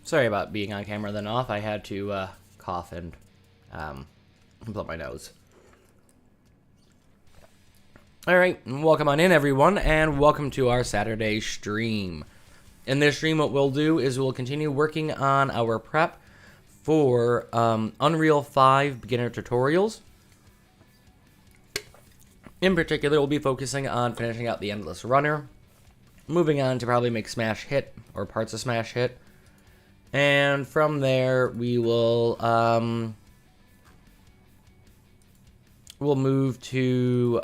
Sorry about being on camera then off. I had to cough and blow my nose. Alright, welcome on in everyone, and welcome to our Saturday stream. In this stream, what we'll do is we'll continue working on our prep for Unreal 5 beginner tutorials. In particular, we'll be focusing on finishing out the Endless Runner, moving on to probably make Smash Hit, or parts of Smash Hit, and from there, we will we'll move to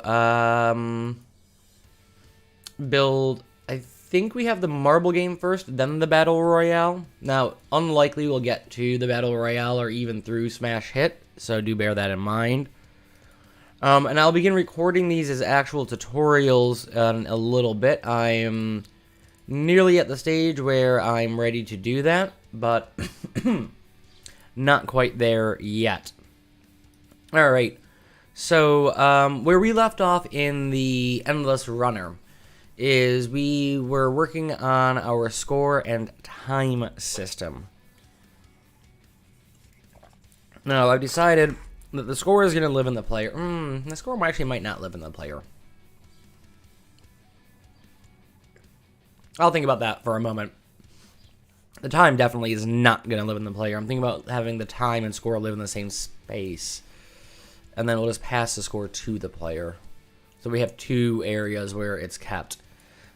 build. I think we have the marble game first, then the Battle Royale. Now, unlikely we'll get to the Battle Royale or even through Smash Hit, so do bear that in mind. And I'll begin recording these as actual tutorials in a little bit. I am nearly at the stage where I'm ready to do that, but not quite there yet. Alright, so where we left off in the Endless Runner is we were working on our score and time system. Now, I've decided that the score is going to live in the player. The score actually might not live in the player. I'll think about that for a moment. The time definitely is not going to live in the player. I'm thinking about having the time and score live in the same space. And then we'll just pass the score to the player. So we have two areas where it's kept.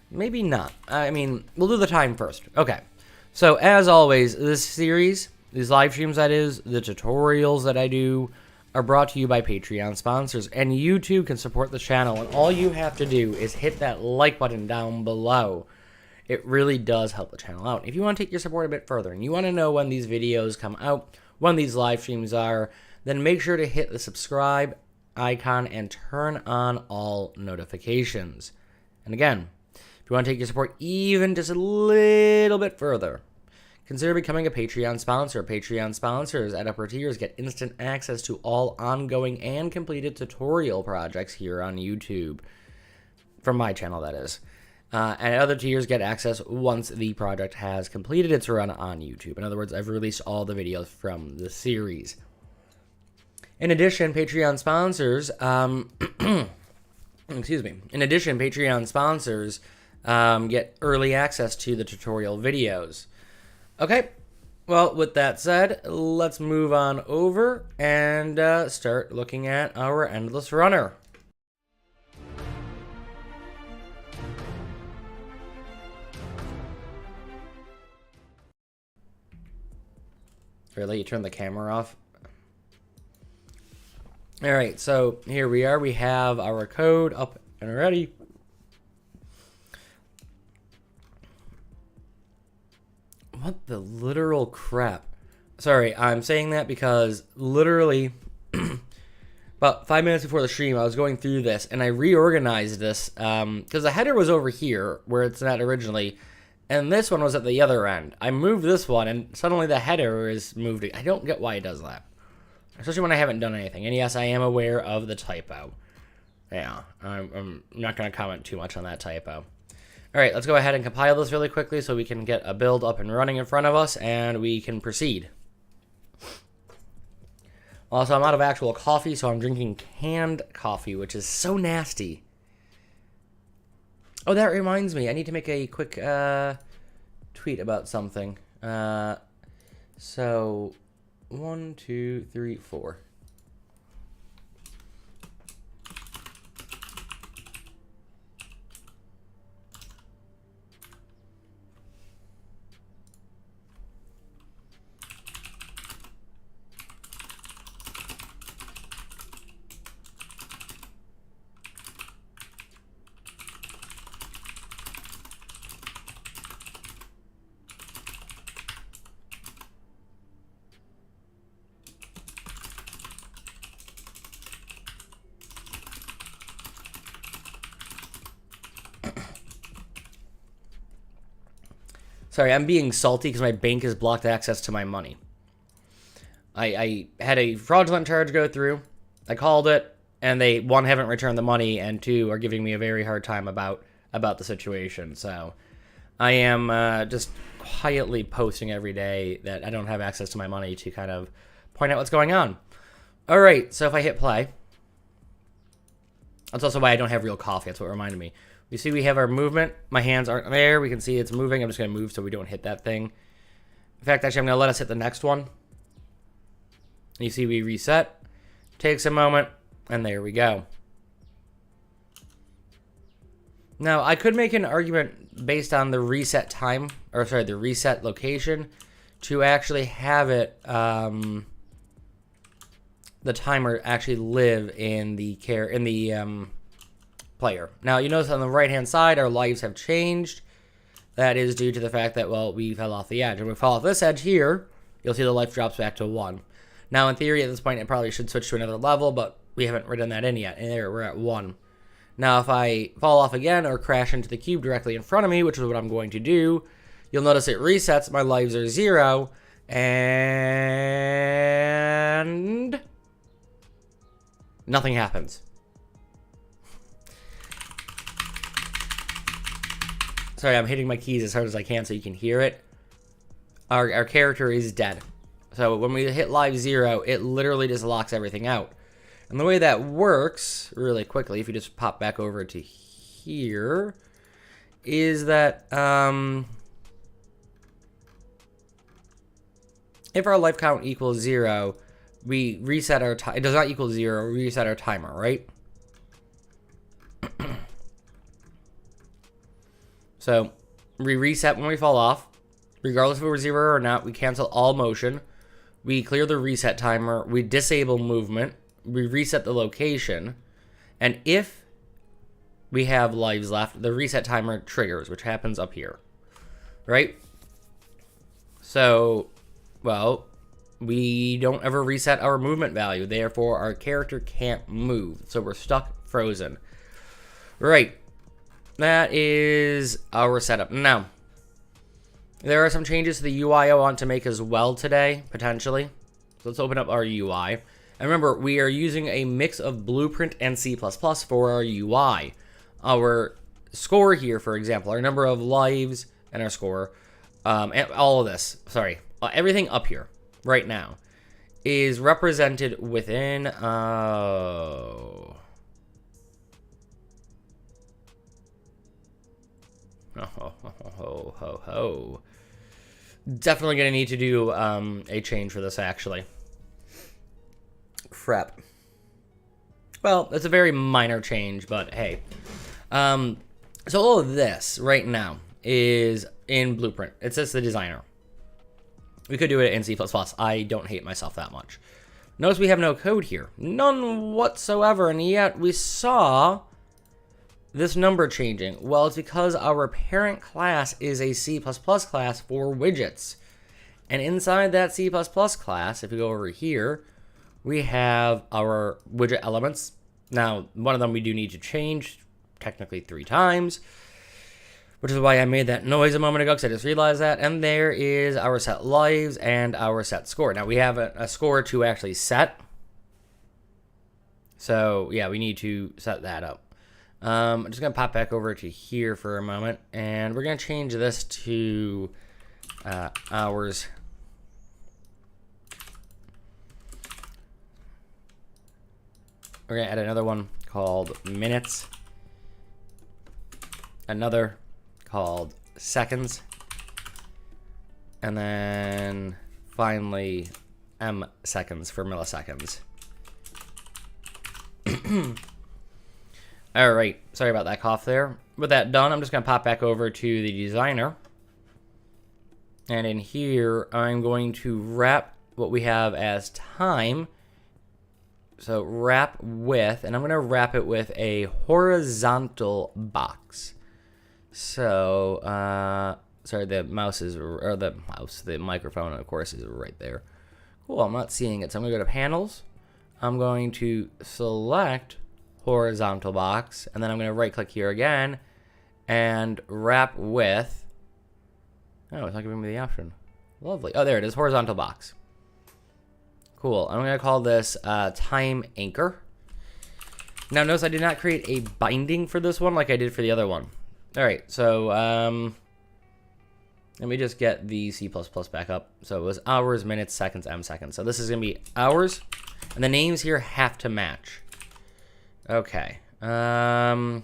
Maybe not. I mean, we'll do the time first. Okay. So, as always, this series, these live streams that is, the tutorials that I do, are brought to you by Patreon sponsors, and you too can support the channel, and all you have to do is hit that like button down below. It really does help the channel out. If you want to take your support a bit further, and you want to know when these videos come out, when these live streams are, then make sure to hit the subscribe icon and turn on all notifications. And again, if you want to take your support even just a little bit further, consider becoming a Patreon sponsor. Patreon sponsors at upper tiers get instant access to all ongoing and completed tutorial projects here on YouTube. From my channel, that is. And other tiers get access once the project has completed its run on YouTube. In other words, I've released all the videos from the series. In addition, Patreon sponsors, excuse me. In addition, Patreon sponsors get early access to the tutorial videos. Okay, well, with that said, let's move on over and start looking at our Endless Runner. Should I let you turn the camera off? Alright, so here we are. We have our code up and ready. What the literal crap? Sorry, I'm saying that because literally about 5 minutes before the stream, I was going through this and I reorganized this because the header was over here where it's not originally, and this one was at the other end. I moved this one and suddenly the header is moved. I don't get why it does that, especially when I haven't done anything. And yes, I am aware of the typo. Yeah, I'm not going to comment too much on that typo. Alright, let's go ahead and compile this really quickly so we can get a build up and running in front of us, and we can proceed. Also, I'm out of actual coffee, so I'm drinking canned coffee, which is so nasty. Oh, that reminds me, I need to make a quick tweet about something. So, 1, 2, 3, 4. Sorry, I'm being salty because my bank has blocked access to my money. I had a fraudulent charge go through. I called it, and they, one, haven't returned the money, and two, are giving me a very hard time about the situation. So I am just quietly posting every day that I don't have access to my money to kind of point out what's going on. All right, so if I hit play, that's also why I don't have real coffee. That's what reminded me. You see we have our movement. My hands aren't there. We can see it's moving. I'm just going to move so we don't hit that thing. In fact, actually, I'm going to let us hit the next one. You see we reset. Takes a moment, and there we go. Now, I could make an argument based on the reset time, or sorry, the reset location, to actually have it, the timer actually live in the player. Now, you notice on the right-hand side, our lives have changed. That is due to the fact that, well, we fell off the edge. When we fall off this edge here, you'll see the life drops back to 1. Now, in theory, at this point, it probably should switch to another level, but we haven't written that in yet. And there, we're at 1. Now, if I fall off again or crash into the cube directly in front of me, which is what I'm going to do, you'll notice it resets. My lives are 0. And nothing happens. Sorry, I'm hitting my keys as hard as I can so you can hear it. Our character is dead. So when we hit live 0, it literally just locks everything out. And the way that works, really quickly, if you just pop back over to here, is that if our life count equals 0, we reset our time. It does not equal 0, we reset our timer, right? So we reset when we fall off. Regardless if we're 0 or not, we cancel all motion. We clear the reset timer. We disable movement. We reset the location. And if we have lives left, the reset timer triggers, which happens up here. Right? So, well, we don't ever reset our movement value. Therefore, our character can't move. So we're stuck frozen. Right. That is our setup. Now, there are some changes to the UI I want to make as well today, potentially. So let's open up our UI. And remember, we are using a mix of Blueprint and C++ for our UI. Our score here, for example, our number of lives and our score, and all of this, sorry, everything up here right now is represented within, Definitely going to need to do a change for this, actually. Crap. Well, it's a very minor change, but hey. So all of this right now is in Blueprint. It says the designer. We could do it in C++. I don't hate myself that much. Notice we have no code here. None whatsoever, and yet we saw this number changing. Well, it's because our parent class is a C++ class for widgets. And inside that C++ class, if we go over here, we have our widget elements. Now, one of them we do need to change, technically 3 times, which is why I made that noise a moment ago, because I just realized that. And there is our set lives and our set score. Now, we have a score to actually set. So, yeah, we need to set that up. I'm just going to pop back over to here for a moment, and we're going to change this to hours. We're going to add another one called minutes, another called seconds, and then finally M seconds for milliseconds. All right, sorry about that cough there. With that done, I'm just going to pop back over to the designer. And in here, I'm going to wrap what we have as time. So wrap with, and I'm going to wrap it with a horizontal box. So, sorry, the microphone, of course, is right there. Cool, I'm not seeing it. So I'm going to go to panels. I'm going to select horizontal box, and then I'm going to right click here again and wrap with, oh, it's not giving me the option. Lovely. Oh, there it is, horizontal box. Cool. I'm going to call this time anchor. Now notice I did not create a binding for this one like I did for the other one. All right, so Let me just get the C++ back up. So it was hours, minutes, seconds, M seconds. So this is going to be hours. And the names here have to match. Okay. And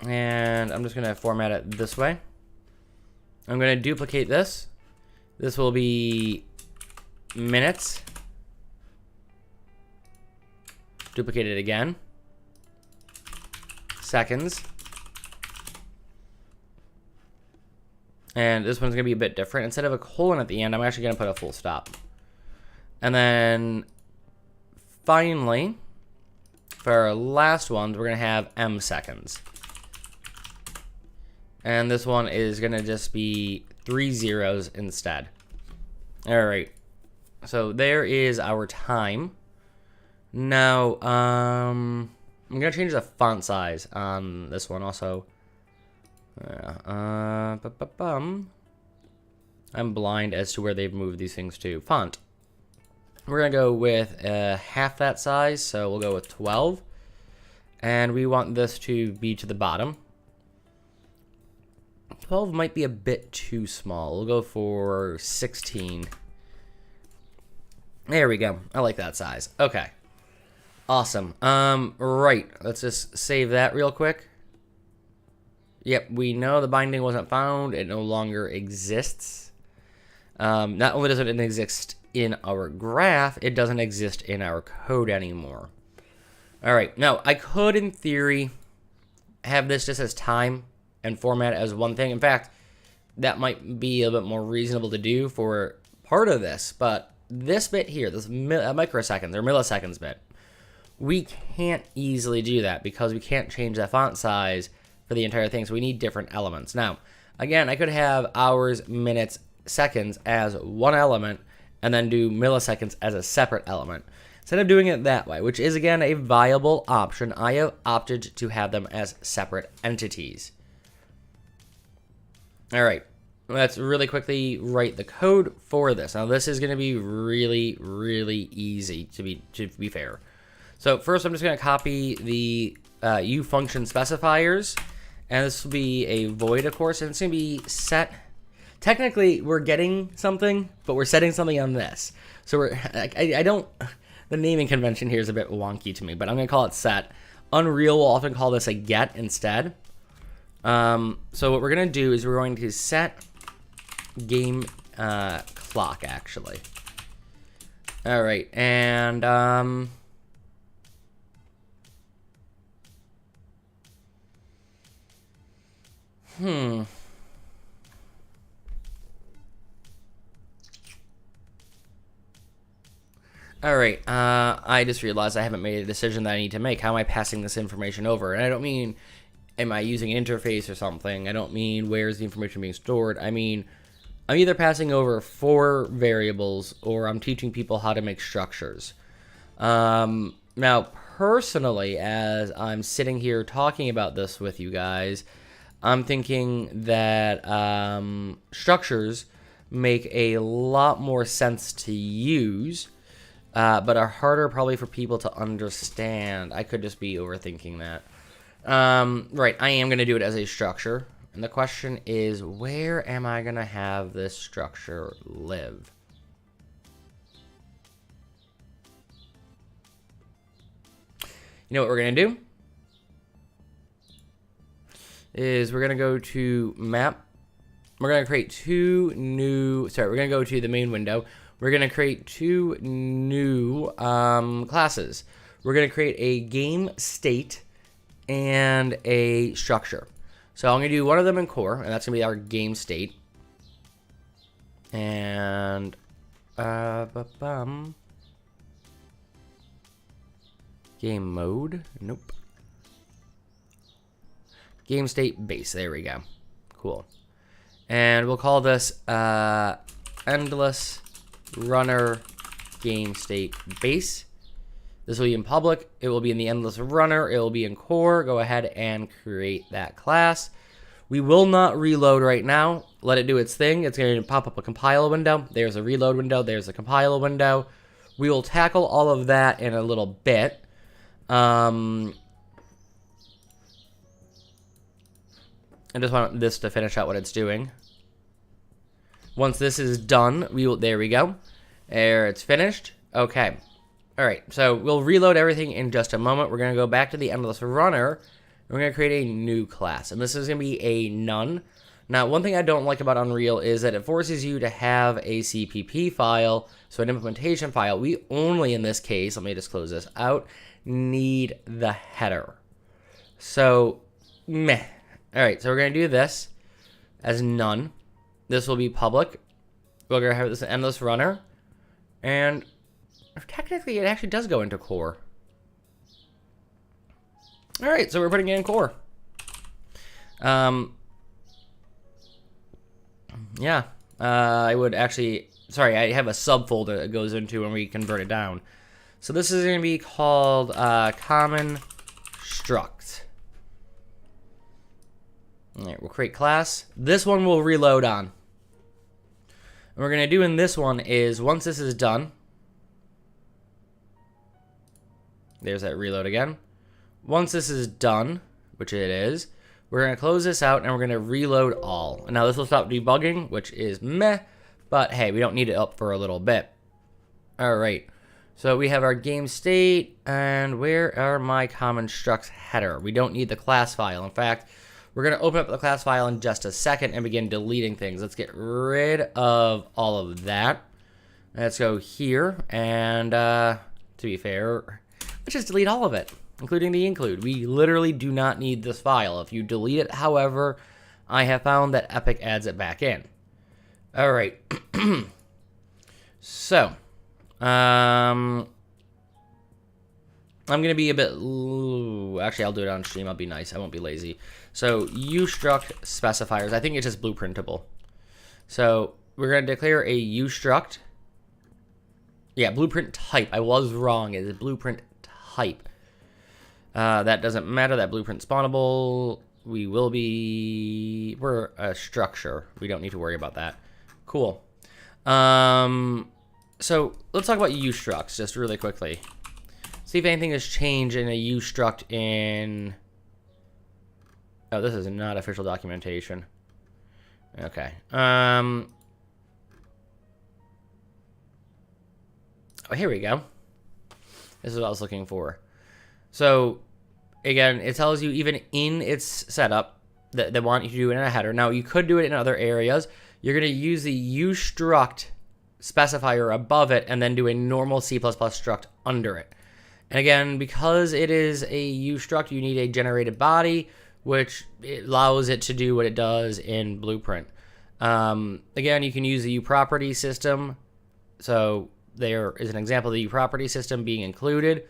I'm just going to format it this way. I'm going to duplicate this. This will be minutes. Duplicate it again. Seconds. And this one's going to be a bit different. Instead of a colon at the end, I'm actually going to put a full stop. And then finally, for our last ones, we're going to have M seconds. And this one is going to just be 3 zeros instead. All right. So there is our time. Now, I'm going to change the font size on this one also. I'm blind as to where they've moved these things to. Font. We're going to go with half that size, so we'll go with 12. And we want this to be to the bottom. 12 might be a bit too small. We'll go for 16. There we go. I like that size. Okay. Awesome. Right. Let's just save that real quick. Yep, we know the binding wasn't found. It no longer exists. Not only doesn't it exist in our graph, it doesn't exist in our code anymore. All right. Now, I could, in theory, have this just as time and format as one thing. In fact, that might be a bit more reasonable to do for part of this. But this bit here, this microseconds or milliseconds bit, we can't easily do that because we can't change that font size for the entire thing, so we need different elements. Now, again, I could have hours, minutes, seconds as one element, and then do milliseconds as a separate element. Instead of doing it that way, which is, again, a viable option, I have opted to have them as separate entities. All right, let's really quickly write the code for this. Now, this is going to be really, really easy, to be fair. So first, I'm just going to copy the U function specifiers. And this will be a void, of course, and it's going to be set. Technically, we're getting something, but we're setting something on this. So I don't, the naming convention here is a bit wonky to me, but I'm going to call it set. Unreal will often call this a get instead. So what we're going to do is we're going to set game clock, actually. All right, and All right, I just realized I haven't made a decision that I need to make. How am I passing this information over? And I don't mean, am I using an interface or something? I don't mean, where's the information being stored? I mean, I'm either passing over 4 variables or I'm teaching people how to make structures. Now, personally, as I'm sitting here talking about this with you guys, I'm thinking that structures make a lot more sense to use, but are harder probably for people to understand. I could just be overthinking that. Right, I am going to do it as a structure. And the question is, where am I going to have this structure live? You know what we're going to do? Is we're going to go to map. We're going to create we're going to go to the main window. We're going to create 2 new classes. We're going to create a game state and a structure. So I'm going to do one of them in core, and that's going to be our game state. And game mode. Nope. Game state base. There we go. Cool. And we'll call this endless runner game state base. This will be in public. It will be in the endless runner. It will be in core. Go ahead and create that class. We will not reload right now. Let it do its thing. It's going to pop up a compile window. There's a reload window. There's a compile window. We will tackle all of that in a little bit. I just want this to finish out what it's doing. Once this is done, there we go. There, it's finished. Okay. All right, so we'll reload everything in just a moment. We're going to go back to the endless runner. And we're going to create a new class, and this is going to be a none. Now, one thing I don't like about Unreal is that it forces you to have a CPP file, so an implementation file. We only, in this case, let me just close this out, need the header. So, meh. All right, so we're going to do this as none. This will be public. We're going to have this endless runner. And technically, it actually does go into core. All right, so we're putting it in core. Yeah, I would actually, sorry, I have a subfolder that goes into when we convert it down. So this is going to be called common struct. All right, we'll create class. This one will reload on. And what we're going to do in this one is once this is done, there's that reload again. Once this is done, which it is, we're going to close this out and we're going to reload all. And now this will stop debugging, which is meh, but hey, we don't need it up for a little bit. All right, so we have our game state, and where are my common structs header? We don't need the class file. In fact, we're going to open up the class file in just a second and begin deleting things. Let's get rid of all of that. Let's go here, and to be fair, let's just delete all of it, including the include. We literally do not need this file. If you delete it, however, I have found that Epic adds it back in. All right. So, I'm going to be a bit... Actually, I'll do it on stream. I'll be nice. I won't be lazy. So, ustruct specifiers. I think it's just blueprintable. So, we're going to declare a ustruct. Yeah, blueprint type. I was wrong. It is blueprint type. That doesn't matter. That blueprint spawnable. We're a structure. We don't need to worry about that. Cool. So let's talk about ustructs just really quickly. See if anything has changed in a ustruct in... Oh, this is not official documentation. Okay. Oh, here we go. This is what I was looking for. So, again, it tells you even in its setup that they want you to do it in a header. Now, you could do it in other areas. You're going to use the ustruct specifier above it and then do a normal C++ struct under it. And again, because it is a ustruct, you need a generated body, which allows it to do what it does in Blueprint. Again, you can use the uProperty system. So there is an example of the uProperty system being included.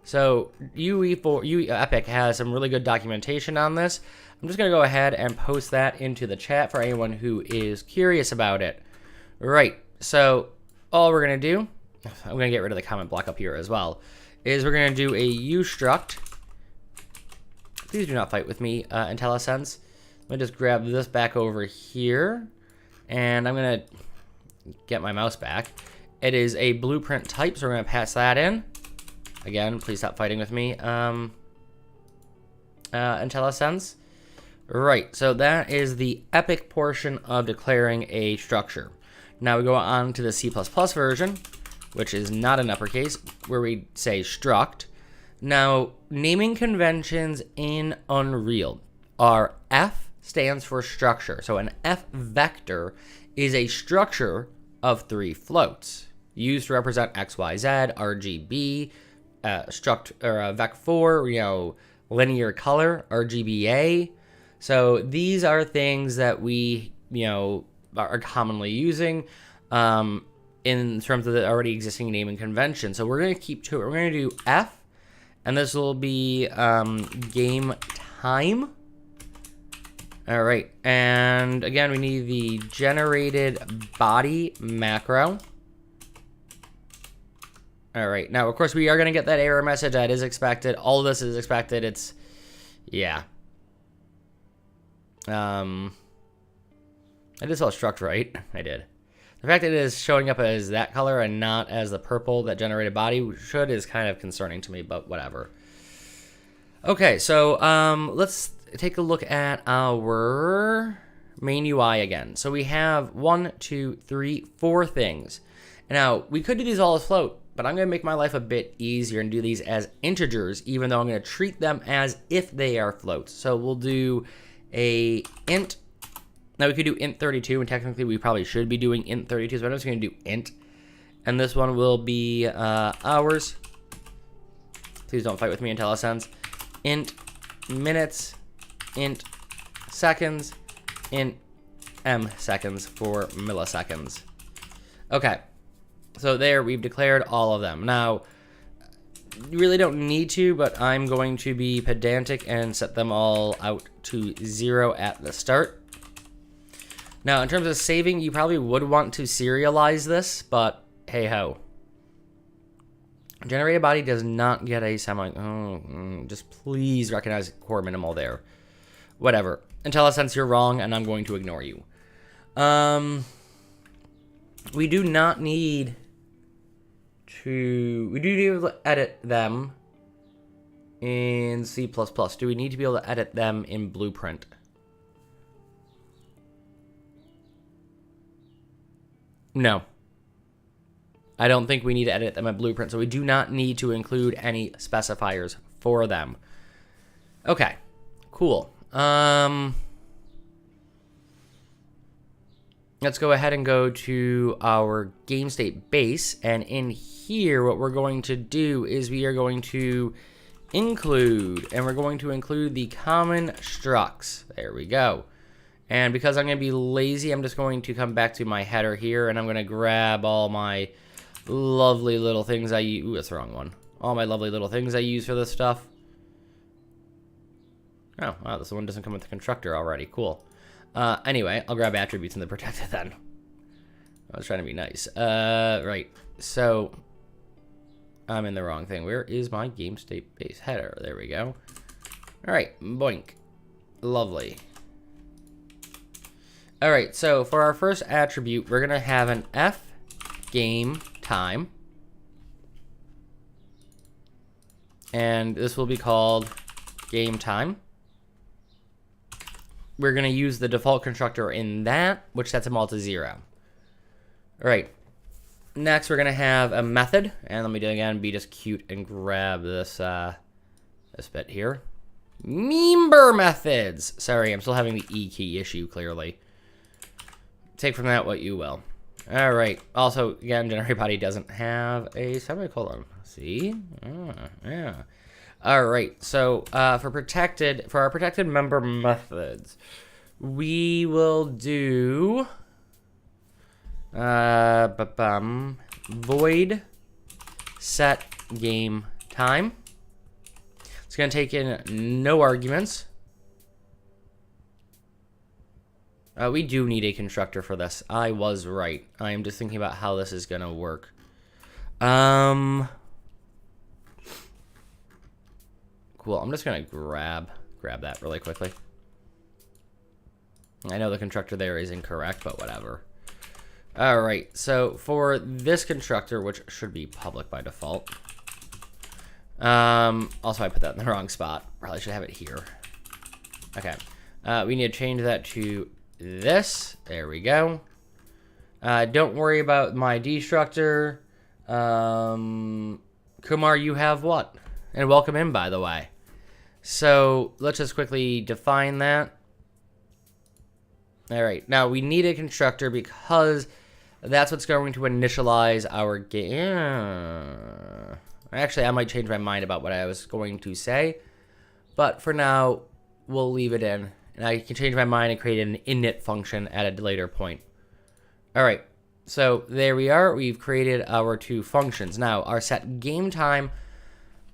So Epic has some really good documentation on this. I'm just going to go ahead and post that into the chat for anyone who is curious about it. Right, so all we're going to do, I'm going to get rid of the comment block up here as well, is we're going to do a ustruct. Please do not fight with me, IntelliSense. Let me just grab this back over here, and I'm going to get my mouse back. It is a blueprint type, so we're going to pass that in. Again, please stop fighting with me, IntelliSense. Right, so that is the Epic portion of declaring a structure. Now we go on to the C++ version, which is not in uppercase, where we say struct. Now, naming conventions in Unreal are F stands for structure. So an F vector is a structure of 3 floats used to represent X, Y, Z, RGB, vec4, linear color, RGBA. So these are things that we, are commonly using in terms of the already existing naming convention. So we're going to keep to it. We're going to do F, and this will be game time. All right, and again, we need the generated body macro. All right, now, of course, we are going to get that error message. That is expected. All of this is expected. It's, yeah. I did spell struct right. I did. The fact that it is showing up as that color and not as the purple that generated body should is kind of concerning to me, but whatever. Okay, so let's take a look at our main UI again. So we have 1, 2, 3, 4 things. Now, we could do these all as float, but I'm going to make my life a bit easier and do these as integers, even though I'm going to treat them as if they are floats. So we'll do a int. Now, we could do int 32, and technically we probably should be doing int 32, so I'm just going to do int. And this one will be hours. Please don't fight with me in IntelliSense. Int minutes, int seconds, int m seconds for milliseconds. Okay, so there we've declared all of them. Now, you really don't need to, but I'm going to be pedantic and set them all out to 0 at the start. Now, in terms of saving, you probably would want to serialize this, but hey ho. Generated body does not get a just please recognize core minimal there. Whatever. IntelliSense, you're wrong, and I'm going to ignore you. We do not need to... We do need to edit them in C++. Do we need to be able to edit them in Blueprint? No. I don't think we need to edit them in Blueprint, so we do not need to include any specifiers for them. Okay, cool. Let's go ahead and go to our game state base, and in here, what we're going to do is we are going to include, and we're going to include the common structs. There we go. And because I'm going to be lazy, I'm just going to come back to my header here, and I'm going to grab all my lovely little things I use. Ooh, that's the wrong one. All my lovely little things I use for this stuff. Oh, wow, this one doesn't come with the constructor already. Cool. Anyway, I'll grab attributes in the protected then. I was trying to be nice. Right. So, I'm in the wrong thing. Where is my game state base header? There we go. All right, boink. Lovely. All right, so for our first attribute, we're going to have an f game time. And this will be called game time. We're going to use the default constructor in that, which sets them all to 0. All right. Next, we're going to have a method. And let me do it again, be just cute and grab this, this bit here. Member methods. Sorry, I'm still having the E key issue, clearly. Take from that what you will. All right. Also, again, generate body doesn't have a semicolon. See? Yeah. All right. So for our protected member methods, we will do void set game time. It's going to take in no arguments. We do need a constructor for this. I was right. I am just thinking about how this is going to work. Cool. I'm just going to grab that really quickly. I know the constructor there is incorrect, but whatever. All right. So for this constructor, which should be public by default. Also, I put that in the wrong spot. Probably should have it here. Okay. We need to change that to this. There we go. Don't worry about my destructor. Kumar, you have what? And welcome in, by the way. So let's just quickly define that. All right. Now we need a constructor because that's what's going to initialize our game. Actually, I might change my mind about what I was going to say, but for now, we'll leave it in. And I can change my mind and create an init function at a later point. All right, so there we are. We've created our 2 functions. Now, our set game time,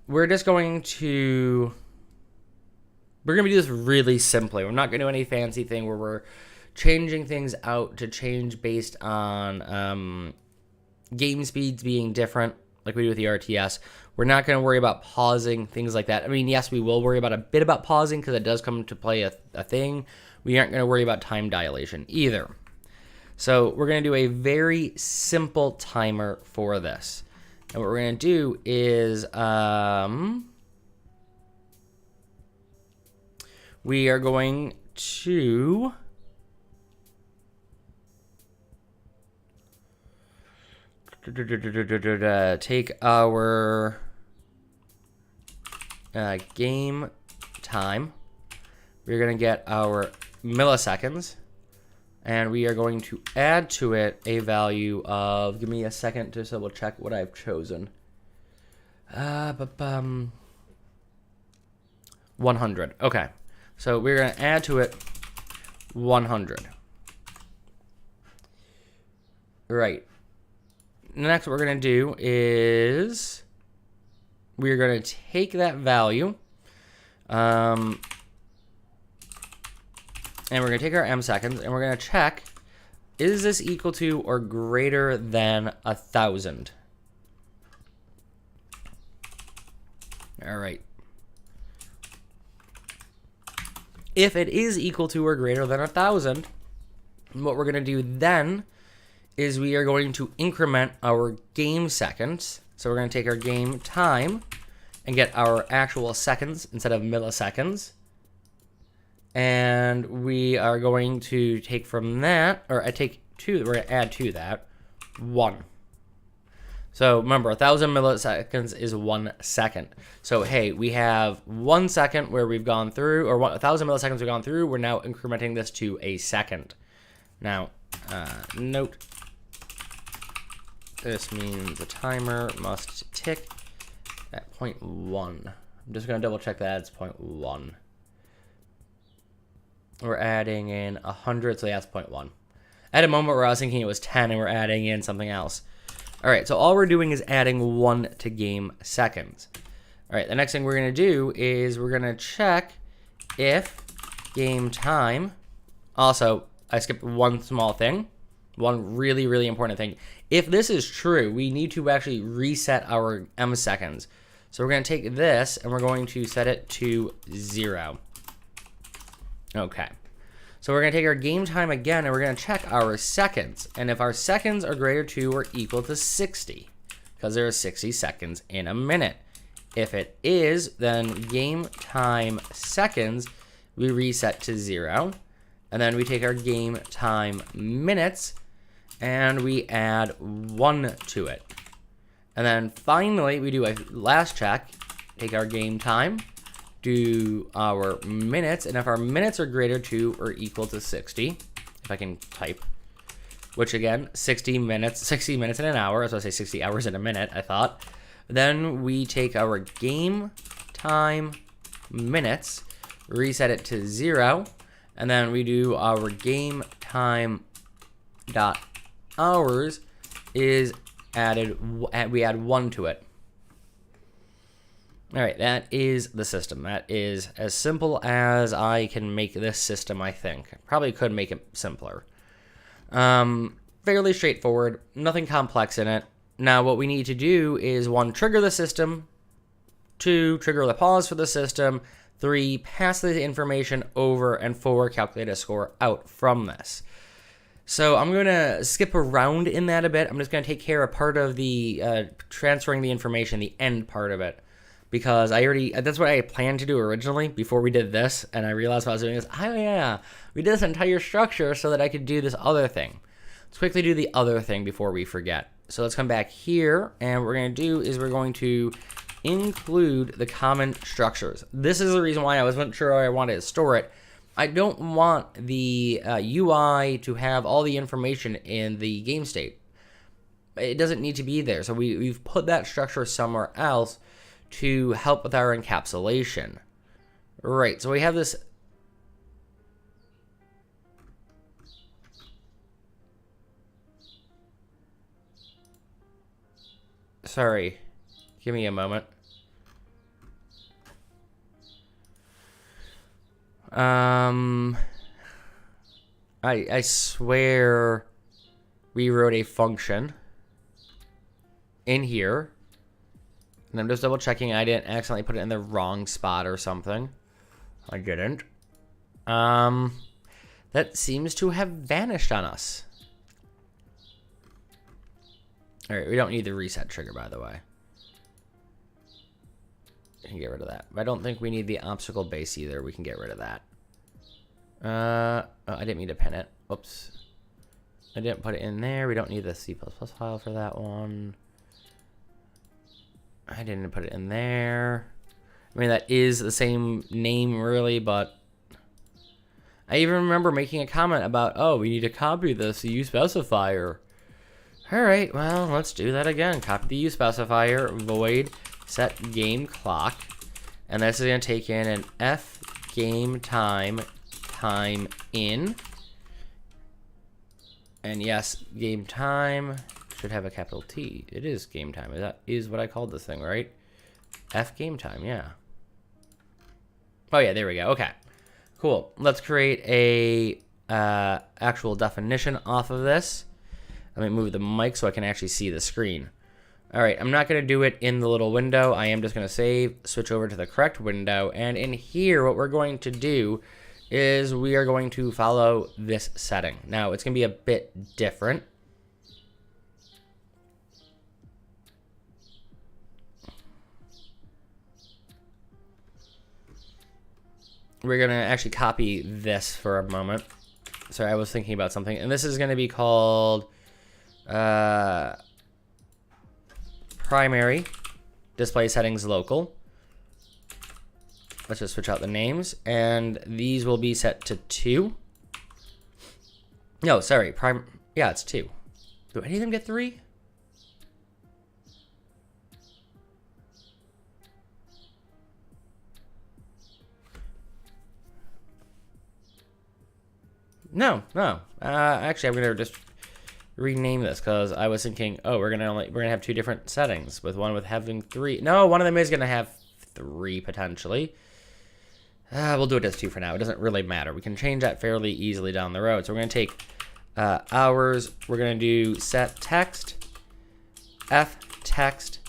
we're going to do this really simply. We're not going to do any fancy thing where we're changing things out to change based on game speeds being different, like we do with the RTS. We're not going to worry about pausing, things like that. I mean, yes, we will worry about a bit about pausing because it does come to play a thing. We aren't going to worry about time dilation either. So we're going to do a very simple timer for this. And what we're going to do is we are going to take our game time. We're going to get our milliseconds, and we are going to add to it a value of, give me a second to double check what I've chosen. 100. Okay. So we're going to add to it 100. Right. Next, what we're going to do is we're going to take that value, and we're going to take our M seconds, and we're going to check, is this equal to or greater than 1,000? All right. If it is equal to or greater than 1,000, what we're going to do then is we are going to increment our game seconds. So we're going to take our game time and get our actual seconds instead of milliseconds. And we are going to take from that, or we're going to add to that 1. So remember, 1,000 milliseconds is 1 second. So hey, we have 1 second where we've gone through, or 1,000 milliseconds we've gone through. We're now incrementing this to a second. Now, note, this means the timer must tick at 0.1. I'm just going to double check that it's 0.1. We're adding in 100, so that's 0.1. I had a moment where I was thinking it was 10 and we're adding in something else. All right, so all we're doing is adding 1 to game seconds. All right, the next thing we're going to do is we're going to check if game time. Also, I skipped one small thing, one really, really important thing. If this is true, we need to actually reset our M seconds. So we're going to take this and we're going to set it to 0. Okay. So we're going to take our game time again, and we're going to check our seconds. And if our seconds are greater to or equal to 60, because there are 60 seconds in a minute. If it is, then game time seconds, we reset to 0. And then we take our game time minutes, and we add 1 to it. And then finally, we do a last check, take our game time, do our minutes, and if our minutes are greater to or equal to 60, if I can type, which again, 60 minutes in an hour, so I say 60 hours in a minute, I thought, then we take our game time minutes, reset it to 0, and then we do our game time dot hours is added, we add 1 to it. All right, that is the system. That is as simple as I can make this system, I think. Probably could make it simpler. Fairly straightforward, nothing complex in it. Now, what we need to do is 1, trigger the system, 2, trigger the pause for the system, 3, pass the information over, and 4, calculate a score out from this. So I'm going to skip around in that a bit. I'm just going to take care of part of the transferring the information, the end part of it. Because that's what I planned to do originally before we did this, and I realized while I was doing this, oh yeah, we did this entire structure so that I could do this other thing. Let's quickly do the other thing before we forget. So let's come back here, and what we're going to do is we're going to include the common structures. This is the reason why I wasn't sure I wanted to store it. I don't want the UI to have all the information in the game state. It doesn't need to be there, so we've put that structure somewhere else to help with our encapsulation. Right, so we have this. Sorry, give me a moment. I swear we wrote a function in here. And I'm just double checking I didn't accidentally put it in the wrong spot or something. I didn't. That seems to have vanished on us. Alright, we don't need the reset trigger, by the way. We can get rid of that. But I don't think we need the obstacle base either. We can get rid of that. Oh, I didn't mean to pin it. Oops. I didn't put it in there. We don't need the C++ file for that one. I didn't put it in there. I mean, that is the same name, really, but I even remember making a comment about, oh, we need to copy this U specifier. All right, well, let's do that again. Copy the U specifier, void set game clock, and this is going to take in an F game time in. And yes, game time should have a capital T. It is game time. That is what I called this thing, right? F game time, yeah. Oh yeah, there we go. Okay, cool. Let's create a actual definition off of this. Let me move the mic so I can actually see the screen. All right, I'm not gonna do it in the little window. I am just gonna save, switch over to the correct window, and in here, what we're going to do is we are going to follow this setting. Now, it's gonna be a bit different. We're gonna actually copy this for a moment. Sorry, I was thinking about something, and this is gonna be called primary display settings local. Let's just switch out the names, and these will be set to 2. No, sorry, yeah, it's 2. Do any of them get 3? No. Actually, I'm gonna just rename this because I was thinking, oh, we're gonna have 2 different settings, with one with having 3. No, one of them is gonna have 3 potentially. We'll do it as 2 for now. It doesn't really matter. We can change that fairly easily down the road. So we're gonna take hours. We're gonna do set text, F text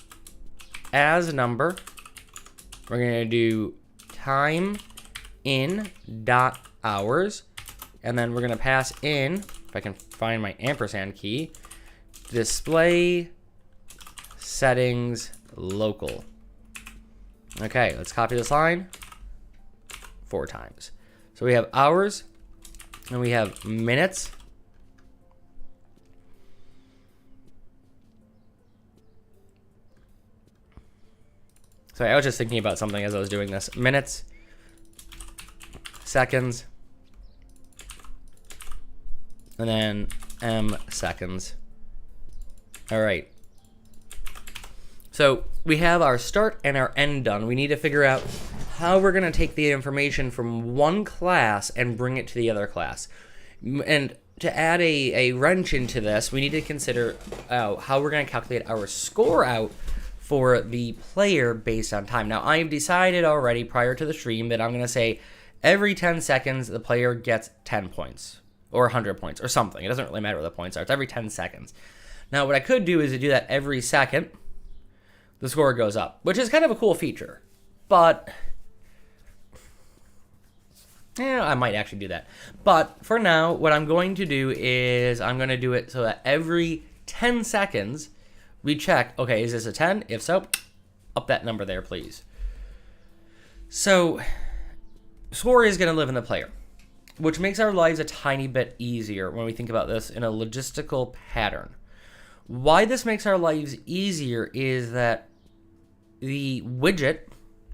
as number. We're gonna do time in dot hours. And then we're going to pass in, if I can find my ampersand key, display settings local. Okay, let's copy this line 4 times. So we have hours, and we have minutes. Sorry, I was just thinking about something as I was doing this. Minutes, seconds, and then M seconds. All right. So we have our start and our end done. We need to figure out how we're going to take the information from one class and bring it to the other class. And to add a wrench into this, we need to consider how we're going to calculate our score out for the player based on time. Now, I've decided already prior to the stream that I'm going to say every 10 seconds the player gets 10 points. Or 100 points, or something. It doesn't really matter what the points are. It's every 10 seconds. Now, what I could do is to do that every second, the score goes up, which is kind of a cool feature. But, I might actually do that. But, for now, what I'm going to do is I'm going to do it so that every 10 seconds, we check, okay, is this a 10? If so, up that number there, please. So, score is going to live in the player, which makes our lives a tiny bit easier when we think about this in a logistical pattern. Why this makes our lives easier is that the widget,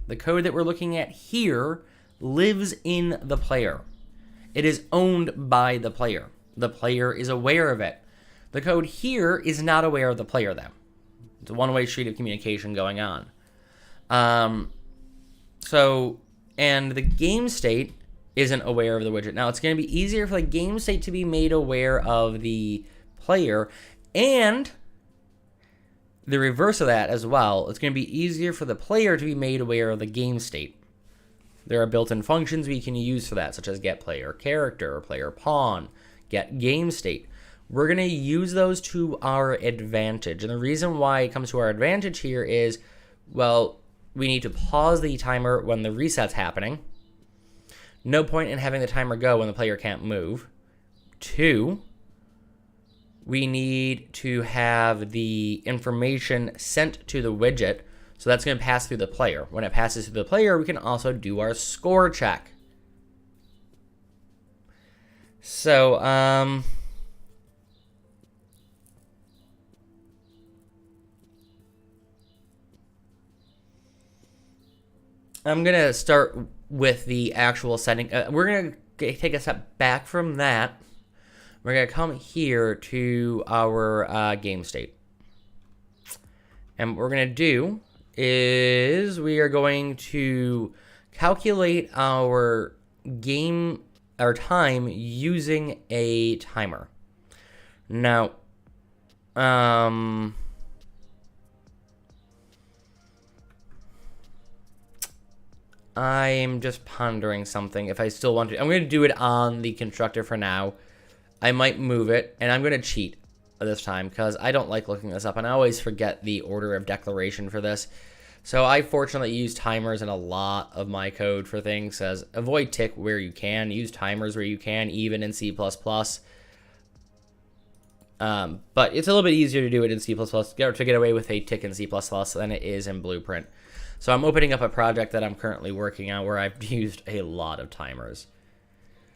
the code that we're looking at here, lives in the player. It is owned by the player. The player is aware of it. The code here is not aware of the player, though. It's a one-way street of communication going on. And the game state isn't aware of the widget. Now, it's going to be easier for the game state to be made aware of the player, and the reverse of that as well. It's going to be easier for the player to be made aware of the game state. There are built-in functions we can use for that, such as get player character, or player pawn, get game state. We're going to use those to our advantage, and the reason why it comes to our advantage here is, well, we need to pause the timer when the reset's happening. No point in having the timer go when the player can't move. 2, we need to have the information sent to the widget, so that's going to pass through the player. When it passes through the player, we can also do our score check. So, I'm going to start with the actual setting. We're going to take a step back from that. We're going to come here to our game state. And what we're going to do is we are going to calculate our time using a timer. Now, I'm just pondering something. If I still want to, I'm going to do it on the constructor for now. I might move it, and I'm going to cheat this time because I don't like looking this up, and I always forget the order of declaration for this. So I fortunately use timers in a lot of my code for things. It says avoid tick where you can, use timers where you can, even in C++. But it's a little bit easier to do it in C++ to get away with a tick in C++ than it is in Blueprint. So I'm opening up a project that I'm currently working on where I've used a lot of timers.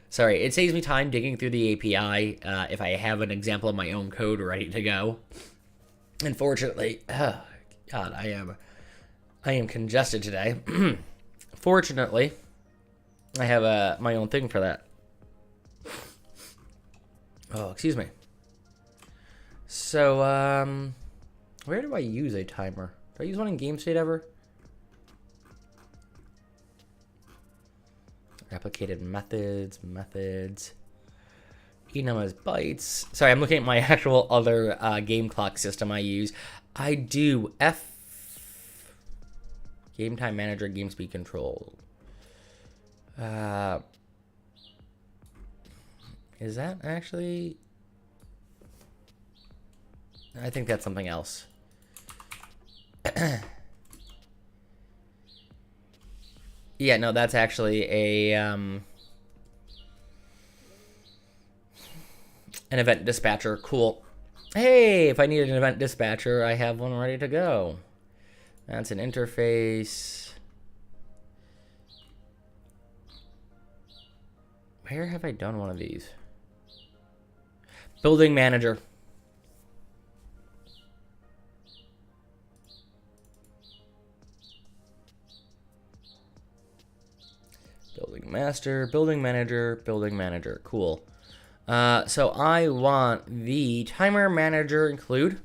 Sorry, it saves me time digging through the API if I have an example of my own code ready to go. Unfortunately, God, I am congested today. Fortunately, I have my own thing for that. Oh, excuse me. So, where do I use a timer? Do I use one in game state ever? Replicated methods. Enum as bytes. Sorry, I'm looking at my actual other game clock system I use. I do game time manager, game speed control. Is that actually? I think that's something else. Yeah, no, that's actually an event dispatcher. Cool. Hey, if I need an event dispatcher, I have one ready to go. That's an interface. Where have I done one of these? Building manager. Building master, building manager, building manager. Cool. So I want the timer manager include.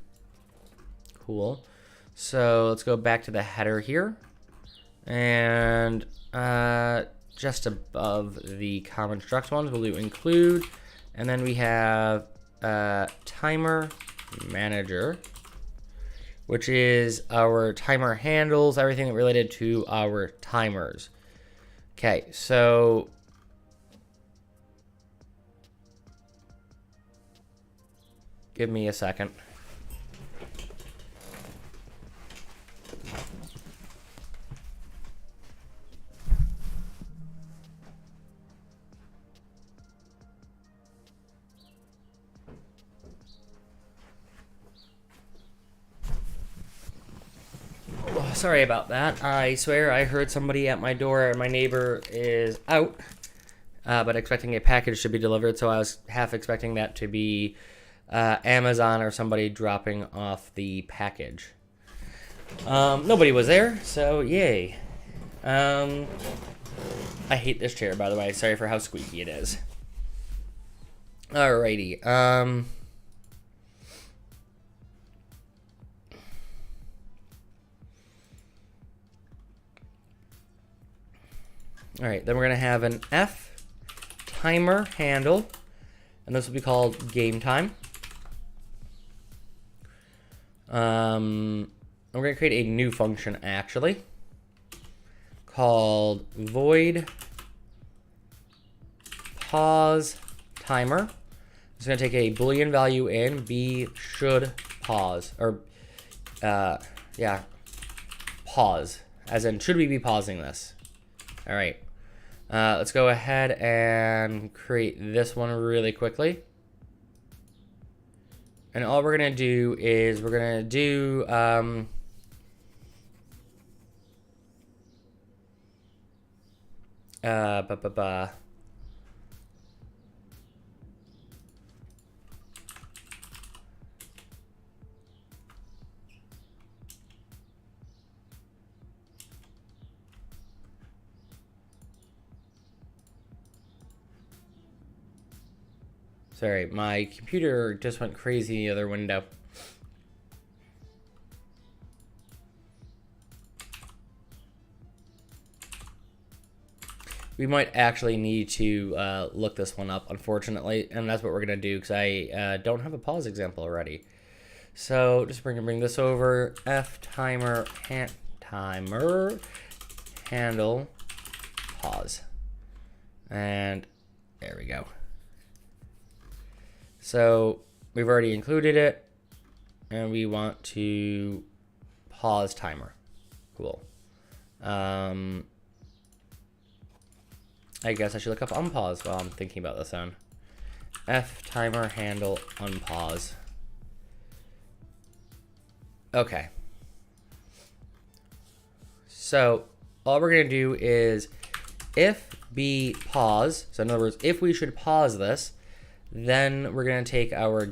Cool. So let's go back to the header here. And just above the common struct ones, we'll do include. And then we have timer manager, which is our timer handles, everything related to our timers. Okay, so give me a second. Sorry about that. I swear I heard somebody at my door. My neighbor is out, but expecting a package to be delivered, so I was half expecting that to be Amazon or somebody dropping off the package. Nobody was there, so yay. I hate this chair, by the way. Sorry for how squeaky it is. Alrighty. All right, then we're going to have an F timer handle, and this will be called game time. We're going to create a new function, actually, called void pause timer. It's going to take a Boolean value in, b should pause, or, yeah, pause, as in, should we be pausing this? All right. Let's go ahead and create this one really quickly. And all we're going to do is we're going to do Sorry, my computer just went crazy in the other window. We might actually need to look this one up, unfortunately, and that's what we're gonna do because I don't have a pause example already. So just bring this over. F timer handle pause, and there we go. So we've already included it, and we want to pause timer. Cool. I guess I should look up unpause while I'm thinking about this one. F timer handle unpause. Okay. So all we're gonna do is if b pause. So in other words, if we should pause this, then we're gonna take our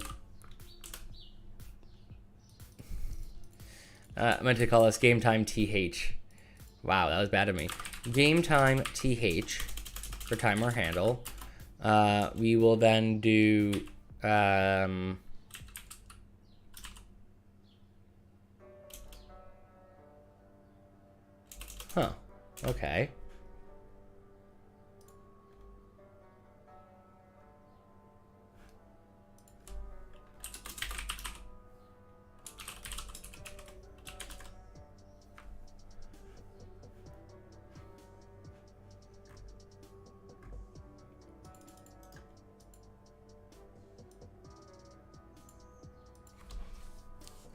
I meant to call this game time th. Wow, that was bad of me. Game time th for timer handle. We will then do okay.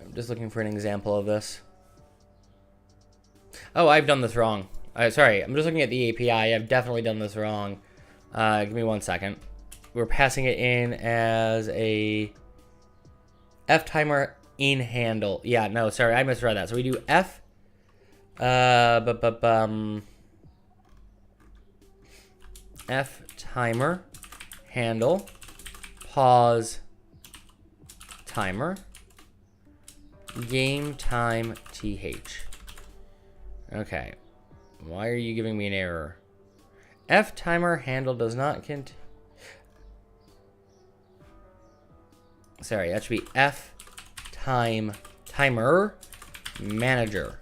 I'm just looking for an example of this. Oh, I've done this wrong. Sorry, I'm just looking at the API. I've definitely done this wrong. Give me 1 second. We're passing it in as a F timer in handle. Yeah, no, sorry, I misread that. So we do F F timer handle pause timer game time th. Okay, why are you giving me an error? F timer handle does not sorry, that should be F timer manager.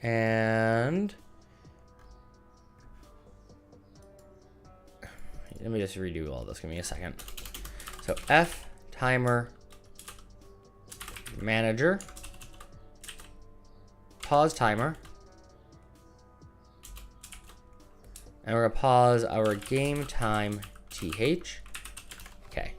And let me just redo all this. Give me a second. So F timer manager pause timer, and we're gonna pause our game time th. Okay.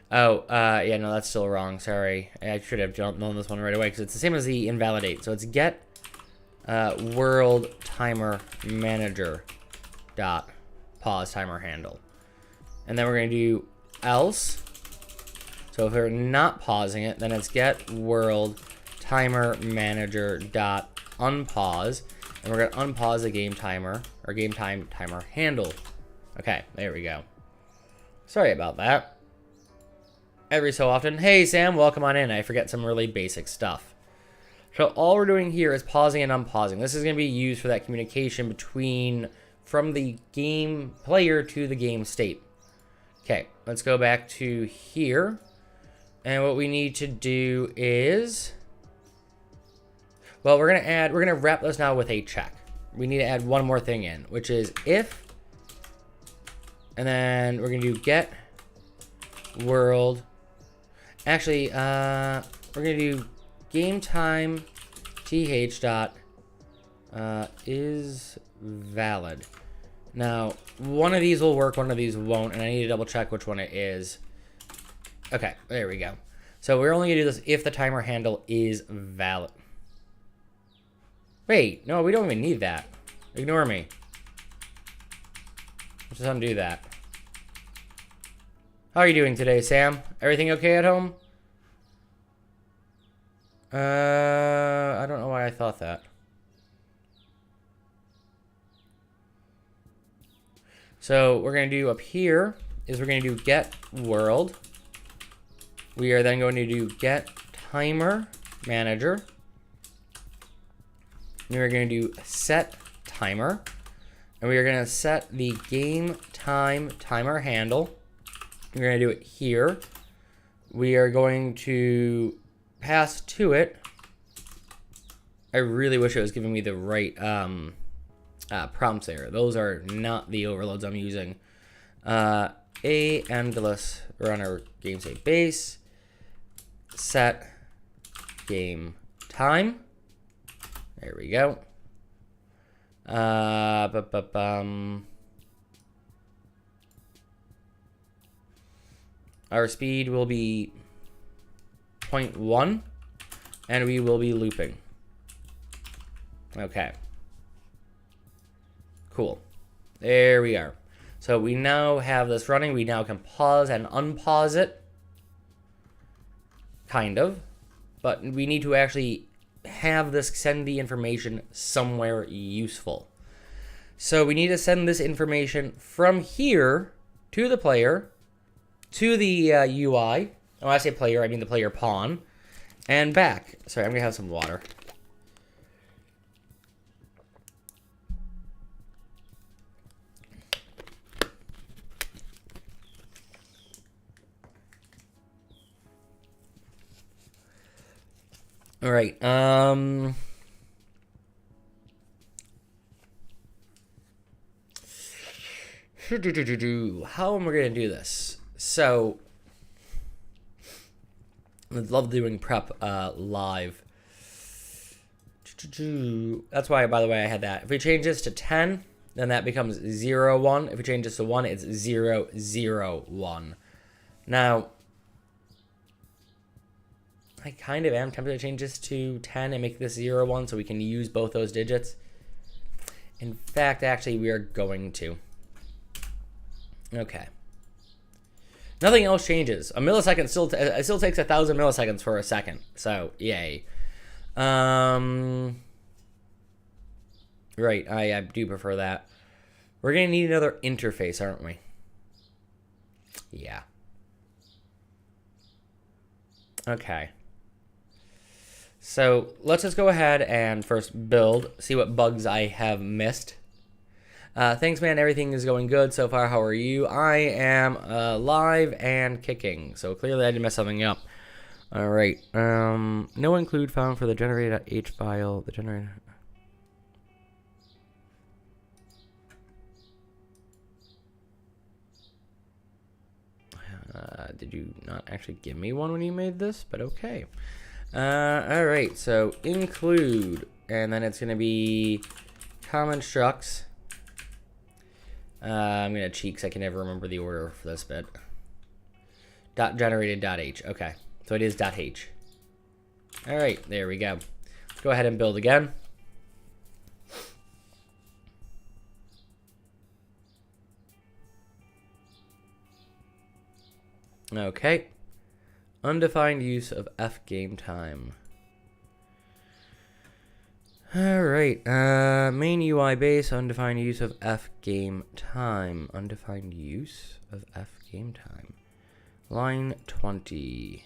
Oh, yeah, no, that's still wrong. Sorry. I should have known this one right away because it's the same as the invalidate. So it's get world timer manager dot pause timer handle. And then we're going to do else. So if we're not pausing it, then it's get world timer manager dot unpause. And we're going to unpause the game timer or game time timer handle. Okay, there we go. Sorry about that. Every so often. Hey, Sam, welcome on in. I forget some really basic stuff. So all we're doing here is pausing and unpausing. This is going to be used for that communication from the game player to the game state. Okay, let's go back to here. And what we need to do is, well, we're going to wrap this now with a check. We need to add one more thing in, which is if, and then we're going to do get world. Actually, we're going to do game time th dot is valid. Now, one of these will work, one of these won't, and I need to double check which one it is. Okay, there we go. So we're only going to do this if the timer handle is valid. Wait, no, we don't even need that. Ignore me. Let's just undo that. How are you doing today, Sam? Everything okay at home? I don't know why I thought that. So what we're going to do up here is we're going to do get world. We are then going to do get timer manager. And we're going to do set timer. And we are going to set the game time timer handle. We're going to do it here. We are going to pass to it. I really wish it was giving me the right prompts there. Those are not the overloads I'm using. A endless runner game save base. Set game time. There we go. Our speed will be 0.1, and we will be looping. Okay. Cool. There we are. So we now have this running. We now can pause and unpause it. Kind of. But we need to actually have this send the information somewhere useful. So we need to send this information from here to the player, to the UI. When I say player, I mean the player pawn, and back. Sorry, I'm going to have some water. All right. How am I going to do this? So, I love doing prep live. That's why, by the way, I had that. If we change this to 10, then that becomes 0, 1. If we change this to 1, it's 0, 0, 1. Now, I kind of am tempted to change this to 10 and make this 0, 1 so we can use both those digits. In fact, actually, we are going to. Okay. Nothing else changes. A millisecond it still takes 1,000 milliseconds for a second. So, yay. Right, I do prefer that. We're going to need another interface, aren't we? Yeah. Okay. So let's just go ahead and first build, see what bugs I have missed. Thanks, man. Everything is going good so far. How are you? I am live and kicking. So clearly I did mess something up. All right. No include found for the generator.h file. The generator. Did you not actually give me one when you made this? But okay. All right. So include, and then it's going to be common structs. I'm going to cheat because I can never remember the order for this bit. Dot generated dot h. Okay. So it is dot h. All right. There we go. Let's go ahead and build again. Okay. Undefined use of F game time. Alright, main UI base, undefined use of F game time. Undefined use of F game time. Line 20.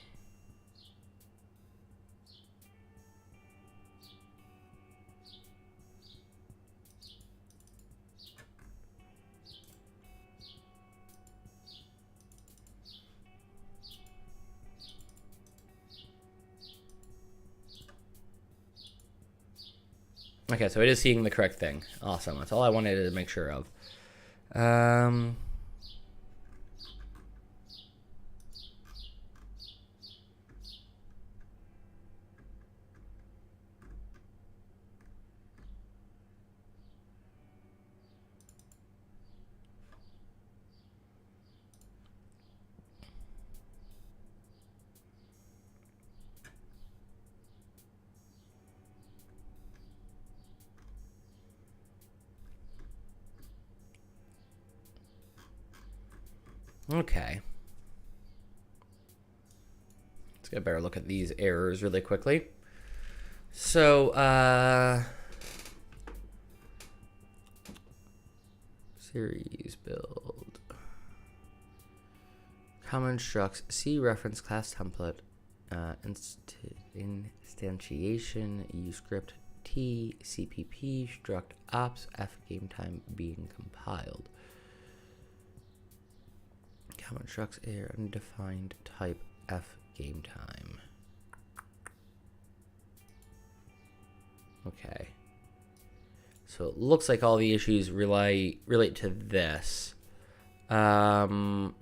Okay, so it is seeing the correct thing. Awesome. That's all I wanted to make sure of. Okay. Let's get a better look at these errors really quickly. So, Series build. Common structs. See reference class template. Instantiation. Use script T CPP struct ops F game time being compiled. Common structs air undefined type F game time. Okay. So it looks like all the issues relate to this. What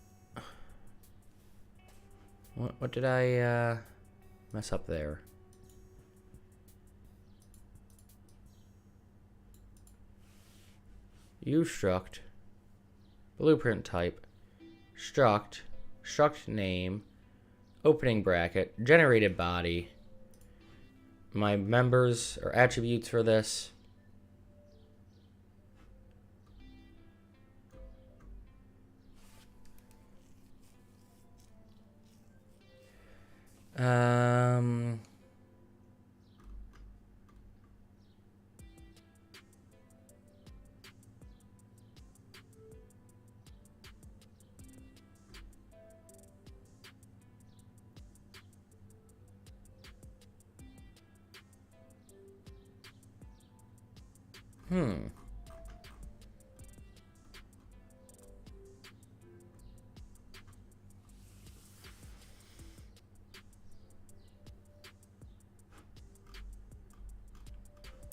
did I mess up there? Use struct, blueprint type, struct name, opening bracket, generated body. My members or attributes for this.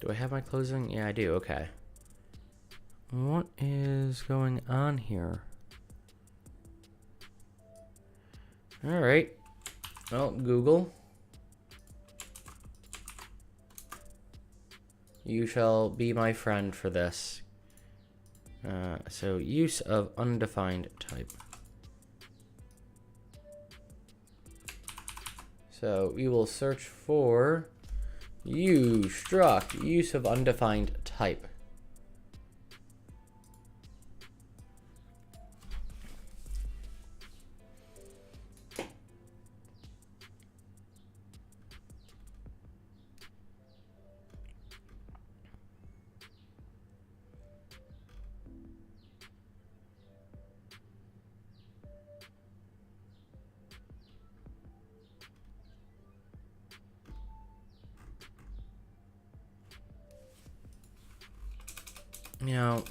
Do I have my closing? Yeah, I do. Okay. What is going on here? All right. Well, Google. You shall be my friend for this. So, use of undefined type. So, we will search for struct use of undefined type. You know,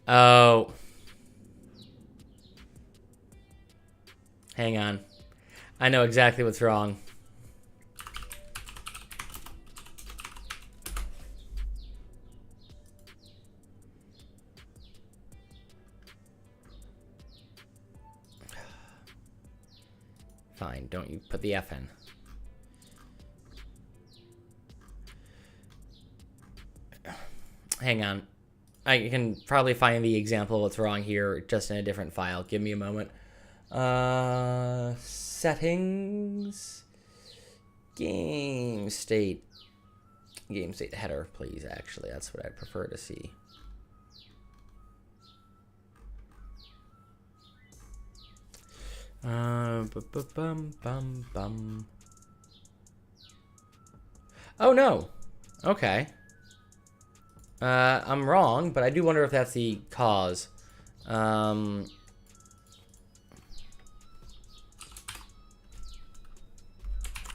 oh, hang on. I know exactly what's wrong. Fine, don't you put the F in. Hang on. I can probably find the example of what's wrong here just in a different file. Give me a moment. Settings. Game state header, please. Actually, that's what I'd prefer to see. Oh no. Okay. I'm wrong, but I do wonder if that's the cause.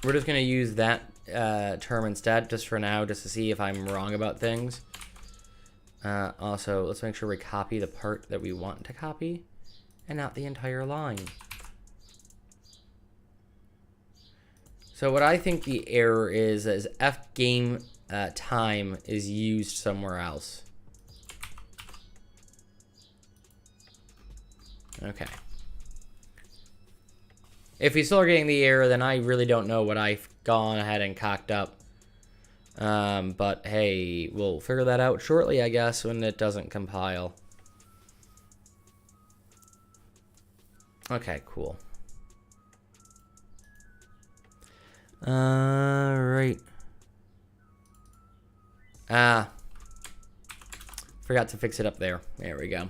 We're just going to use that term instead, just for now, just to see if I'm wrong about things. Also, let's make sure we copy the part that we want to copy, and not the entire line. So what I think the error is F game time is used somewhere else. Okay. If we still are getting the error, then I really don't know what I've gone ahead and cocked up. But hey, we'll figure that out shortly, I guess, when it doesn't compile. Okay, cool. Right. Forgot to fix it up there. There we go.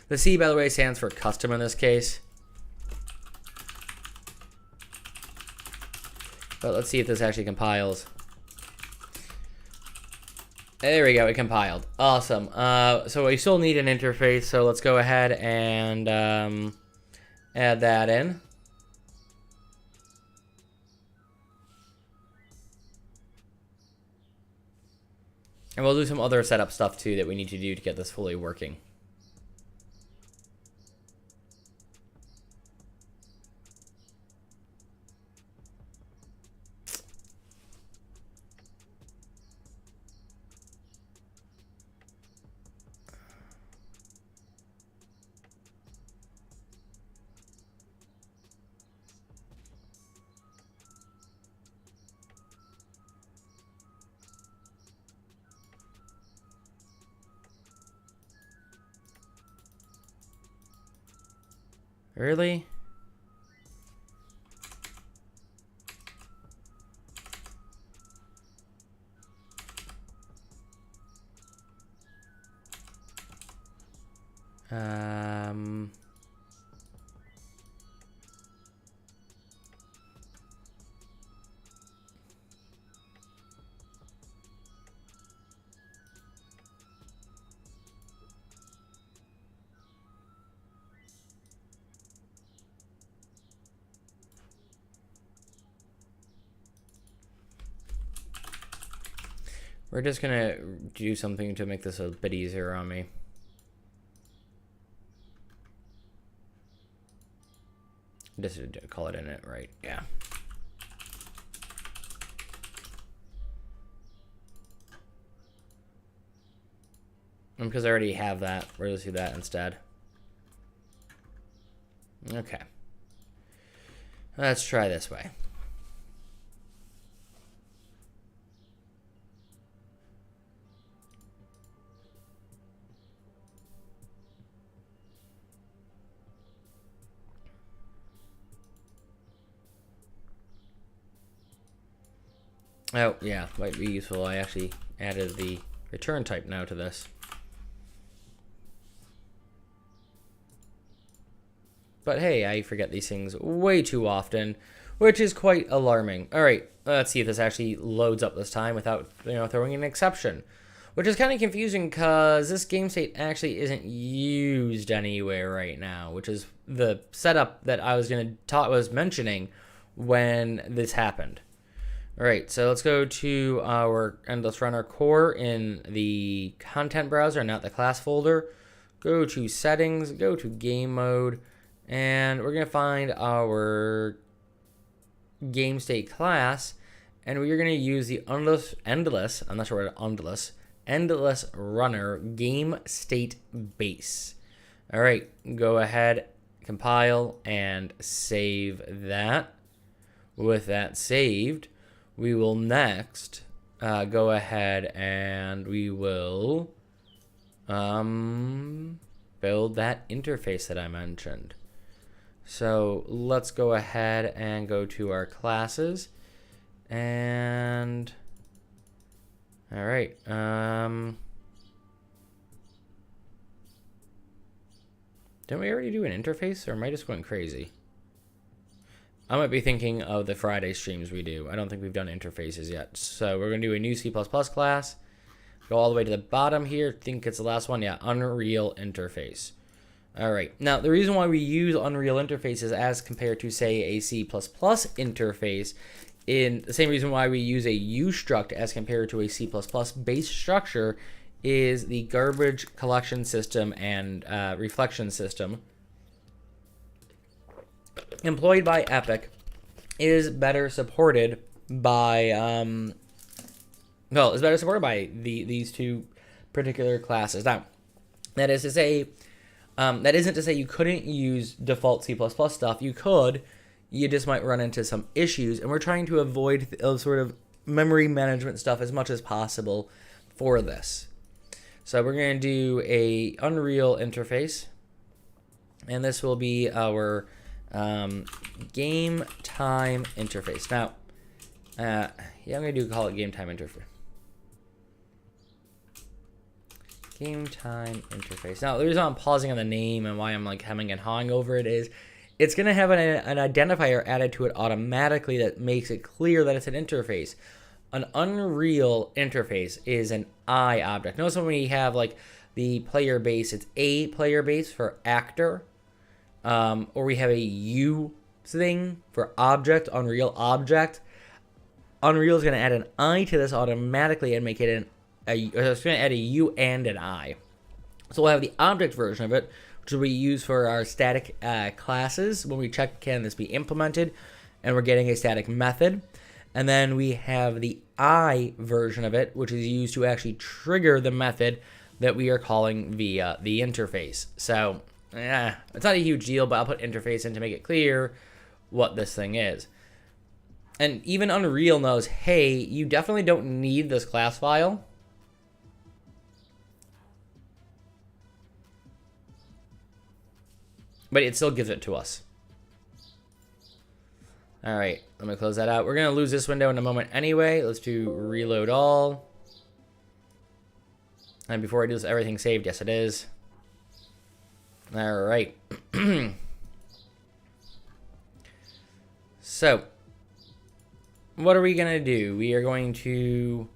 The C, by the way, stands for custom in this case. But let's see if this actually compiles. There we go, it compiled. Awesome. So we still need an interface, so let's go ahead and add that in. And we'll do some other setup stuff too that we need to do to get this fully working. Really? We're just gonna do something to make this a bit easier on me. Just call it in it, right? Yeah. And because I already have that, we're gonna do that instead. Okay. Let's try this way. Oh, yeah, might be useful. I actually added the return type now to this. But hey, I forget these things way too often, which is quite alarming. All right, let's see if this actually loads up this time without, throwing an exception. Which is kind of confusing because this game state actually isn't used anywhere right now, which is the setup that I was mentioning when this happened. All right, so let's go to let's run our core in the content browser, not the class folder. Go to settings, go to game mode, and we're gonna find our game state class, and we're gonna use the endless runner game state base. All right, go ahead, compile, and save that. With that saved, we will next go ahead and we will build that interface that I mentioned. So let's go ahead and go to our classes and all right. Didn't we already do an interface, or am I just going crazy? I might be thinking of the Friday streams we do. I don't think we've done interfaces yet. So we're going to do a new C++ class. Go all the way to the bottom here. I think it's the last one. Yeah, Unreal Interface. All right. Now, the reason why we use Unreal Interfaces as compared to, say, a C++ interface, in the same reason why we use a ustruct as compared to a C++ base structure, is the garbage collection system and reflection system employed by Epic is better supported by these two particular classes. Now, that is to say, that isn't to say you couldn't use default C++ stuff. You could. You just might run into some issues, and we're trying to avoid sort of memory management stuff as much as possible for this. So we're going to do a Unreal interface, and this will be our game time interface. Now, Yeah, I'm gonna call it game time interface. Game time interface. Now, the reason I'm pausing on the name and why I'm like hemming and hawing over it is it's going to have an identifier added to it automatically that makes it clear that it's an interface. An Unreal interface is an I object. Notice when we have like the player base, it's a player base for actor, or we have a U thing for object, Unreal object. Unreal is going to add an I to this automatically and make it it's going to add a U and an I. So we'll have the object version of it, which we use for our static classes when we check can this be implemented, and we're getting a static method. And then we have the I version of it, which is used to actually trigger the method that we are calling via the interface. So it's not a huge deal, but I'll put interface in to make it clear what this thing is. And even Unreal knows, hey, you definitely don't need this class file. But it still gives it to us. All right, let me close that out. We're going to lose this window in a moment anyway. Let's do reload all. And before I do this, everything saved? Yes, it is. All right. So, what are we going to do? We are going to...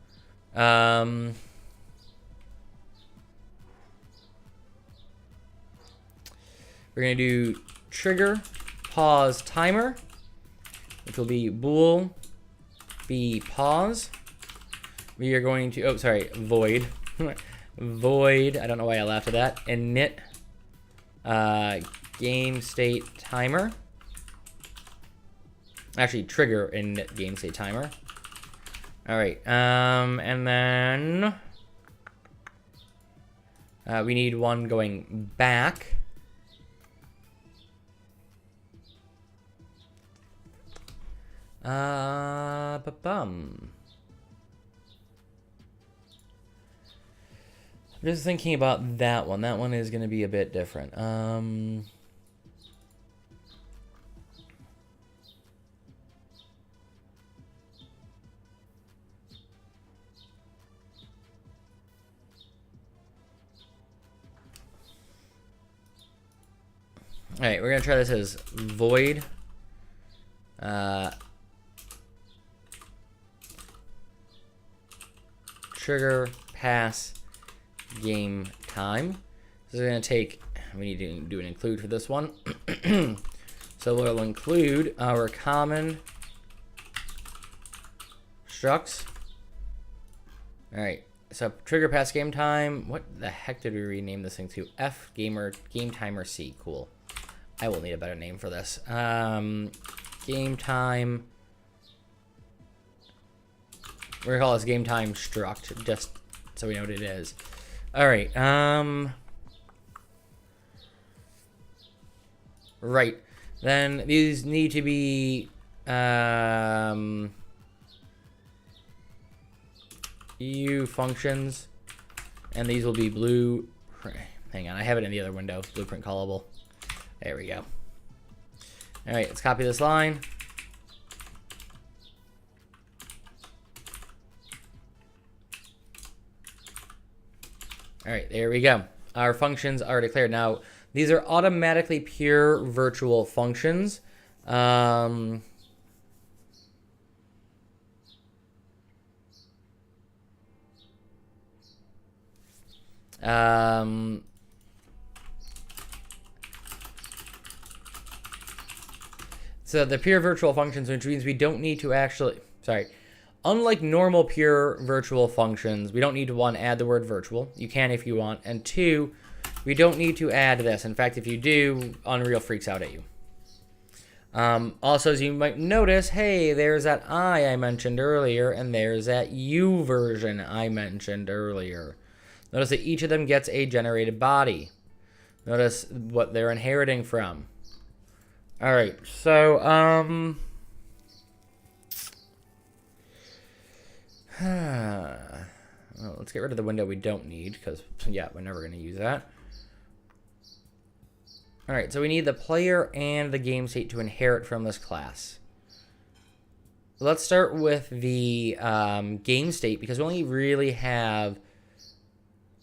we're going to do trigger pause timer, which will be bool be pause. We are going to, void. Void, I don't know why I laughed at that. Init game state timer. Actually, trigger init game state timer. All right, and then we need one going back. I'm just thinking about that one. That one is going to be a bit different. All right, we're going to try this as void. Trigger pass game time. This is going to take, we need to do an include for this one. So we'll include our common structs. All right, so trigger pass game time. What the heck did we rename this thing to? F gamer game timer C. Cool. I will need a better name for this. Game time. We're gonna call this game time struct, just so we know what it is. All right. Right. Then these need to be EU functions, and these will be blue. Hang on, I have it in the other window. Blueprint callable. There we go. All right, let's copy this line. All right, there we go. Our functions are declared. Now, these are automatically pure virtual functions. So the pure virtual functions, which means we don't need to actually, unlike normal pure virtual functions, we don't need to, one, add the word virtual. You can if you want. And two, we don't need to add this. In fact, if you do, Unreal freaks out at you. Also, as you might notice, hey, there's that I mentioned earlier, and there's that U version I mentioned earlier. Notice that each of them gets a generated body. Notice what they're inheriting from. All right, so, well, let's get rid of the window we don't need, because, yeah, we're never going to use that. All right, so we need the player and the game state to inherit from this class. let's start with the game state, because we only really have,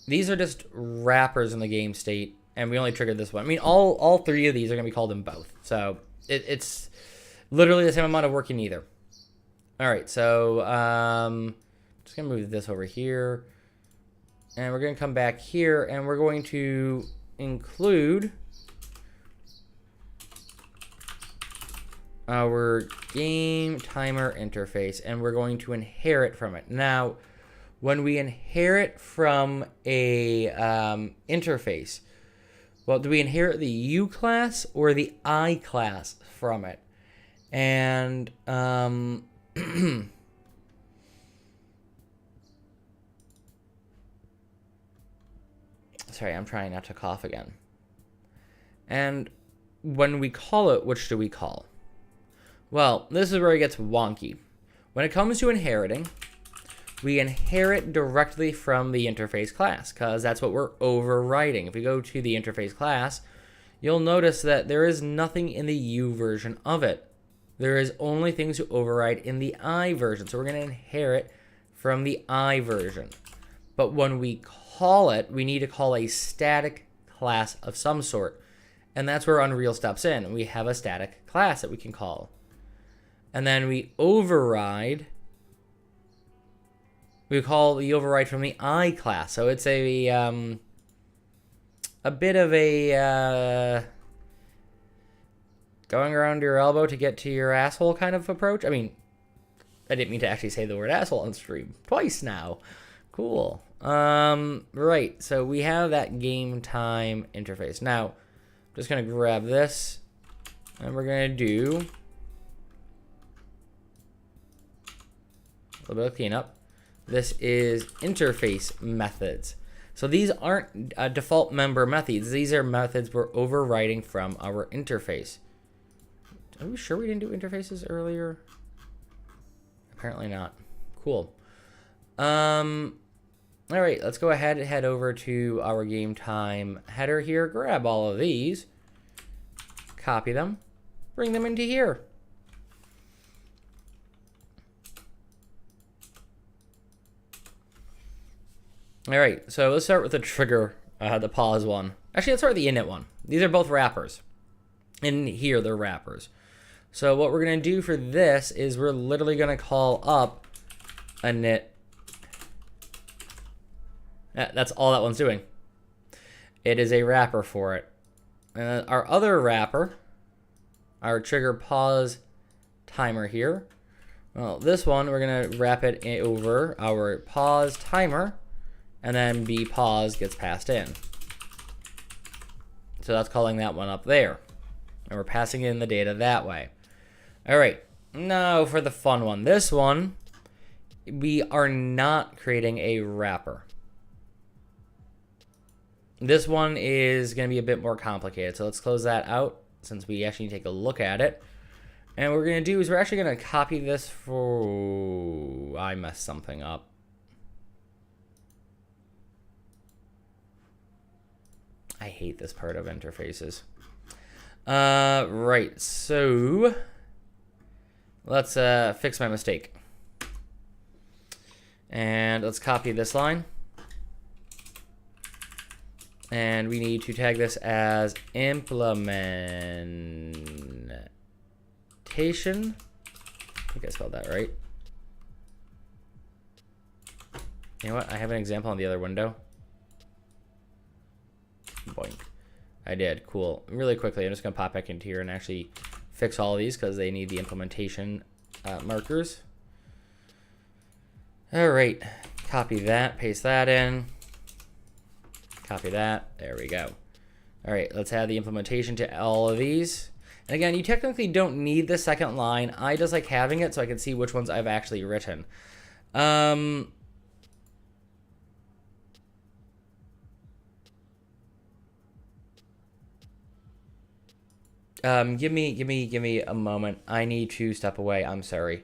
these are just wrappers in the game state, and we only triggered this one. I mean, all three of these are going to be called in both. So it's literally the same amount of work in either. All right, so just going to move this over here. And we're going to come back here, and we're going to include our game timer interface, and we're going to inherit from it. Now, when we inherit from a interface, well, do we inherit the U class or the I class from it? And sorry, I'm trying not to cough again. And when we call it, which do we call? Well, this is where it gets wonky. When it comes to inheriting, we inherit directly from the interface class, because that's what we're overriding. If we go to the interface class, you'll notice that there is nothing in the U version of it. There is only things to override in the I version. So we're going to inherit from the I version. But when we call it, we need to call a static class of some sort. And that's where Unreal steps in. We have a static class that we can call. And then we override. We call the override from the I class. So it's a bit of a going around your elbow to get to your asshole kind of approach. I mean, I didn't mean to actually say the word asshole on stream twice now. Cool. Right. So we have that game time interface. Now, I'm just going to grab this, and we're going to do a little bit of cleanup. This is interface methods. So these aren't default member methods. These are methods we're overriding from our interface. Are we sure we didn't do interfaces earlier? Apparently not. Cool. All right, let's go ahead and head over to our game time header here. Grab all of these, copy them, bring them into here. All right, so let's start with the trigger, the pause one. Actually, let's start with the init one. These are both wrappers. In here, they're wrappers. So what we're going to do for this is we're literally going to call up init. That's all that one's doing. It is a wrapper for it. Our other wrapper, our trigger pause timer here. Well, this one, we're going to wrap it over our pause timer. And then B pause gets passed in. So that's calling that one up there. And we're passing in the data that way. All right, now for the fun one. This one, we are not creating a wrapper. This one is going to be a bit more complicated. So let's close that out since we actually take a look at it. And what we're going to do is we're actually going to copy this for... I messed something up. I hate this part of interfaces. Right, so let's fix my mistake. And let's copy this line. And we need to tag this as implementation. I think I spelled that right. You know what? I have an example on the other window. Boink. I did. Cool. Really quickly, I'm just going to pop back into here and actually fix all of these because they need the implementation markers. All right. Copy that. Paste that in. Copy that. There we go. All right. Let's add the implementation to all of these. And again, you technically don't need the second line. I just like having it so I can see which ones I've actually written. Give me a moment. I need to step away. I'm sorry.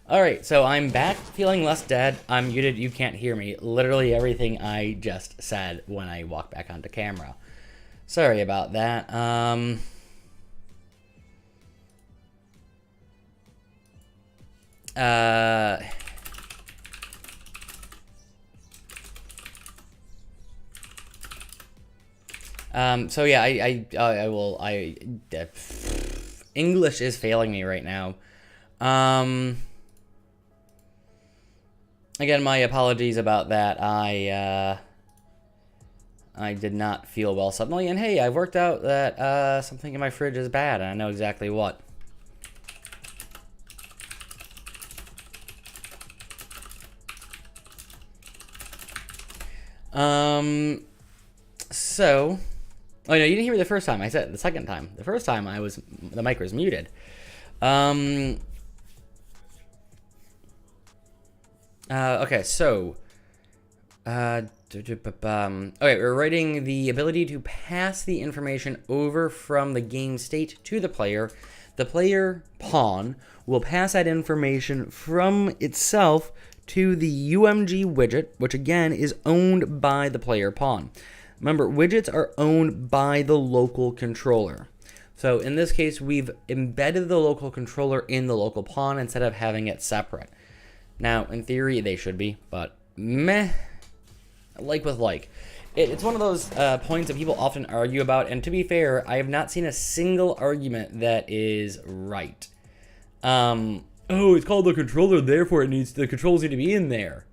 Alright, so I'm back feeling less dead. I'm muted, you can't hear me. Literally everything I just said when I walk back onto camera. Sorry about that. So yeah, English is failing me right now. Again, my apologies about that. I did not feel well suddenly, and hey, I've worked out that something in my fridge is bad, and I know exactly what. So, oh no, you didn't hear me the first time. I said it the second time. The first time the mic was muted. Okay, so, okay, we're writing the ability to pass the information over from the game state to the player. The player pawn will pass that information from itself to the UMG widget, which again is owned by the player pawn. Remember, widgets are owned by the local controller. So in this case, we've embedded the local controller in the local pawn instead of having it separate. Now, in theory, they should be, but meh. Like with like. It's one of those points that people often argue about, and to be fair, I have not seen a single argument that is right. Oh, it's called the controller, therefore the controls need to be in there.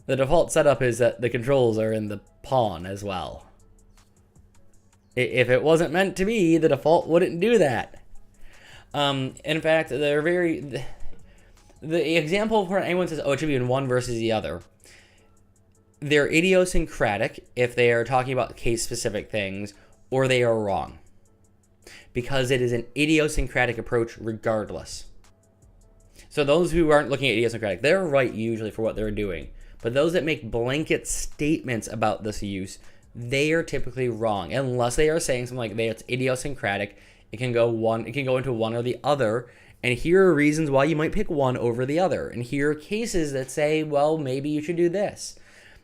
The default setup is that the controls are in the pawn as well. If it wasn't meant to be, the default wouldn't do that. In fact, they're very... The example where anyone says, oh, it should be in one versus the other, they're idiosyncratic if they are talking about case-specific things, or they are wrong. Because it is an idiosyncratic approach regardless. So those who aren't looking at idiosyncratic, they're right usually for what they're doing. But those that make blanket statements about this use, they are typically wrong. Unless they are saying something like it's idiosyncratic, it can go into one or the other. And here are reasons why you might pick one over the other. And here are cases that say, well, maybe you should do this.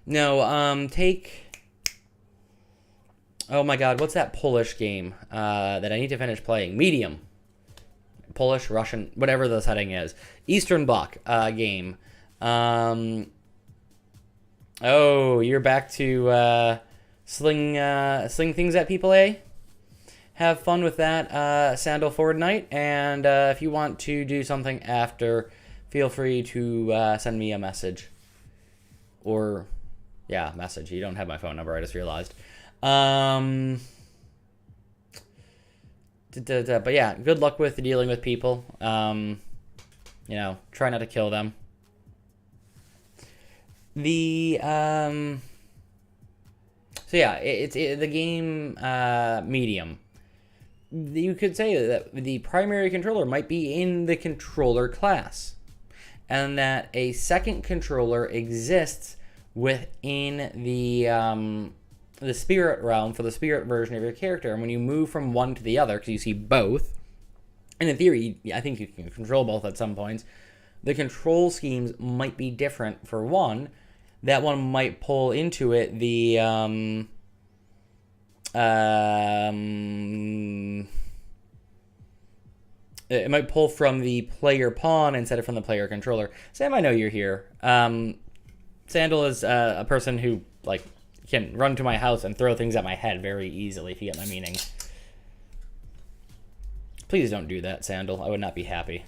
No, take... Oh my god, what's that Polish game that I need to finish playing? Medium. Polish, Russian, whatever the setting is. Eastern Bloc game. Oh, you're back to sling things at people, eh? Have fun with that, Sandal Fortnite, and if you want to do something after, feel free to send me a message. Or, yeah, message. You don't have my phone number, I just realized. But yeah, good luck with dealing with people. You know, try not to kill them. So yeah, it's the game medium. You could say that the primary controller might be in the controller class, and that a second controller exists within the spirit realm for the spirit version of your character. And when you move from one to the other, because you see both, and in theory, I think you can control both at some points, the control schemes might be different for one. That one might pull into it the it might pull from the player pawn instead of from the player controller. Sam, I know you're here. Sandal is a person who can run to my house and throw things at my head very easily, if you get my meaning. Please don't do that, Sandal. I would not be happy.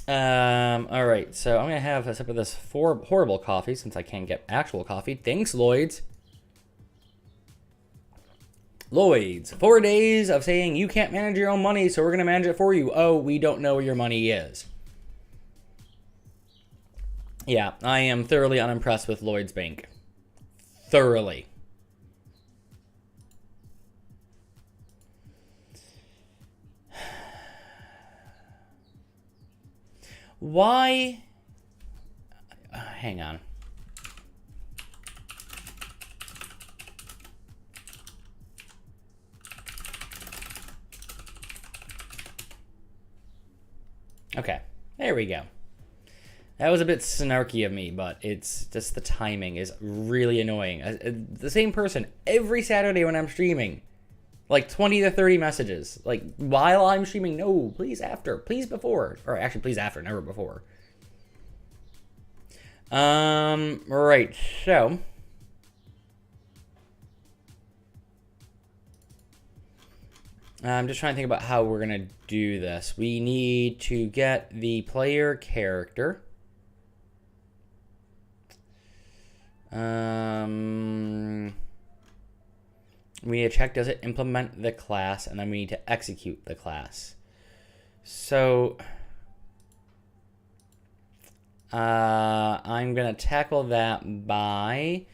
Alright, so I'm gonna have a sip of this horrible coffee since I can't get actual coffee. Thanks, Lloyd's. Lloyd's. 4 days of saying you can't manage your own money, so we're gonna manage it for you. Oh, we don't know where your money is. Yeah, I am thoroughly unimpressed with Lloyd's Bank. Thoroughly. Why? Hang on. Okay, there we go. That was a bit snarky of me, but it's just the timing is really annoying. The same person every Saturday when I'm streaming. Like 20 to 30 messages. Like, while I'm streaming, no, please after, please before. Or actually, please after, never before. Right, so... I'm just trying to think about how we're going to do this. We need to get the player character. We need to check, does it implement the class, and then we need to execute the class. So, I'm going to tackle that by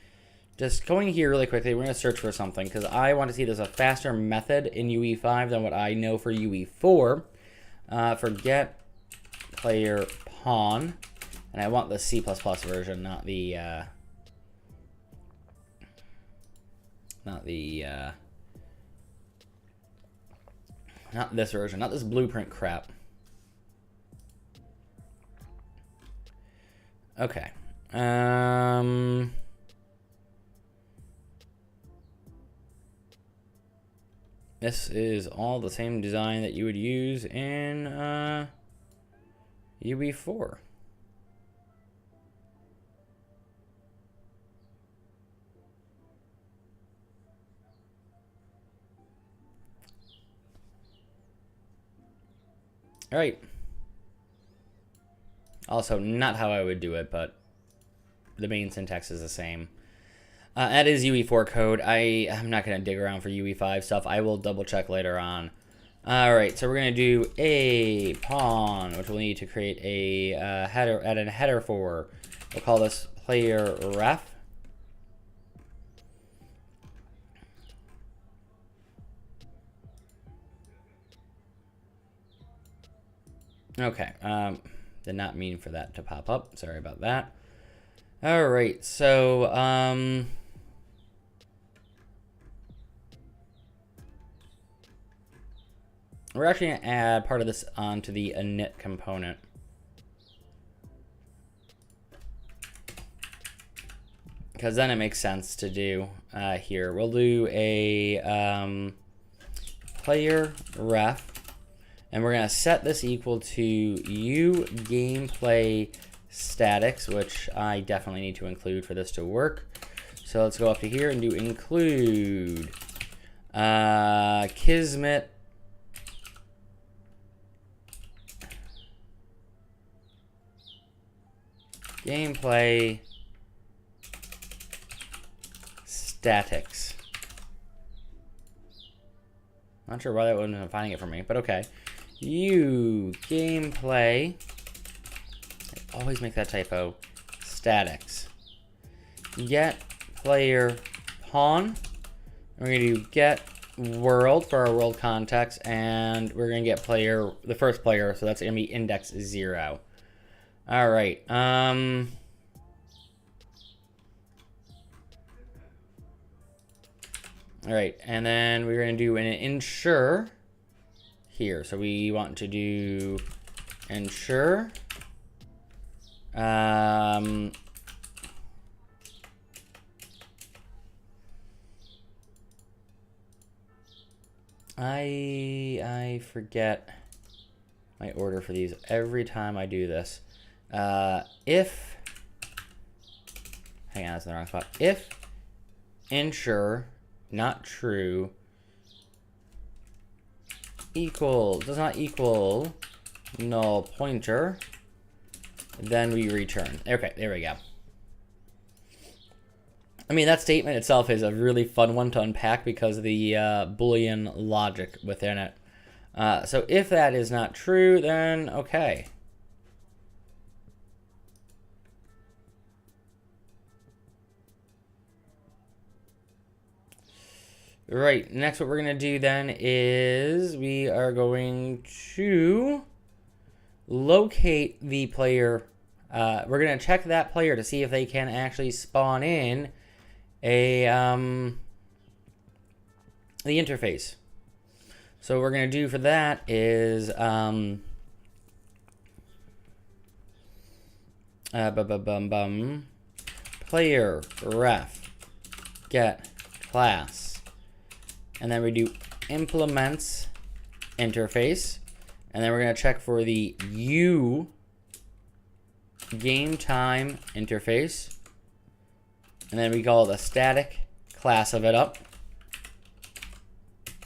just going here really quickly. We're going to search for something, because I want to see there's a faster method in UE5 than what I know for UE4. For get player pawn, and I want the C++ version, not this version, not this blueprint crap. Okay. This is all the same design that you would use in UE4. All right. Also, not how I would do it, but the main syntax is the same. That is UE4 code. I'm not going to dig around for UE5 stuff. I will double check later on. All right, so we're going to do a pawn, which we'll need to create a header, add a header for. We'll call this player ref. Okay, did not mean for that to pop up. Sorry about that. All right, so we're actually going to add part of this onto the init component. Because then it makes sense to do here. We'll do a player ref. And we're going to set this equal to u gameplay statics, which I definitely need to include for this to work. So let's go up to here and do include Kismet gameplay statics. Not sure why that wasn't finding it for me, but okay. U gameplay. I always make that typo. Statics. Get player pawn. We're going to do get world for our world context, and we're going to get player, the first player, so that's going to be index 0. All right. All right, and then we're going to do an ensure here. So we want to do ensure I forget my order for these every time I do this. If, hang on, that's in the wrong spot. If ensure not true does not equal null pointer, then we return. Okay, there we go. I mean, that statement itself is a really fun one to unpack because of the Boolean logic within it. So if that is not true, then okay. Right, next what we're going to do then is we are going to locate the player. We're going to check that player to see if they can actually spawn in a the interface. So what we're going to do for that is Player ref get class, and then we do implements interface, and then we're going to check for the game time interface, and then we call the static class of it up,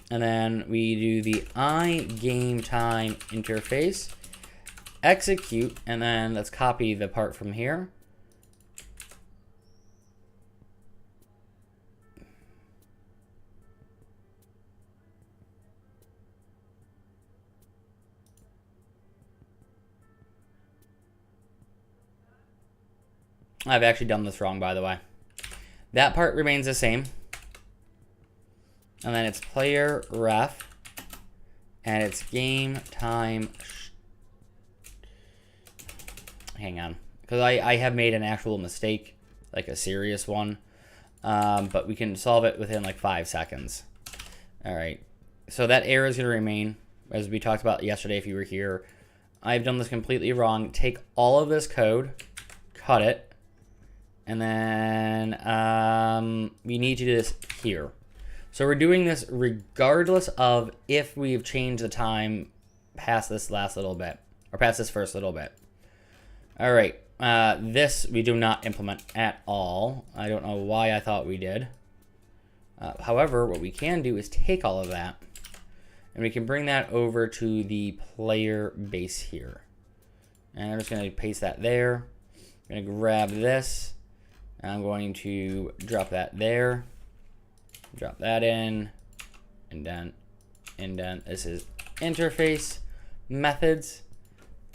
and then we do the game time interface execute, and then let's copy the part from here. I've actually done this wrong, by the way. That part remains the same. And then it's player ref, and it's game time. Hang on, because I have made an actual mistake, like a serious one. But we can solve it within like 5 seconds. All right. So that error is going to remain, as we talked about yesterday if you were here. I've done this completely wrong. Take all of this code, cut it, and then we need to do this here. So we're doing this regardless of if we've changed the time past this last little bit, or past this first little bit. All right, this we do not implement at all. I don't know why I thought we did. However, what we can do is take all of that, and we can bring that over to the player base here. And I'm just going to paste that there. I'm going to grab this, and I'm going to drop that there. Drop that in, indent, indent. This is interface methods.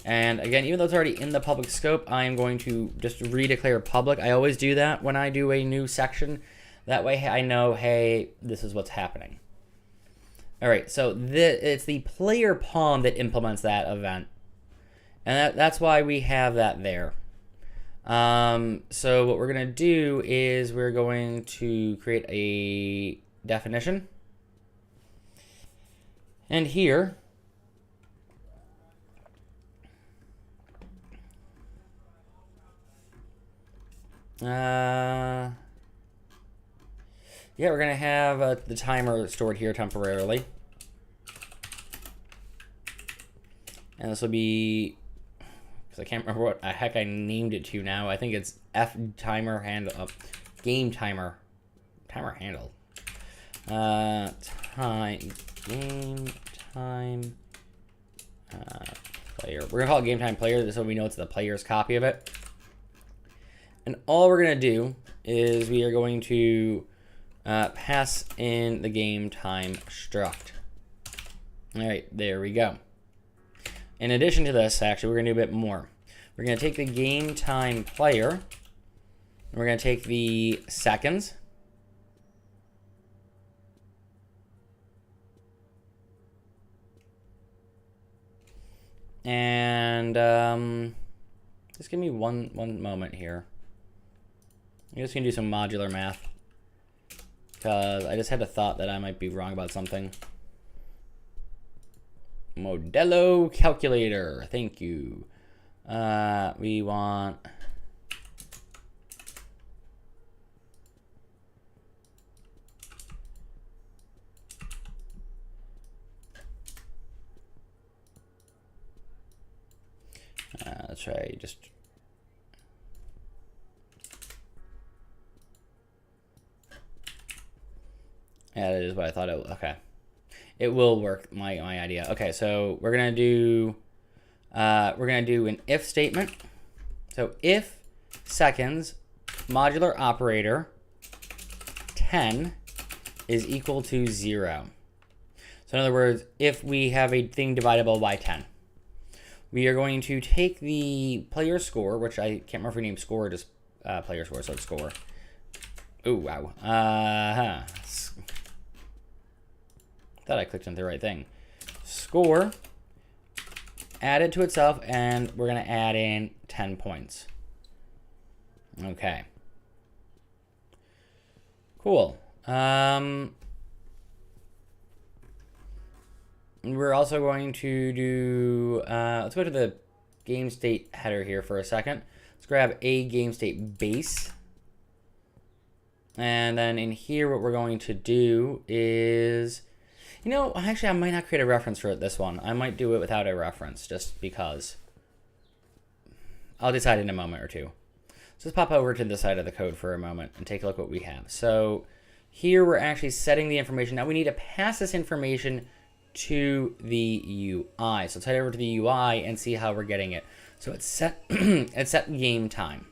And again, even though it's already in the public scope, I am going to just redeclare public. I always do that when I do a new section. That way I know, hey, this is what's happening. All right, so it's the player pawn that implements that event. And that's why we have that there. So what we're going to do is we're going to create a definition. And here, yeah, we're going to have the timer stored here temporarily. And this will be, I can't remember what the heck I named it to now. I think it's F timer handle, game timer, handle. Game time player. We're gonna call it game time player so we know it's the player's copy of it. And all we're gonna do is we are going to pass in the game time struct. All right, there we go. In addition to this, actually, we're going to do a bit more. We're going to take the game time player, and we're going to take the seconds, and just give me one moment here. I'm just going to do some modular math, because I just had a thought that I might be wrong about something. Modelo calculator, thank you. We want let's try just yeah, that is what I thought it was. Okay. It will work, my idea. Okay, so we're gonna do an if statement. So if seconds modular operator 10 is equal to 0. So in other words, if we have a thing divisible by 10, we are going to take the player score, which I can't remember if we named score or just player score, so it's score. Oh wow. Thought I clicked on the right thing. Score, add it to itself, and we're going to add in 10 points. Okay. Cool. We're also going to do, let's go to the game state header here for a second. Let's grab a game state base. And then in here, what we're going to do is, you know, actually, I might not create a reference for this one. I might do it without a reference, just because. I'll decide in a moment or two. So let's pop over to the side of the code for a moment and take a look at what we have. So here we're actually setting the information. Now we need to pass this information to the UI. So let's head over to the UI and see how we're getting it. So it's set, it's set game time.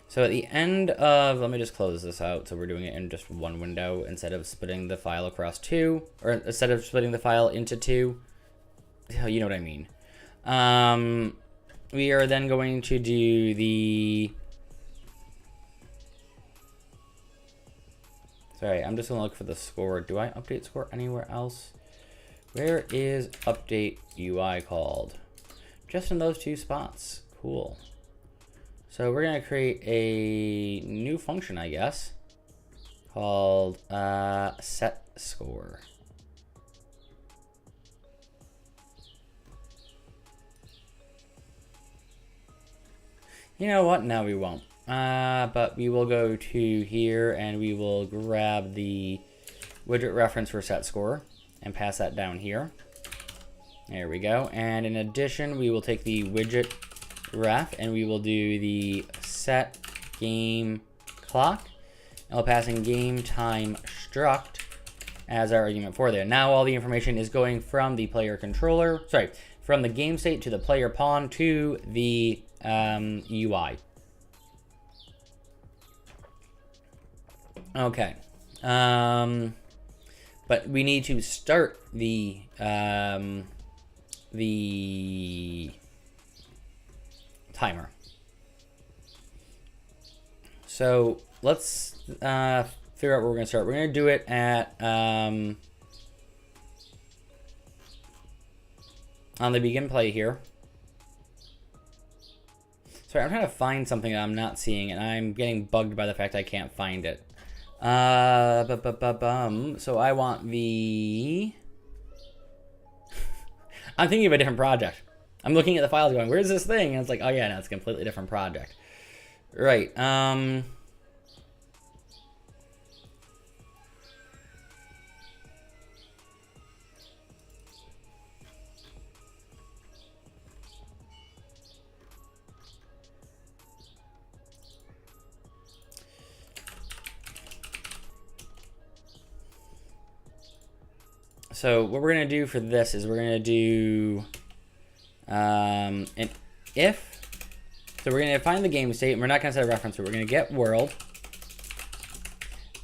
So at the end of, let me just close this out so we're doing it in just one window instead of splitting the file across two, or instead of splitting the file into two. You know what I mean. We are then going to do the, sorry, I'm just gonna look for the score. Do I update score anywhere else? Where is update UI called? Just in those two spots. Cool. So we're gonna create a new function, I guess, called set score. You know what? No, we won't. But we will go to here and we will grab the widget reference for set score and pass that down here. There we go. And in addition, we will take the widget ref and we will do the set game clock. And we'll pass in game time struct as our argument for there. Now all the information is going from the player controller, sorry, from the game state to the player pawn to the UI. Okay. But we need to start the timer. So let's figure out where we're gonna start. We're gonna do it at on the begin play here. Sorry, I'm trying to find something that I'm not seeing, and I'm getting bugged by the fact I can't find it. So I want the. I'm thinking of a different project. I'm looking at the files going, where's this thing? And it's like, oh yeah, no, it's a completely different project. Right. So what we're going to do for this is we're going to do an if. So we're going to find the game state, and we're not going to set a reference. We're going to get world.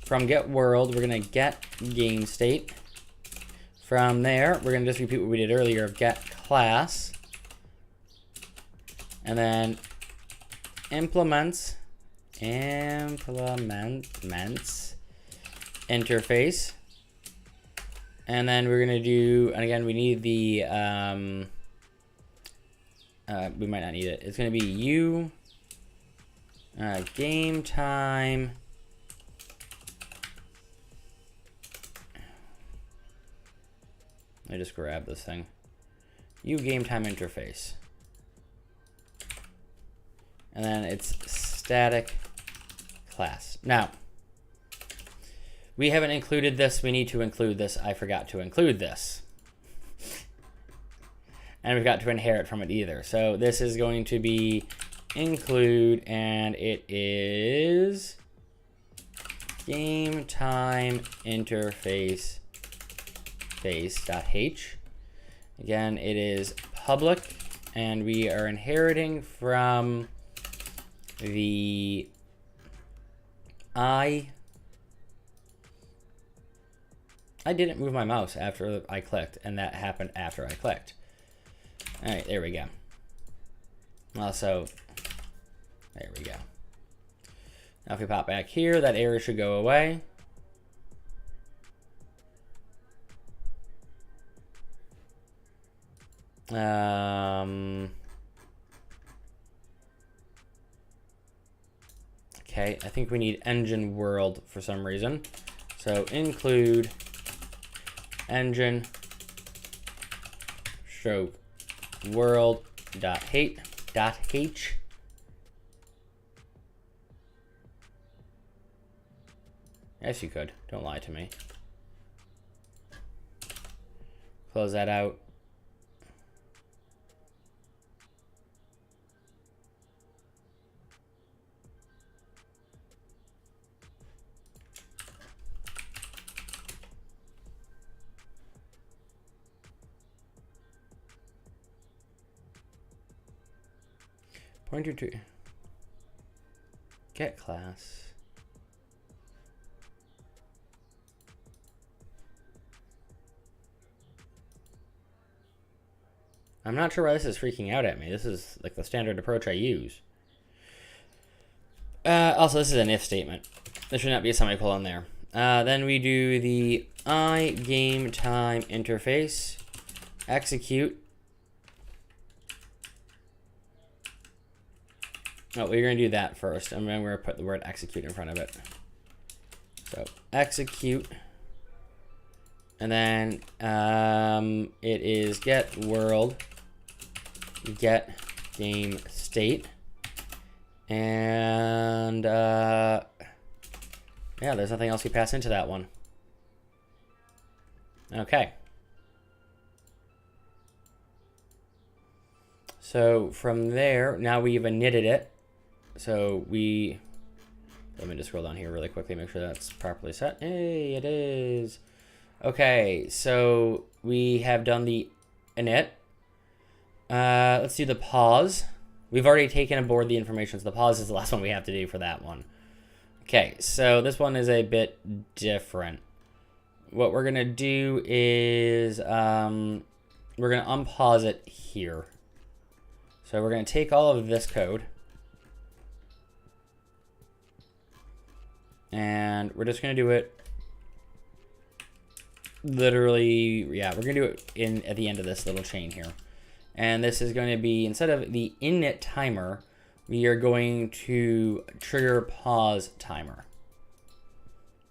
From get world, we're going to get game state. From there, we're going to just repeat what we did earlier of get class. And then implements interface. And then we're gonna do, and again, we need the, we might not need it. It's gonna be game time. Let me just grab this thing. Game time interface. And then it's static class. Now, we haven't included this. We need to include this. I forgot to include this. And we've got to inherit from it either. So this is going to be include, and it is game time interface face.h. Again, it is public, and we are inheriting from the I didn't move my mouse after I clicked, and that happened after I clicked. All right, there we go. Also, there we go. Now if we pop back here, that error should go away. Okay, I think we need engine world for some reason. So include engine stroke world dot h. Yes, you could. Don't lie to me. Close that out. Pointer to get class. I'm not sure why this is freaking out at me. This is like the standard approach I use. Also, this is an if statement. There should not be a semicolon there. Then we do the iGameTime interface. Execute. Oh, we're going to do that first. And then we're going to put the word execute in front of it. So, execute. And then it is get world, get game state. And yeah, there's nothing else we pass into that one. Okay. So from there, now we've initted it. So let me just scroll down here really quickly, make sure that's properly set. Hey, it is. Okay, so we have done the init. Let's do the pause. We've already taken aboard the information, so the pause is the last one we have to do for that one. Okay, so this one is a bit different. What we're going to do is we're going to unpause it here. So we're going to take all of this code. And we're just going to do it literally, yeah, we're going to do it at the end of this little chain here. And this is going to be, instead of the init timer, we are going to trigger pause timer.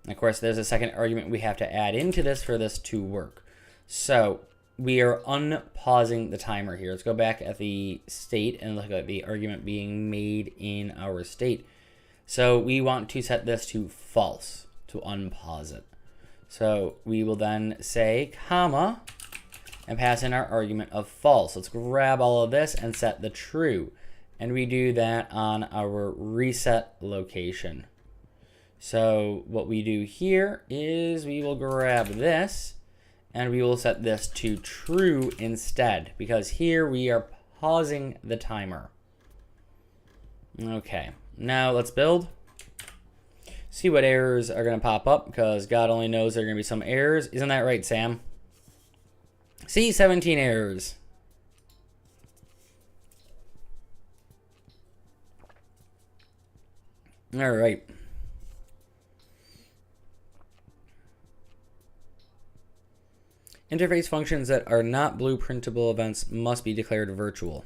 And of course, there's a second argument we have to add into this for this to work. So we are unpausing the timer here. Let's go back at the state and look at the argument being made in our state. So we want to set this to false to unpause it. So we will then say comma and pass in our argument of false. Let's grab all of this and set the true. And we do that on our reset location. So what we do here is we will grab this and we will set this to true instead, because here we are pausing the timer. Okay, now let's build. See what errors are going to pop up, because God only knows there are going to be some errors. Isn't that right, Sam? See, 17 errors. All right. Interface functions that are not blueprintable events must be declared virtual.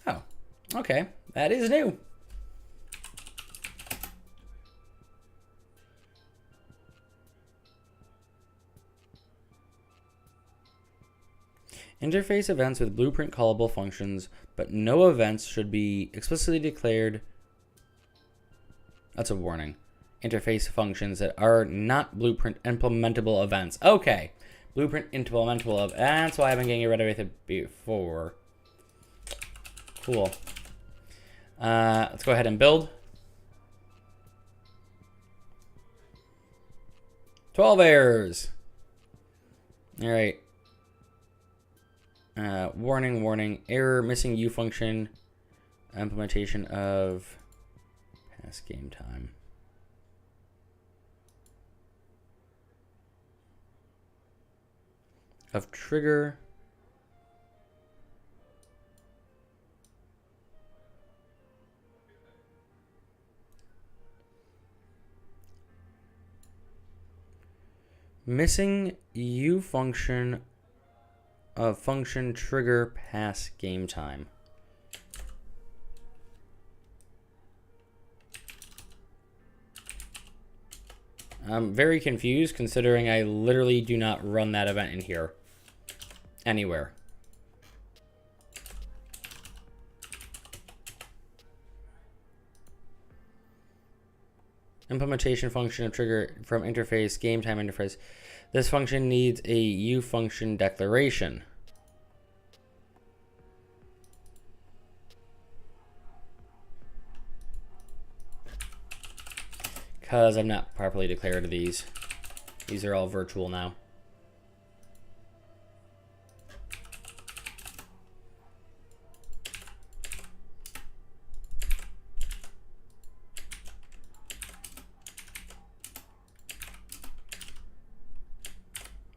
Oh, okay. That is new. Interface events with blueprint callable functions, but no events should be explicitly declared. That's a warning. Interface functions that are not blueprint implementable events. Okay. Blueprint implementable events. That's why I've been getting rid of it before. Cool. Let's go ahead and build. 12 errors. All right. Warning, error, missing U function, implementation of past game time. Of trigger. Missing U function of function trigger pass game time. I'm very confused considering I literally do not run that event in here anywhere. Implementation function of trigger from interface, game time interface. This function needs a uFunction declaration. Because I've not properly declared these. These are all virtual now.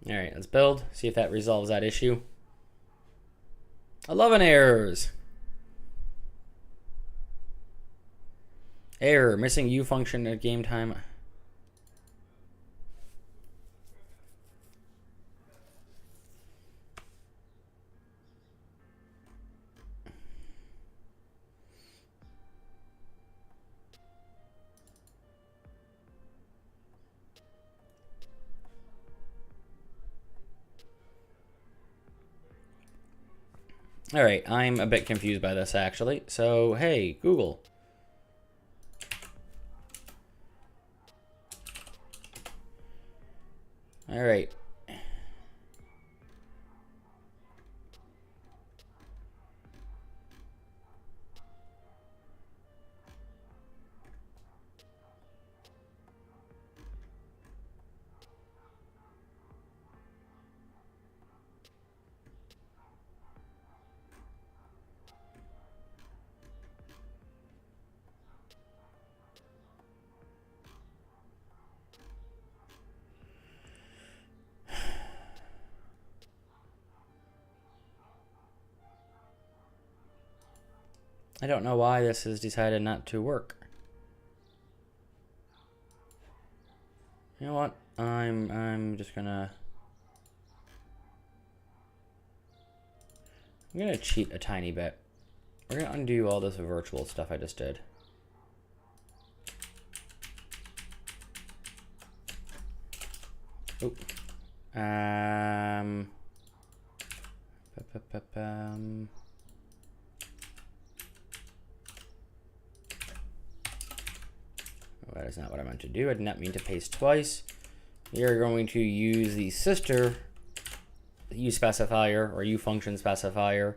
All right, let's build, see if that resolves that issue. 11 errors. Error, missing uFunction at game time. All right, I'm a bit confused by this actually. So, hey, Google. All right. I don't know why this has decided not to work. You know what? I'm just gonna cheat a tiny bit. We're gonna undo all this virtual stuff I just did. Oop. That is not what I meant to do. I did not mean to paste twice. We are going to use the sister U specifier or uFunction specifier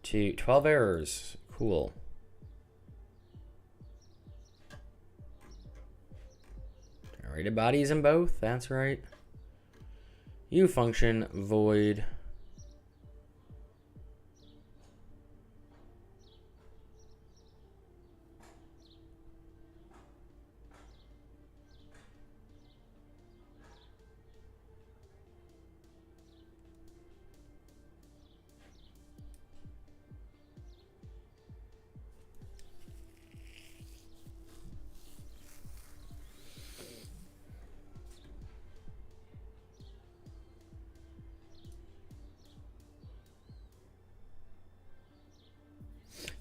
to 12 errors. Cool. Generated bodies in both. That's right. uFunction void.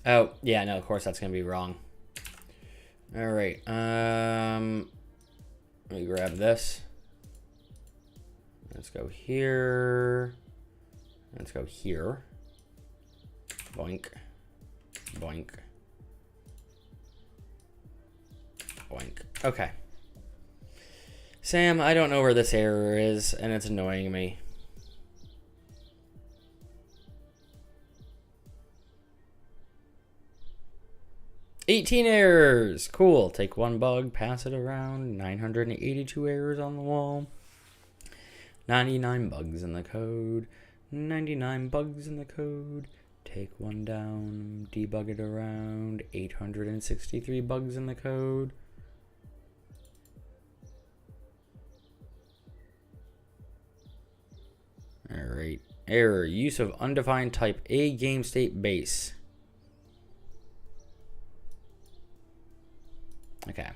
Oh, yeah, no, of course that's going to be wrong. All right. Let me grab this. Let's go here. Let's go here. Boink. Boink. Boink. Okay. Sam, I don't know where this error is, and it's annoying me. $18 errors. Cool. Take one bug, pass it around. 982 errors on the wall. 99 bugs in the code. 99 bugs in the code. Take one down, debug it around. 863 bugs in the code. All right. Error. Use of undefined type A game state base. Okay.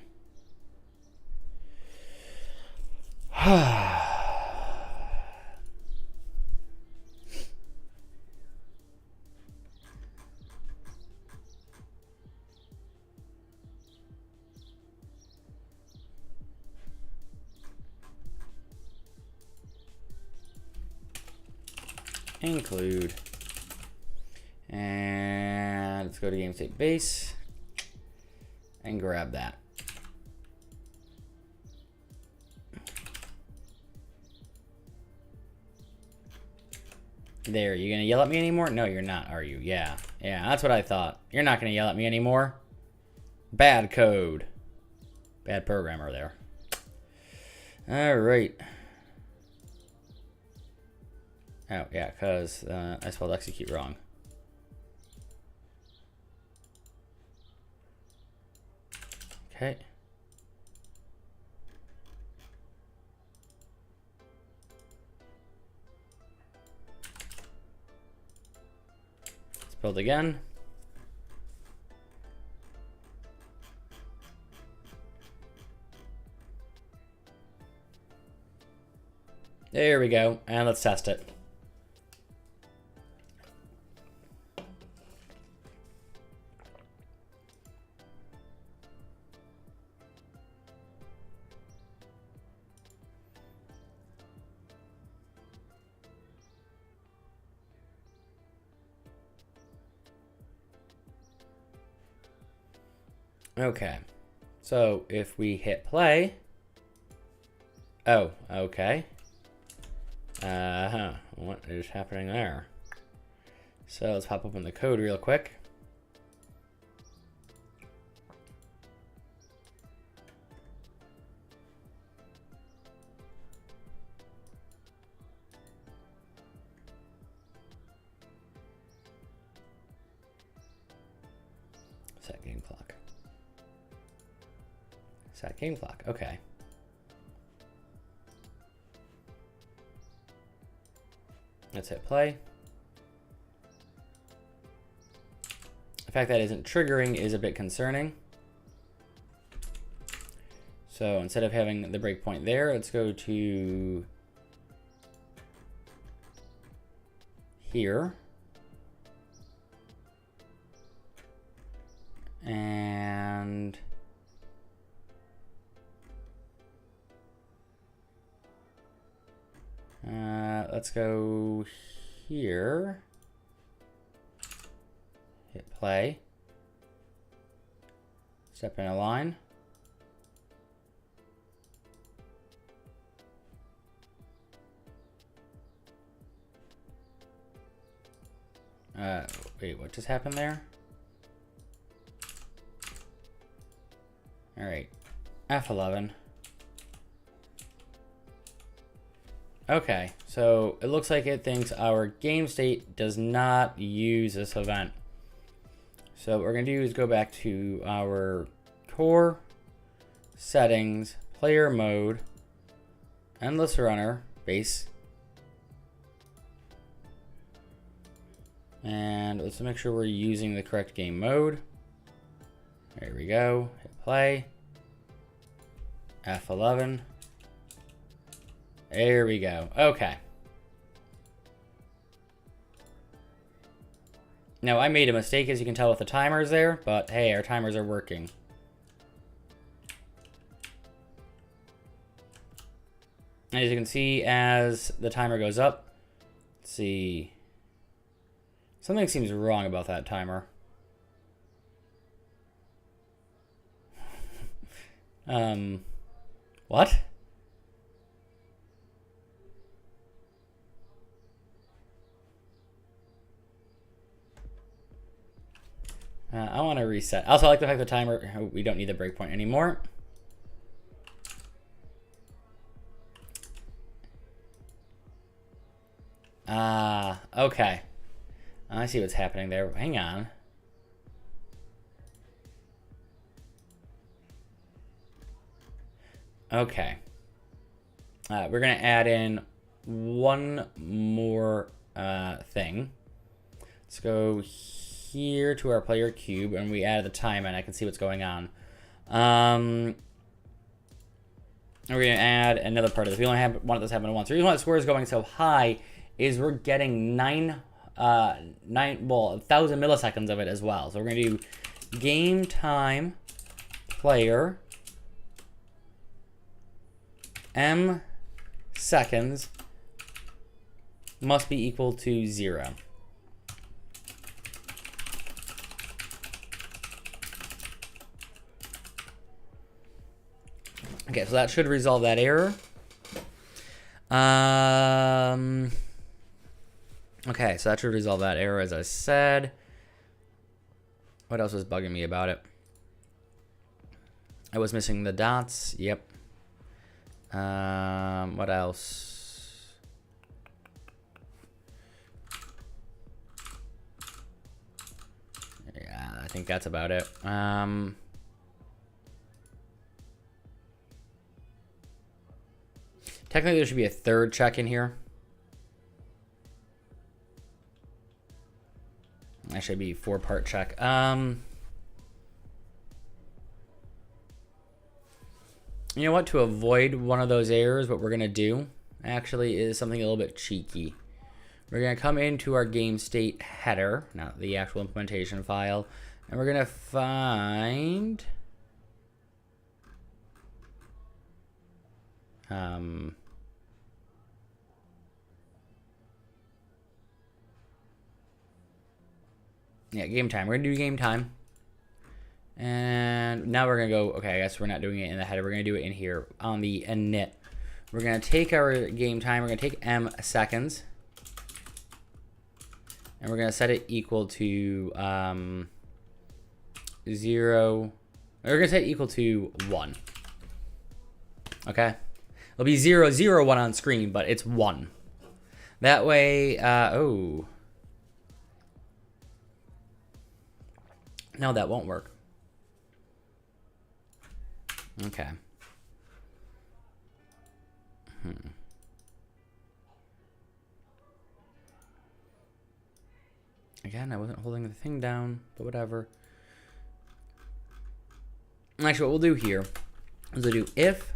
Include. And let's go to game state base and grab that. There, you gonna yell at me anymore? No, you're not, are you? Yeah. Yeah, that's what I thought. You're not gonna yell at me anymore. Bad code. Bad programmer there. Alright. Oh, yeah, because I spelled execute wrong. Okay. Let's build again. There we go, and let's test it. Okay, so if we hit play, oh, okay. What is happening there? So let's pop open the code real quick. Set game clock. Set game clock, okay. Let's hit play. The fact that isn't triggering is a bit concerning. So instead of having the breakpoint there, let's go to here. And let's go here, hit play, step in a line, wait, what just happened there? All right, F11. Okay, so it looks like it thinks our game state does not use this event. So what we're going to do is go back to our core, settings, player mode, endless runner, base. And let's make sure we're using the correct game mode. There we go, hit play, F11. There we go. Okay. Now, I made a mistake, as you can tell, with the timers there, but hey, our timers are working. As you can see, as the timer goes up, let's see. Something seems wrong about that timer. What? I want to reset. Also, I like the fact the timer, we don't need the breakpoint anymore. Okay. I see what's happening there. Hang on. Okay. We're going to add in one more thing. Let's go here to our player cube, and we added the time, and I can see what's going on. We're going to add another part of this. We only want this to happen once. The reason why the score is going so high is we're getting 1,000 milliseconds of it as well. So we're going to do game time player m seconds must be equal to 0. Okay, so that should resolve that error. Okay, so that should resolve that error, as I said. What else was bugging me about it? I was missing the dots. Yep. What else? Yeah, I think that's about it. Technically, there should be a third check in here. That should be 4-part check. You know what? To avoid one of those errors, what we're going to do actually is something a little bit cheeky. We're going to come into our game state header, not the actual implementation file, and we're going to find game time. We're going to do game time. And now we're going to go, okay, I guess we're not doing it in the header. We're going to do it in here on the init. We're going to take our game time. We're going to take m seconds. And we're going to set it equal to 0. We're going to set it equal to 1. Okay? It'll be 0, 0, 1 on screen, but it's 1. That way, oh. No, that won't work. Okay. Again, I wasn't holding the thing down, but whatever. Actually, what we'll do here is we'll do if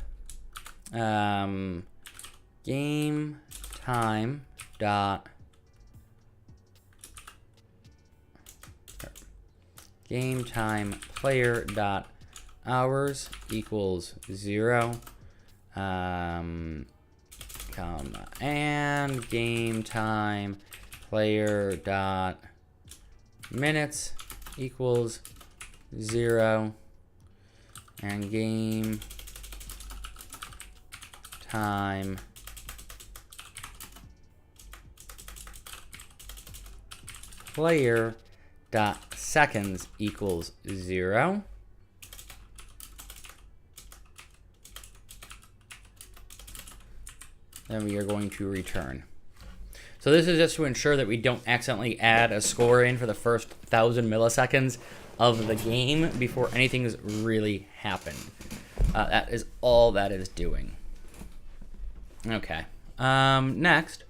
game time dot game time player dot hours equals 0, comma, and game time player dot minutes equals 0, and game time player dot seconds equals 0. Then we are going to return. So this is just to ensure that we don't accidentally add a score in for the first 1,000 milliseconds of the game before anything's really happened. That is all that is doing. Okay. Next.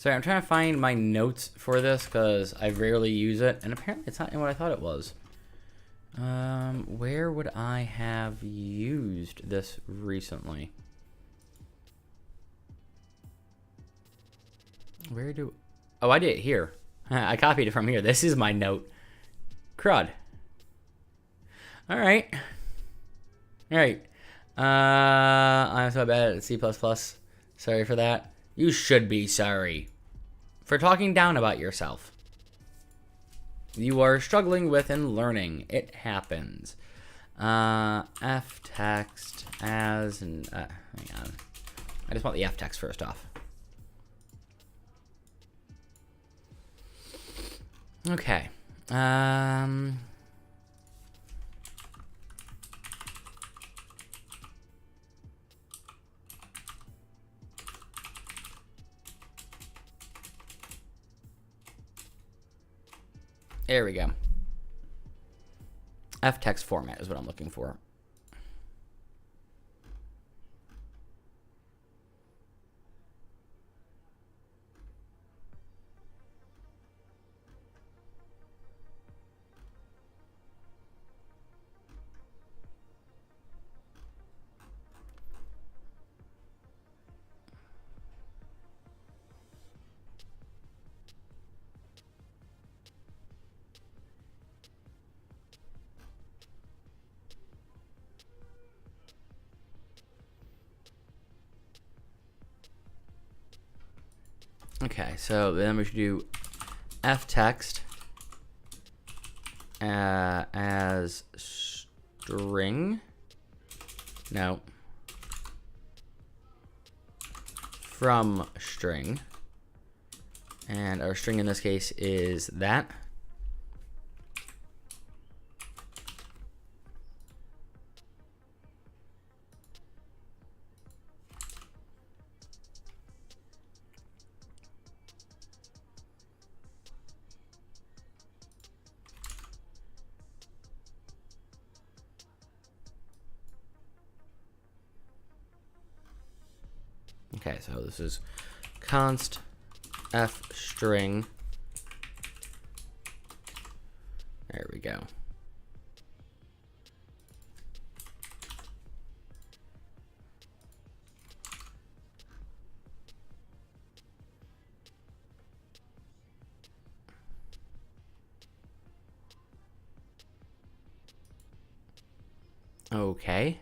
Sorry, I'm trying to find my notes for this because I rarely use it, and apparently it's not in what I thought it was. Where would I have used this recently? Where do... Oh, I did it here. I copied it from here. This is my note. Crud. All right. All right. I'm so bad at C++. Sorry for that. You should be sorry for talking down about yourself. You are struggling with and learning. It happens. F text as... hang on. I just want the F text first off. Okay. There we go. F text format is what I'm looking for. Okay, so then we should do ftext as string. No. From string. And our string in this case is that. Okay, so this is const f string. There we go. Okay.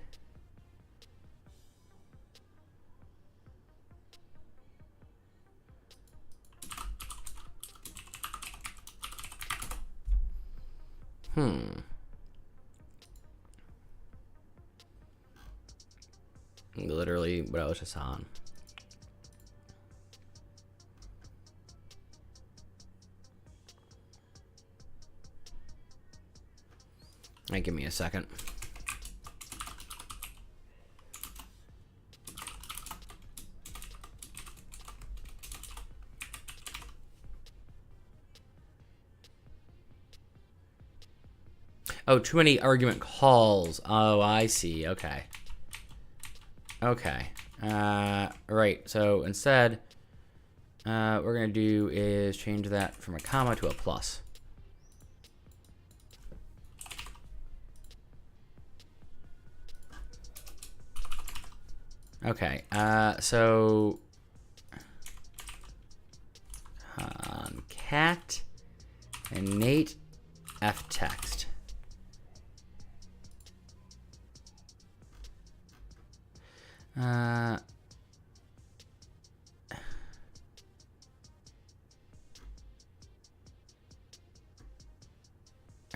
Literally what I was just on. Right, give me a second. Oh, too many argument calls. Oh, I see. Okay. Okay. Right. So instead, what we're going to do is change that from a comma to a plus. Okay. So cat innate ftext. All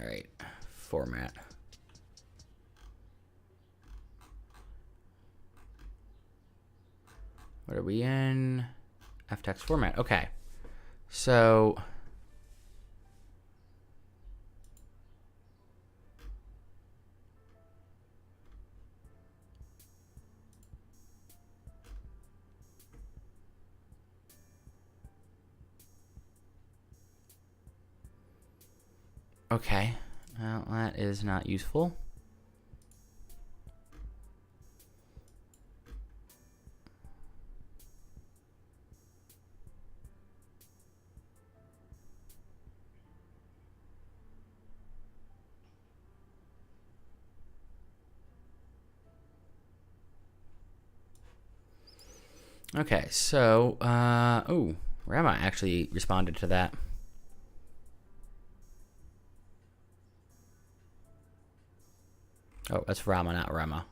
right, format. What are we in? Ftext format. Okay, so okay, well, that is not useful. Okay, so, oh, Rama actually responded to that. Oh, that's Rama, not Rama.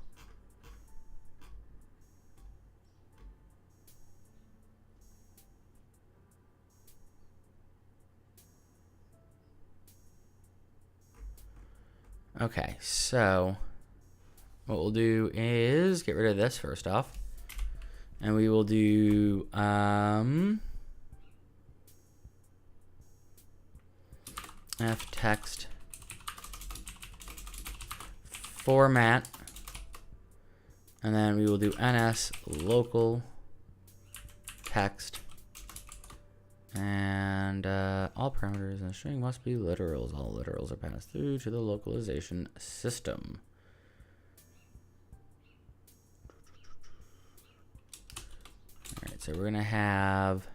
Okay, so what we'll do is get rid of this first off. And we will do ftext format, and then we will do ns local text, and all parameters in the string must be literals. All literals are passed through to the localization system. All right, so we're gonna have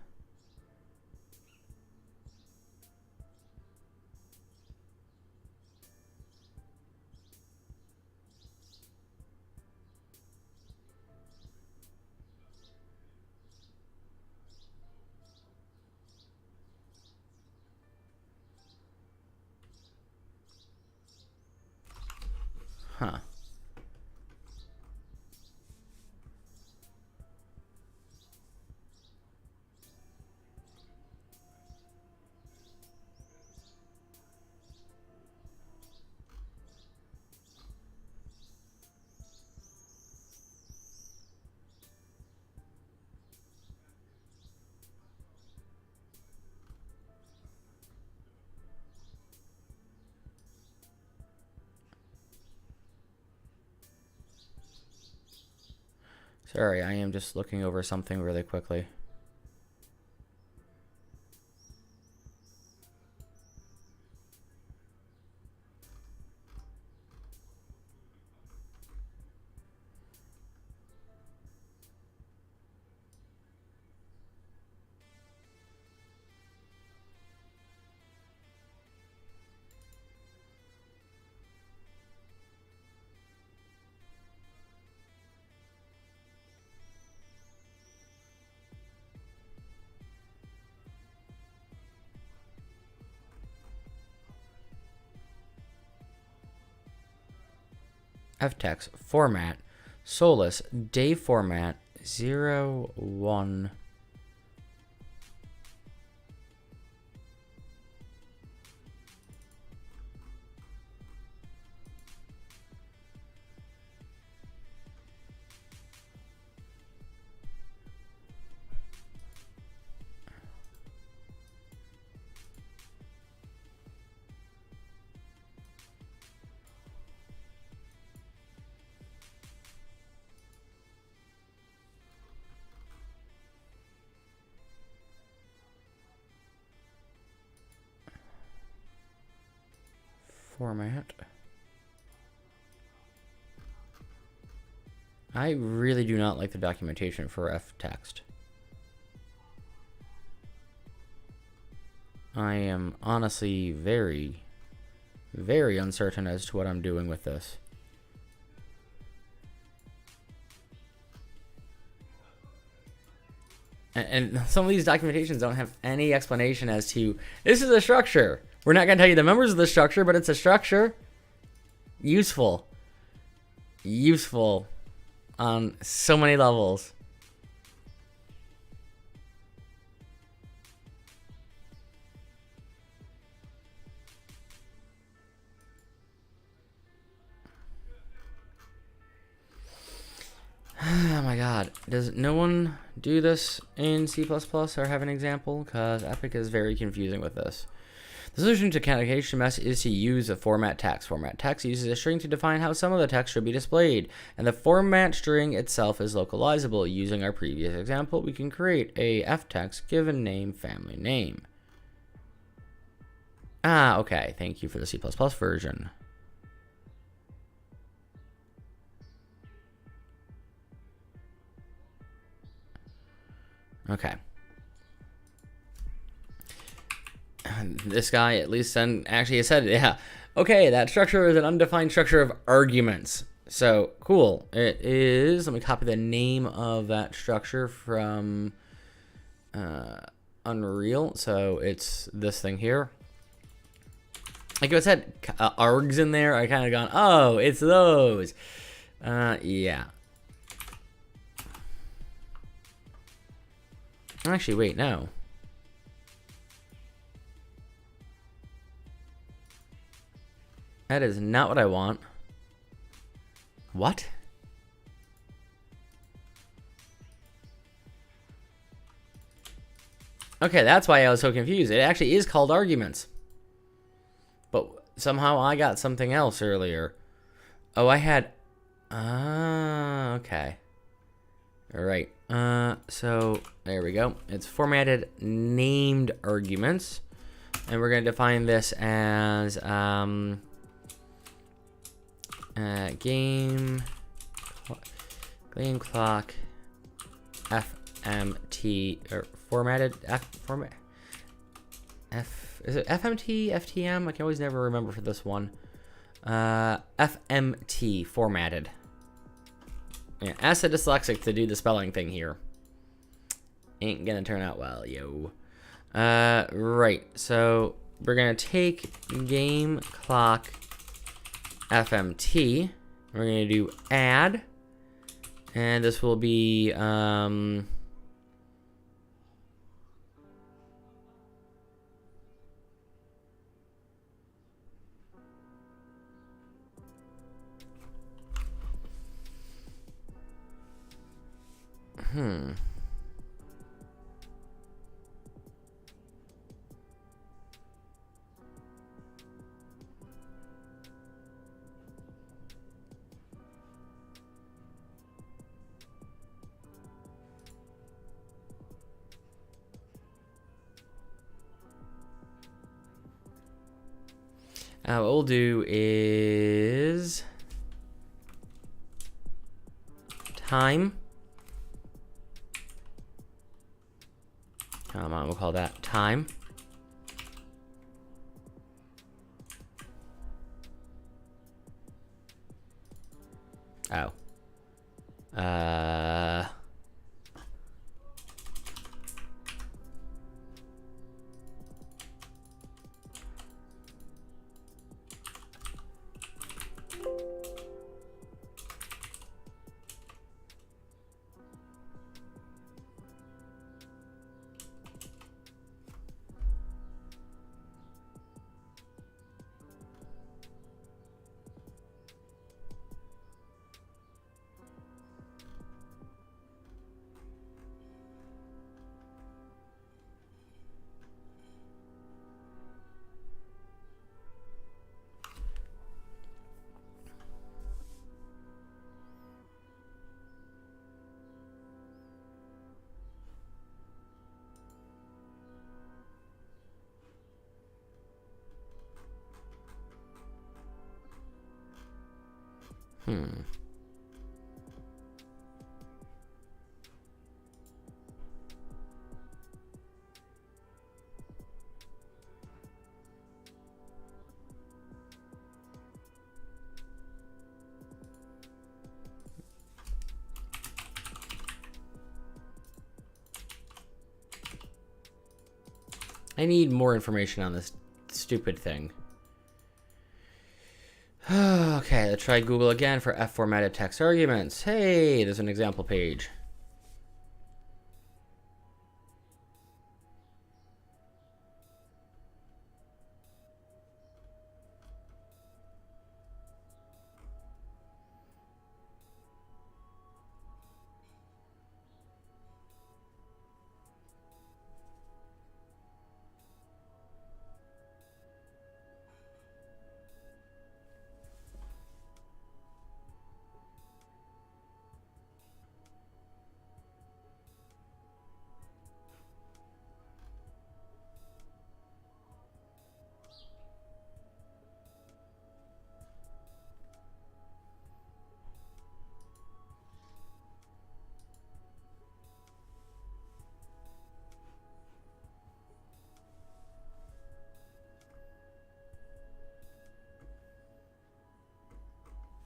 Sorry, I am just looking over something really quickly. ftext format Solus day format 0, 1. Format. I really do not like the documentation for ftext. I am honestly very, very uncertain as to what I'm doing with this. And some of these documentations don't have any explanation as to, this is a structure. We're not going to tell you the members of the structure, but it's a structure. Useful. Useful on so many levels. Oh my god. Does no one do this in C++ or have an example? Because Epic is very confusing with this. The solution to concatenation mess is to use a format text. Format text uses a string to define how some of the text should be displayed, and the format string itself is localizable. Using our previous example, we can create a ftext given name, family name. Ah, okay. Thank you for the C++ version. Okay. This guy at least then actually said, yeah, okay, that structure is an undefined structure of arguments. So cool. It is, let me copy the name of that structure from Unreal. So it's this thing here. Like if it said args in there, I kind of gone, oh, it's those. Yeah. Actually, wait, no. That is not what I want. What? Okay, that's why I was so confused. It actually is called arguments. But somehow I got something else earlier. Oh, I had... okay. All right. So there we go. It's formatted named arguments. And we're going to define this as game clock FMT or formatted format is it FMT FTM? I can always never remember for this one. FMT formatted. Yeah, ask a dyslexic to do the spelling thing here. Ain't gonna turn out well, yo. Right, so we're gonna take game clock FMT. We're gonna do add, and this will be What we'll do is time. Come on, we'll call that time. Oh. I need more information on this stupid thing. Okay, let's try Google again for F-formatted text arguments. Hey, there's an example page.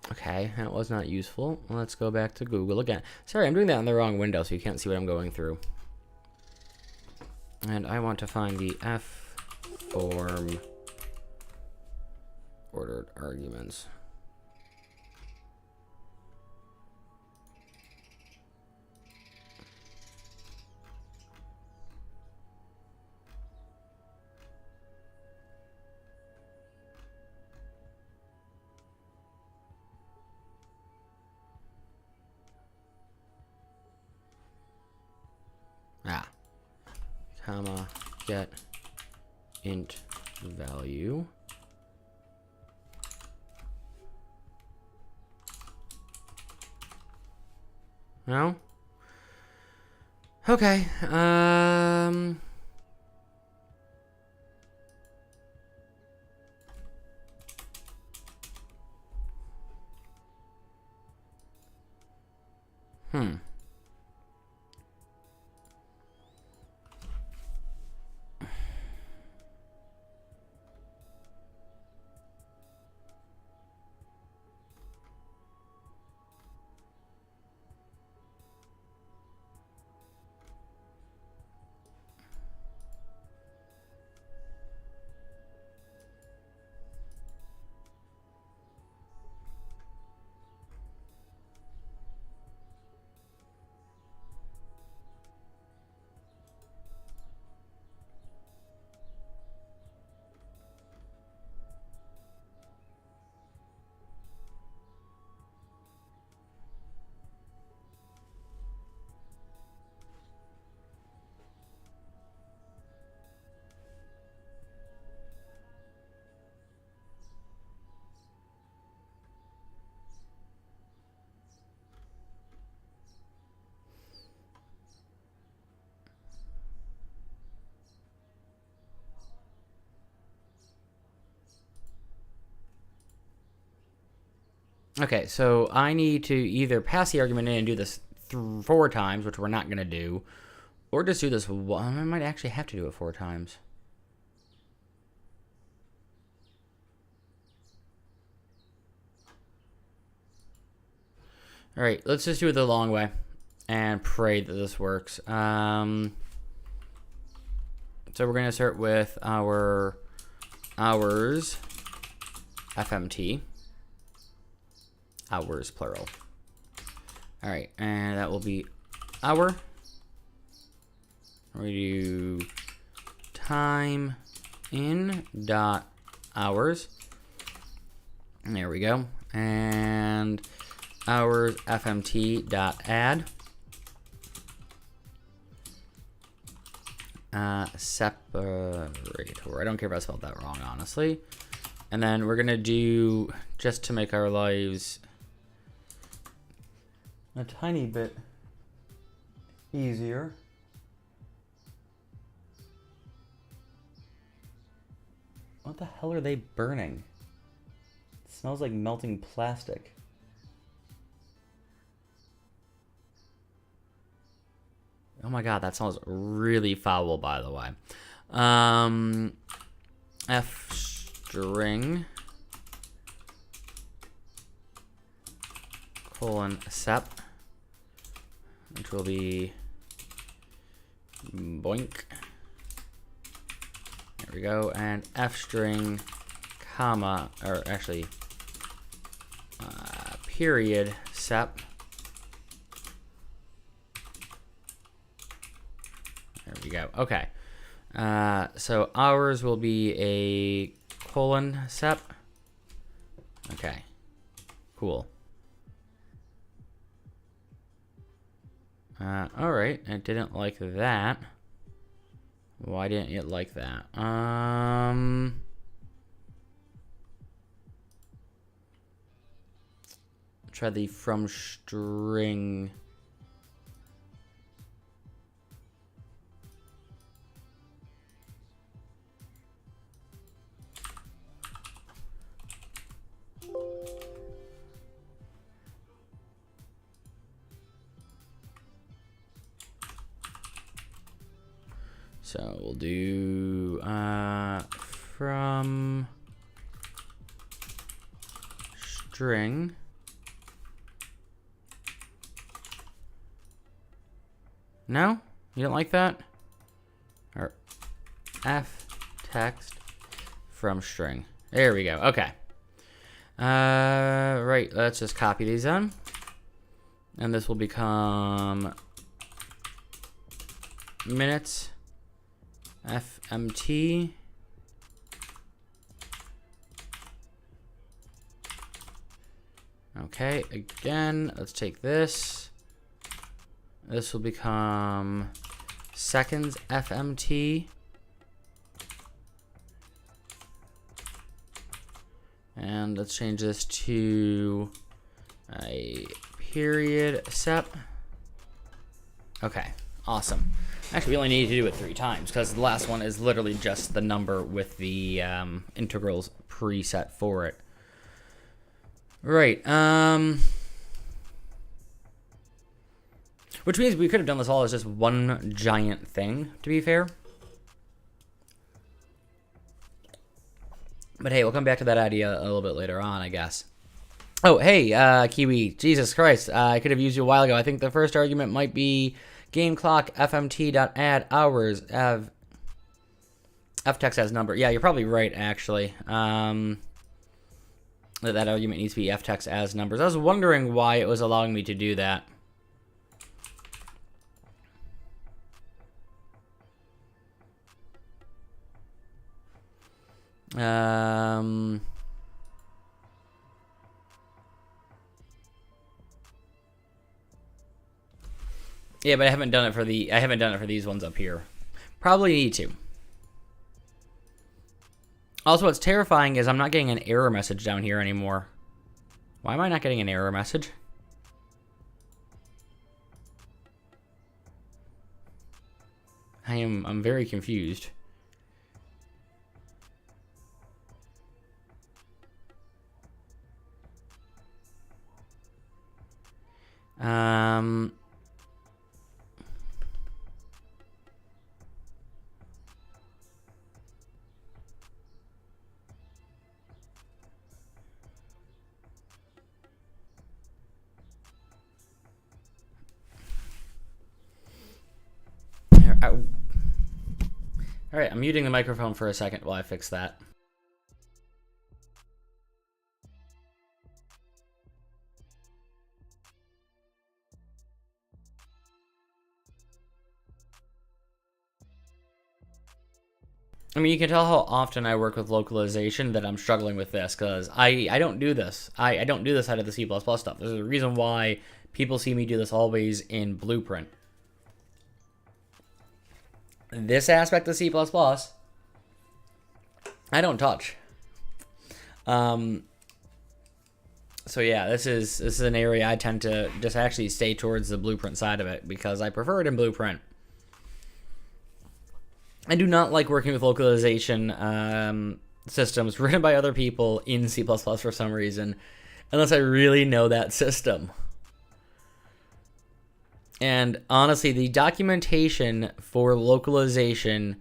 Okay, that was not useful. Let's go back to Google again. Sorry, I'm doing that in the wrong window, so you can't see what I'm going through. And I want to find the F-form ordered arguments. Comma, get int value. No? Okay, Okay, so I need to either pass the argument in and do this 4 times, which we're not going to do, or just do this one. I might actually have to do it 4 times. All right, let's just do it the long way and pray that this works. So we're going to start with our hours, FMT. Hours, plural. All right, and that will be hour. We do time in dot hours. And there we go. And hours FMT dot add. Separator. I don't care if I spelled that wrong, honestly. And then we're gonna do, just to make our lives a tiny bit easier, what the hell are they burning? It smells like melting plastic. Oh my god, that smells really foul, by the way. F string colon sep, which will be boink. There we go. And F string comma, or actually period sep. There we go. Okay. So ours will be a colon sep. Okay. Cool. All right. I didn't like that. Why didn't it like that? Try the from string. So we'll do from string No? You don't like that? Or F text from string. There we go. Okay. Right. Let's just copy these on. And this will become minutes FMT. Okay, again, let's take this. This will become seconds FMT. And let's change this to a period sep. Okay, awesome. Actually, we only need to do it 3 times because the last one is literally just the number with the integrals preset for it. Right. Which means we could have done this all as just one giant thing, to be fair. But hey, we'll come back to that idea a little bit later on, I guess. Oh, hey, Kiwi. Jesus Christ. I could have used you a while ago. I think the first argument might be game clock fmt.add hours ftext as number. Yeah, you're probably right, actually. That argument needs to be ftext as numbers. I was wondering why it was allowing me to do that. Yeah, but I haven't done it for these ones up here. Probably need to. Also, what's terrifying is I'm not getting an error message down here anymore. Why am I not getting an error message? I'm very confused. Um, All right, I'm muting the microphone for a second while I fix that. I mean, you can tell how often I work with localization that I'm struggling with this, because I don't do this. I don't do this out of the C++ stuff. There's a reason why people see me do this always in Blueprint. This aspect of C++, I don't touch. So yeah, this is an area I tend to just actually stay towards the Blueprint side of it, because I prefer it in Blueprint. I do not like working with localization systems written by other people in C++ for some reason, unless I really know that system. And honestly, the documentation for localization,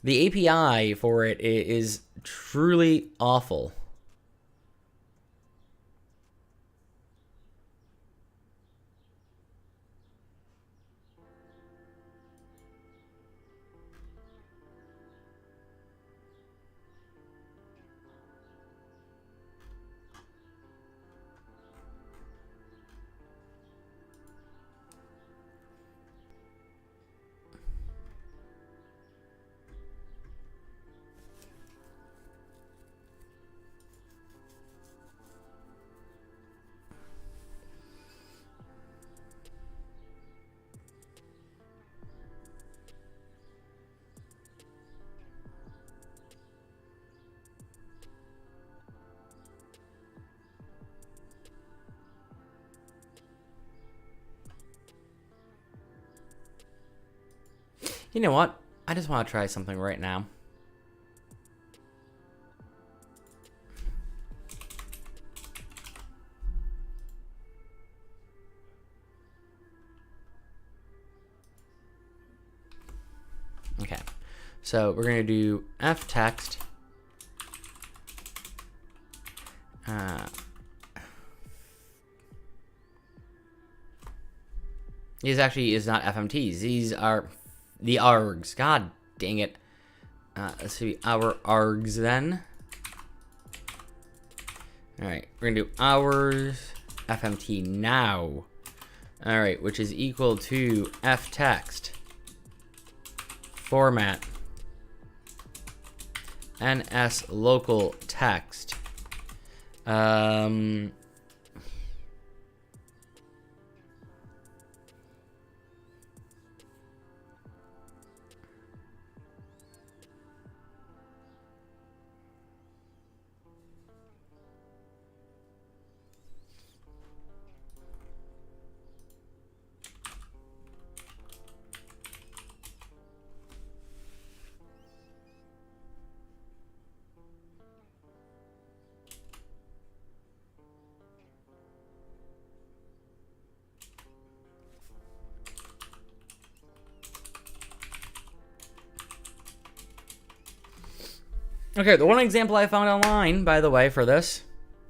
the API for it is truly awful. You know what? I just want to try something right now. Okay, so we're going to do ftext. These actually is not FMTs. These are the args. God dang it. Let's see our args then. Alright, we're going to do hours FMT now. Alright, which is equal to ftext format ns local text. Okay, the one example I found online, by the way, for this,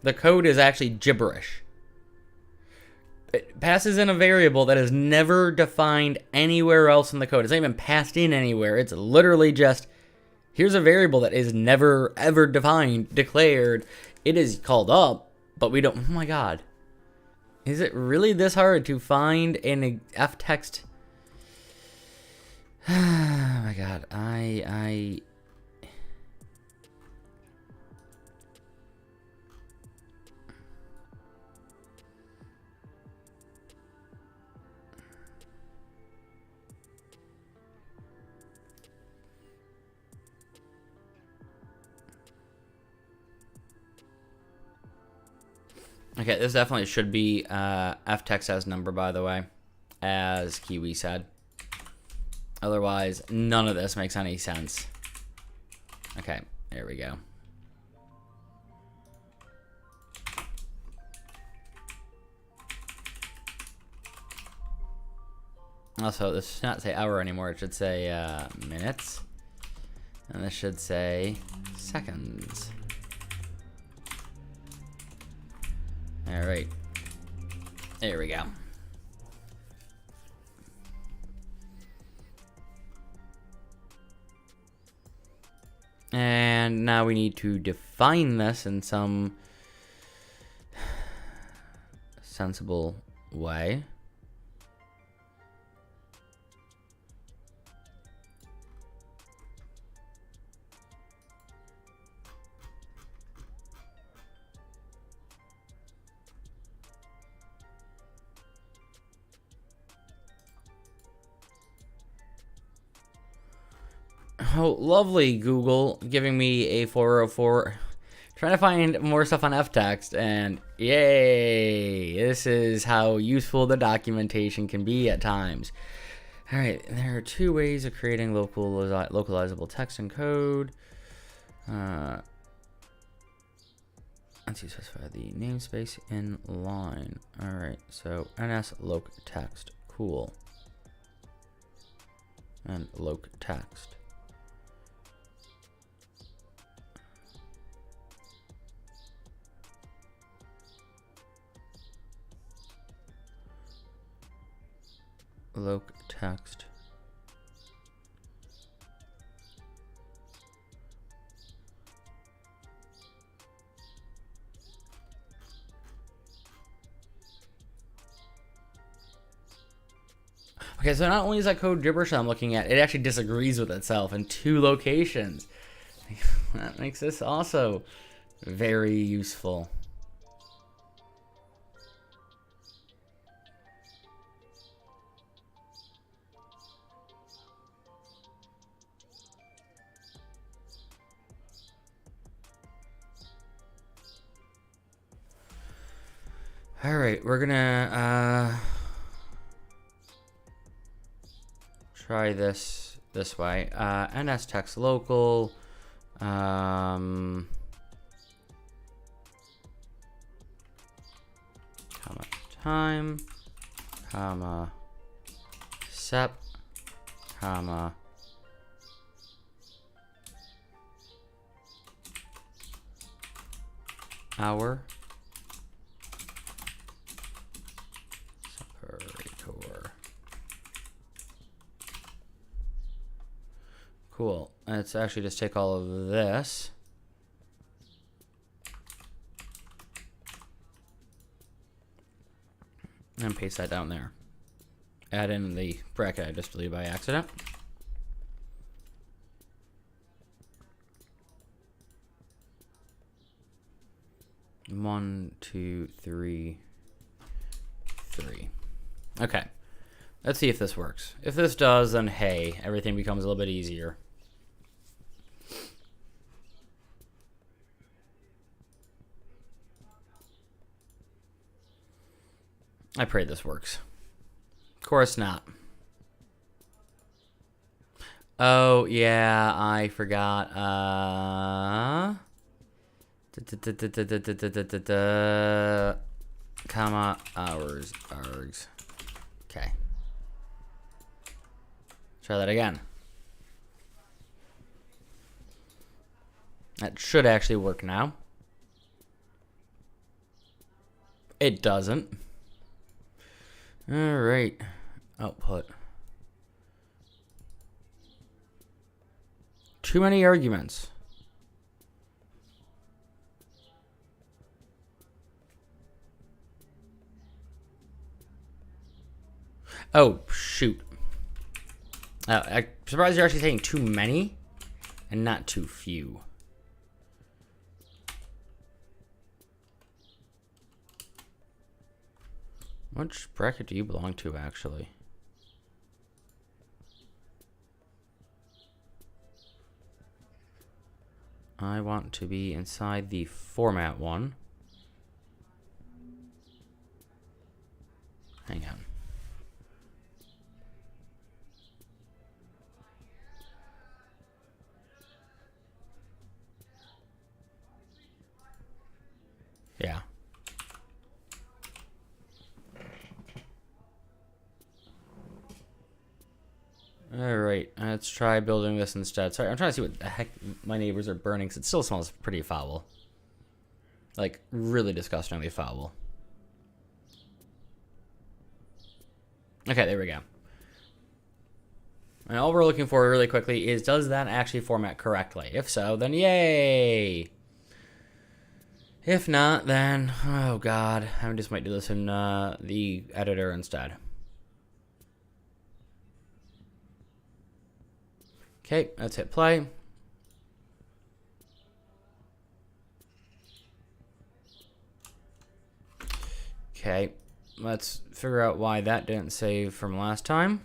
the code is actually gibberish. It passes in a variable that is never defined anywhere else in the code. It's not even passed in anywhere. It's literally just, here's a variable that is never, ever defined, declared. It is called up, but we don't, oh my god. Is it really this hard to find an ftext? Oh my god, Okay, this definitely should be ftext as number, by the way, as Kiwi said. Otherwise, none of this makes any sense. Okay, there we go. Also, this should not say hour anymore. It should say minutes. And this should say seconds. All right. There we go. And now we need to define this in some sensible way. Oh, lovely, Google, giving me a 404. Trying to find more stuff on ftext, and yay! This is how useful the documentation can be at times. All right, there are two ways of creating localizable text and code. Let's specify the namespace in line. All right, so ns_loc text, cool, and loc text. Loc text. Okay, so not only is that code gibberish I'm looking at, it actually disagrees with itself in 2 locations. That makes this also very useful. All right, we're gonna try this way. NS text local. Comma time. Comma sep. Comma hour. Cool. Let's actually just take all of this. And paste that down there. Add in the bracket I just deleted by accident. One, two, three. Okay. Let's see if this works. If this does, then hey, everything becomes a little bit easier. I pray this works. Of course not. Oh, yeah, I forgot. Comma, hours, args. Okay. Try that again. That should actually work now. It doesn't. All right. Output. Too many arguments. Oh, shoot. I'm surprised you're actually saying too many and not too few. Which bracket do you belong to, actually? I want to be inside the format one. Hang on. Yeah. Alright, let's try building this instead. Sorry, I'm trying to see what the heck my neighbors are burning, because it still smells pretty foul. Like, really disgustingly foul. Okay, there we go. And all we're looking for really quickly is, does that actually format correctly? If so, then yay! If not, then, oh god, I just might do this in the editor instead. Okay, let's hit play. Okay, let's figure out why that didn't save from last time.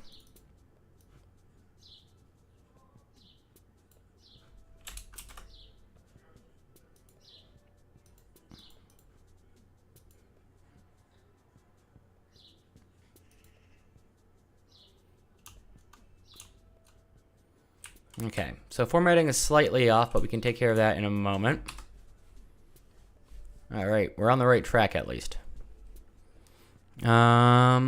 Okay, so formatting is slightly off, but we can take care of that in a moment. All right, we're on the right track at least. There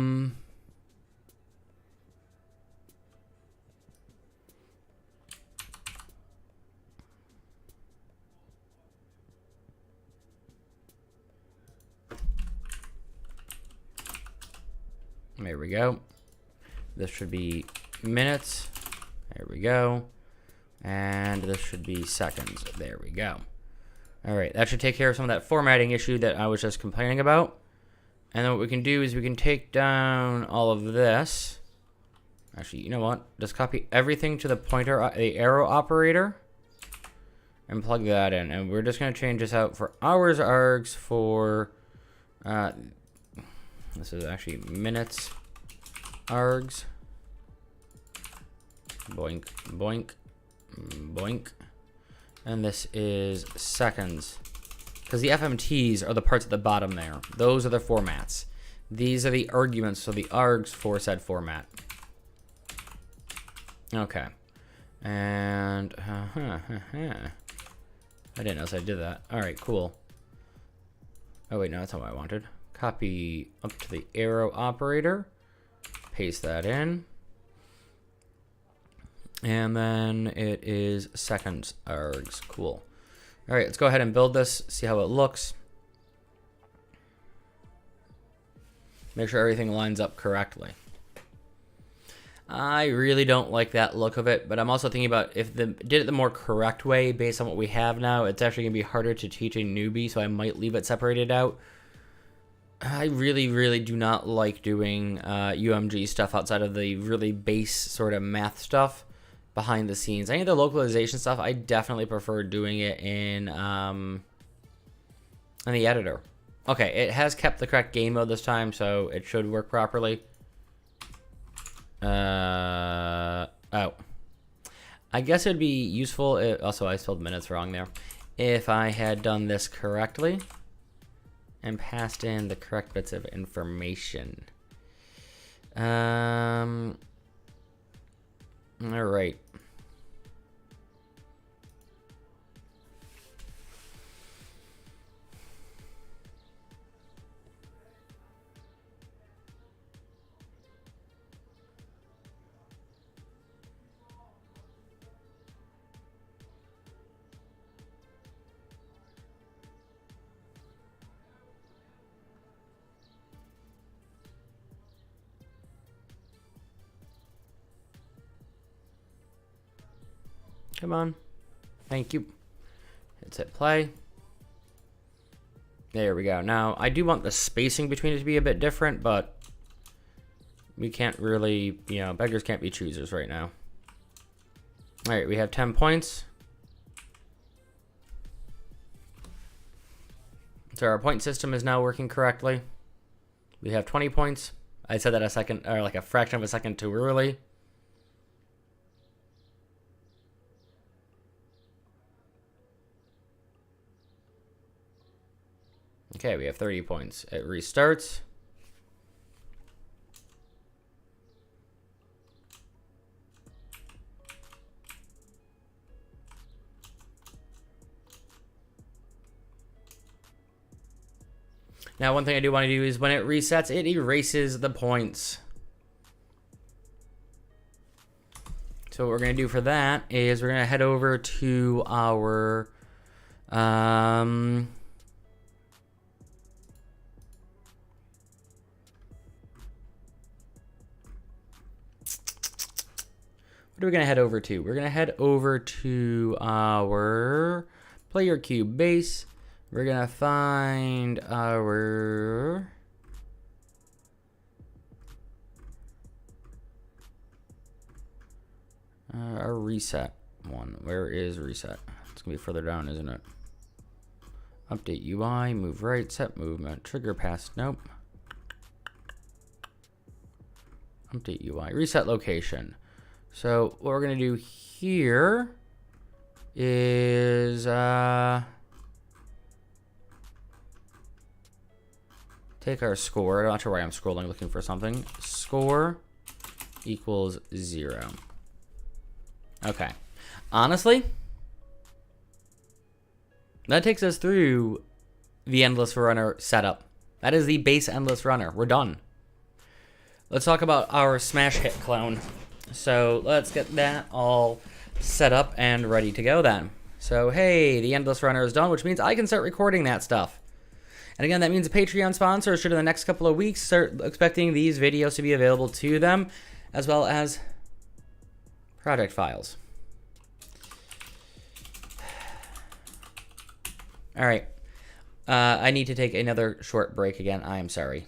we go. This should be minutes. There we go. And this should be seconds. There we go. All right, that should take care of some of that formatting issue that I was just complaining about. And then what we can do is we can take down all of this. Actually, you know what? Just copy everything to the pointer, the arrow operator, and plug that in. And we're just going to change this out for hours args for, this is actually minutes args. Boink, boink, boink. And this is seconds. Because the FMTs are the parts at the bottom there. Those are the formats. These are the arguments, so the args for said format. Okay. And, I didn't notice I did that. All right, cool. Oh, wait, no, that's not what I wanted. Copy up to the arrow operator. Paste that in. And then it is seconds args. Cool. All right, let's go ahead and build this, see how it looks. Make sure everything lines up correctly. I really don't like that look of it, but I'm also thinking about if did it the more correct way based on what we have now, it's actually going to be harder to teach a newbie, so I might leave it separated out. I really, really do not like doing UMG stuff outside of the really base sort of math stuff behind the scenes. Any of the localization stuff, I definitely prefer doing it in the editor. Okay, it has kept the correct game mode this time, so it should work properly. Oh. I guess it'd be useful, also I spelled minutes wrong there, if I had done this correctly and passed in the correct bits of information. All right. Come on. Thank you. Let's hit play. There we go. Now, I do want the spacing between it to be a bit different, but we can't really, you know, beggars can't be choosers right now. All right, we have 10 points. So our point system is now working correctly. We have 20 points. I said that a second, or like a fraction of a second too early. Okay, we have 30 points. It restarts. Now, one thing I do want to do is when it resets, it erases the points. So what we're going to do for that is we're going to head over to our what are we going to head over to? We're going to head over to our player cube base. We're going to find our reset one. Where is reset? It's going to be further down, isn't it? Update UI, move right, set movement, trigger pass, nope. Update UI, reset location. So what we're going to do here is take our score. I'm not sure why I'm scrolling looking for something. Score equals 0. Okay. Honestly, that takes us through the Endless Runner setup. That is the base Endless Runner. We're done. Let's talk about our smash hit clone. So let's get that all set up and ready to go then. So hey, the Endless Runner is done, which means I can start recording that stuff. And again, that means a Patreon sponsor should in the next couple of weeks start expecting these videos to be available to them, as well as project files. All right. I need to take another short break again. I am sorry.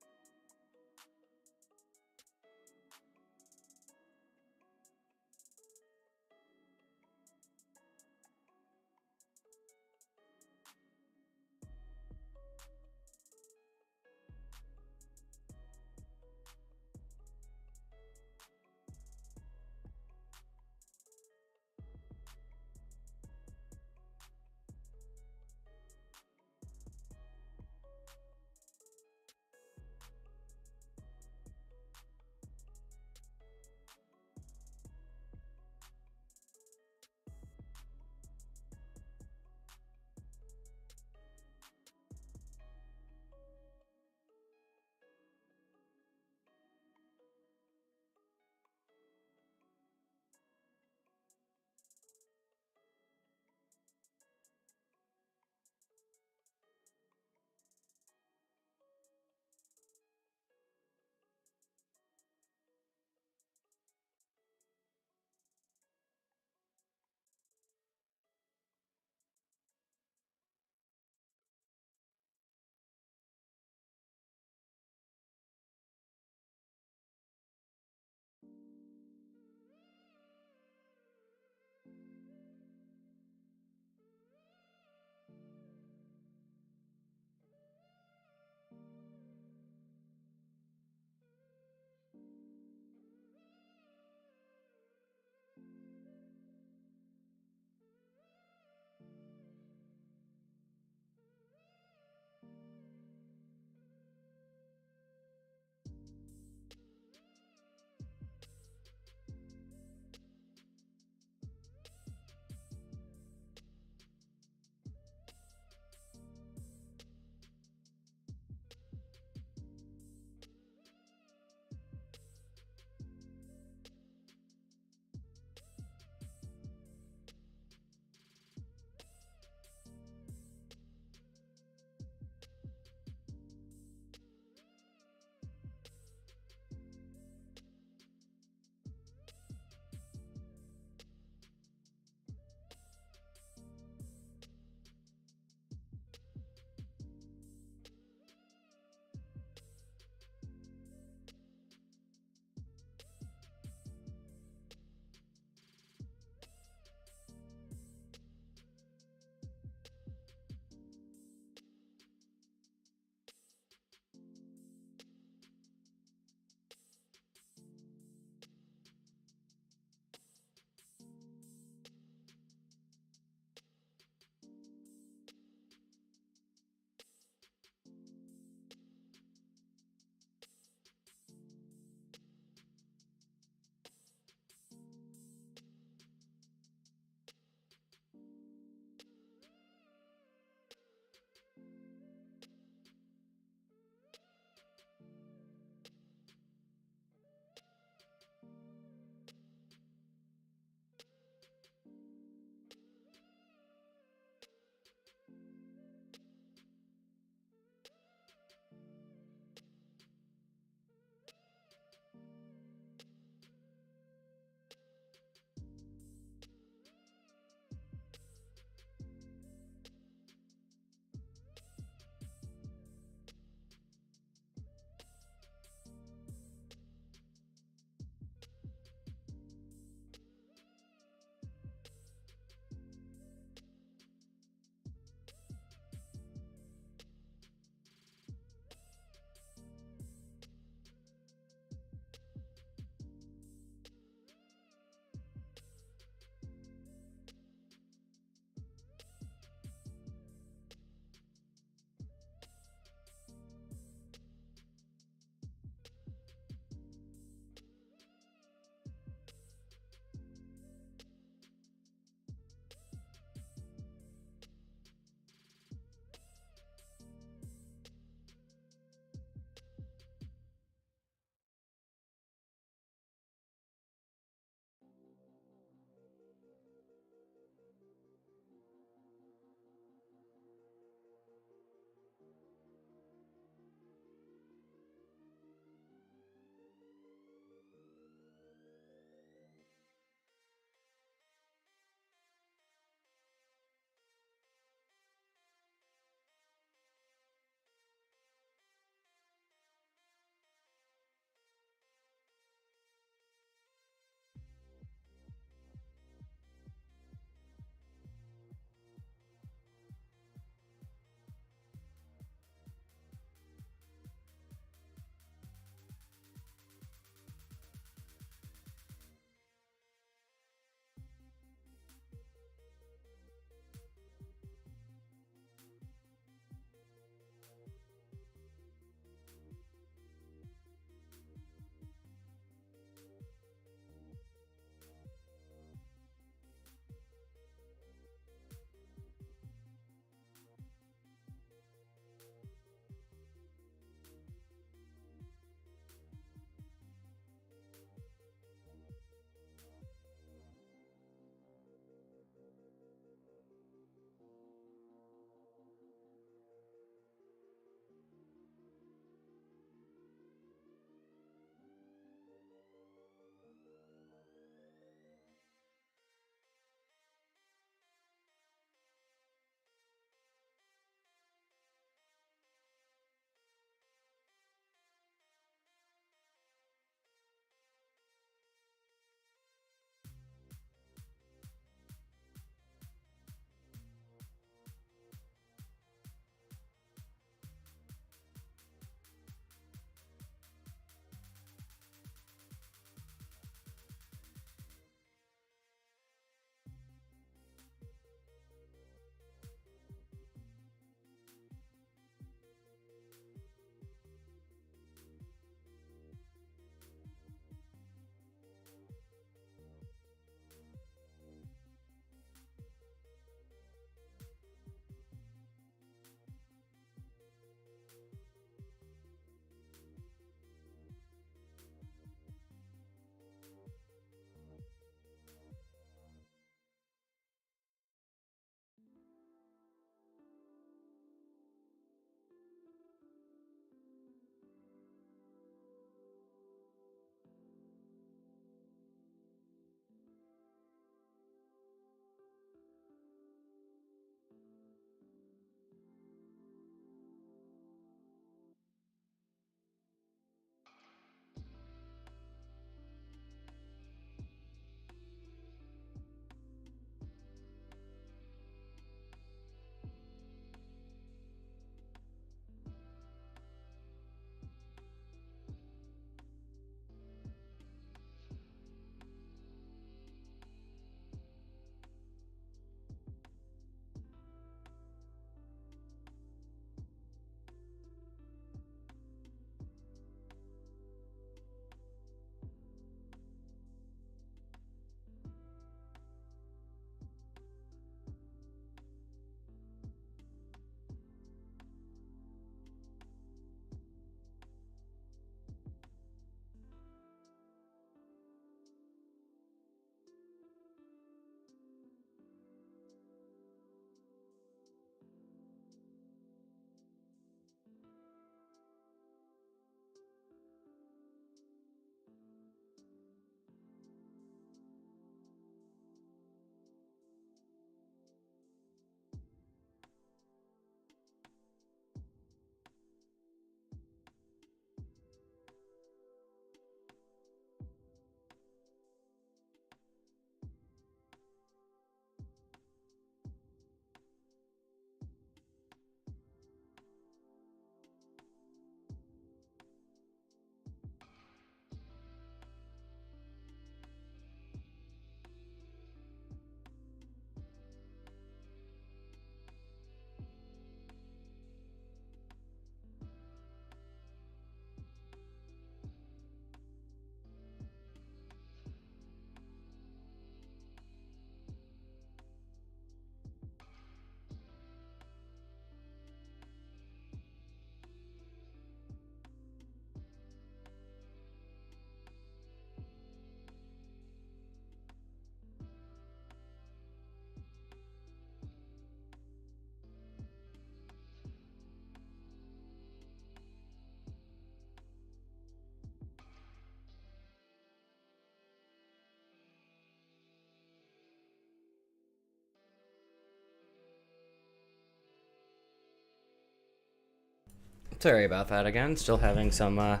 Sorry about that again. Still having some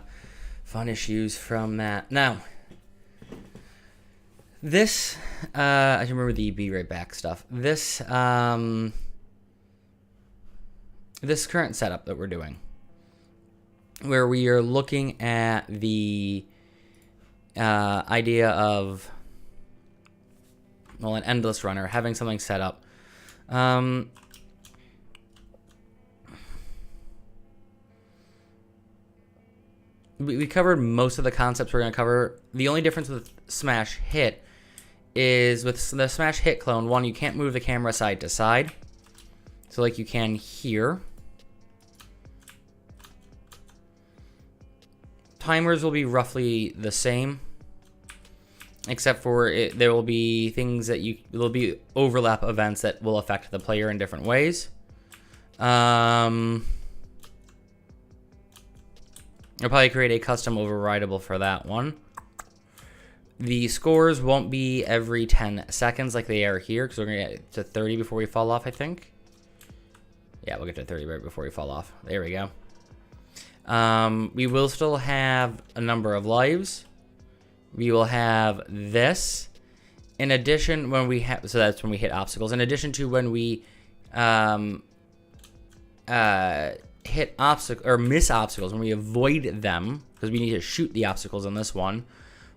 fun issues from that. Now, this, I remember the be right back stuff. This, this current setup that we're doing, where we are looking at the idea of, well, an endless runner, having something set up. We covered most of the concepts we're going to cover. The only difference with Smash Hit is with the Smash Hit clone, one, you can't move the camera side to side. So like you can here. Timers will be roughly the same, except for there will be things that there will be overlap events that will affect the player in different ways. I'll probably create a custom overrideable for that one. The scores won't be every 10 seconds like they are here, because we're going to get to 30 before we fall off, I think. Yeah, we'll get to 30 right before we fall off. There we go. We will still have a number of lives. We will have this. In addition, when we have, so that's when we hit obstacles. In addition to when we hit obstacles or miss obstacles, when we avoid them, because we need to shoot the obstacles on this one,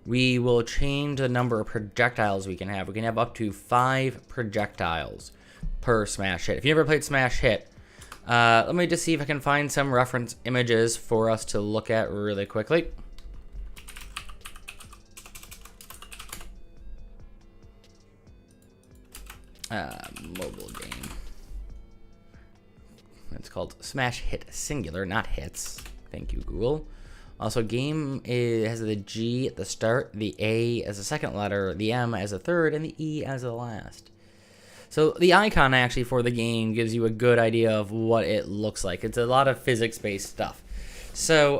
we will change the number of projectiles we can have. We can have up to 5 projectiles per Smash Hit. If you never played Smash Hit, let me just see if I can find some reference images for us to look at really quickly. Mobile game. It's called Smash Hit Singular, not Hits. Thank you, Google. Also, game has the G at the start, the A as a second letter, the M as a third, and the E as a last. So the icon actually for the game gives you a good idea of what it looks like. It's a lot of physics-based stuff. So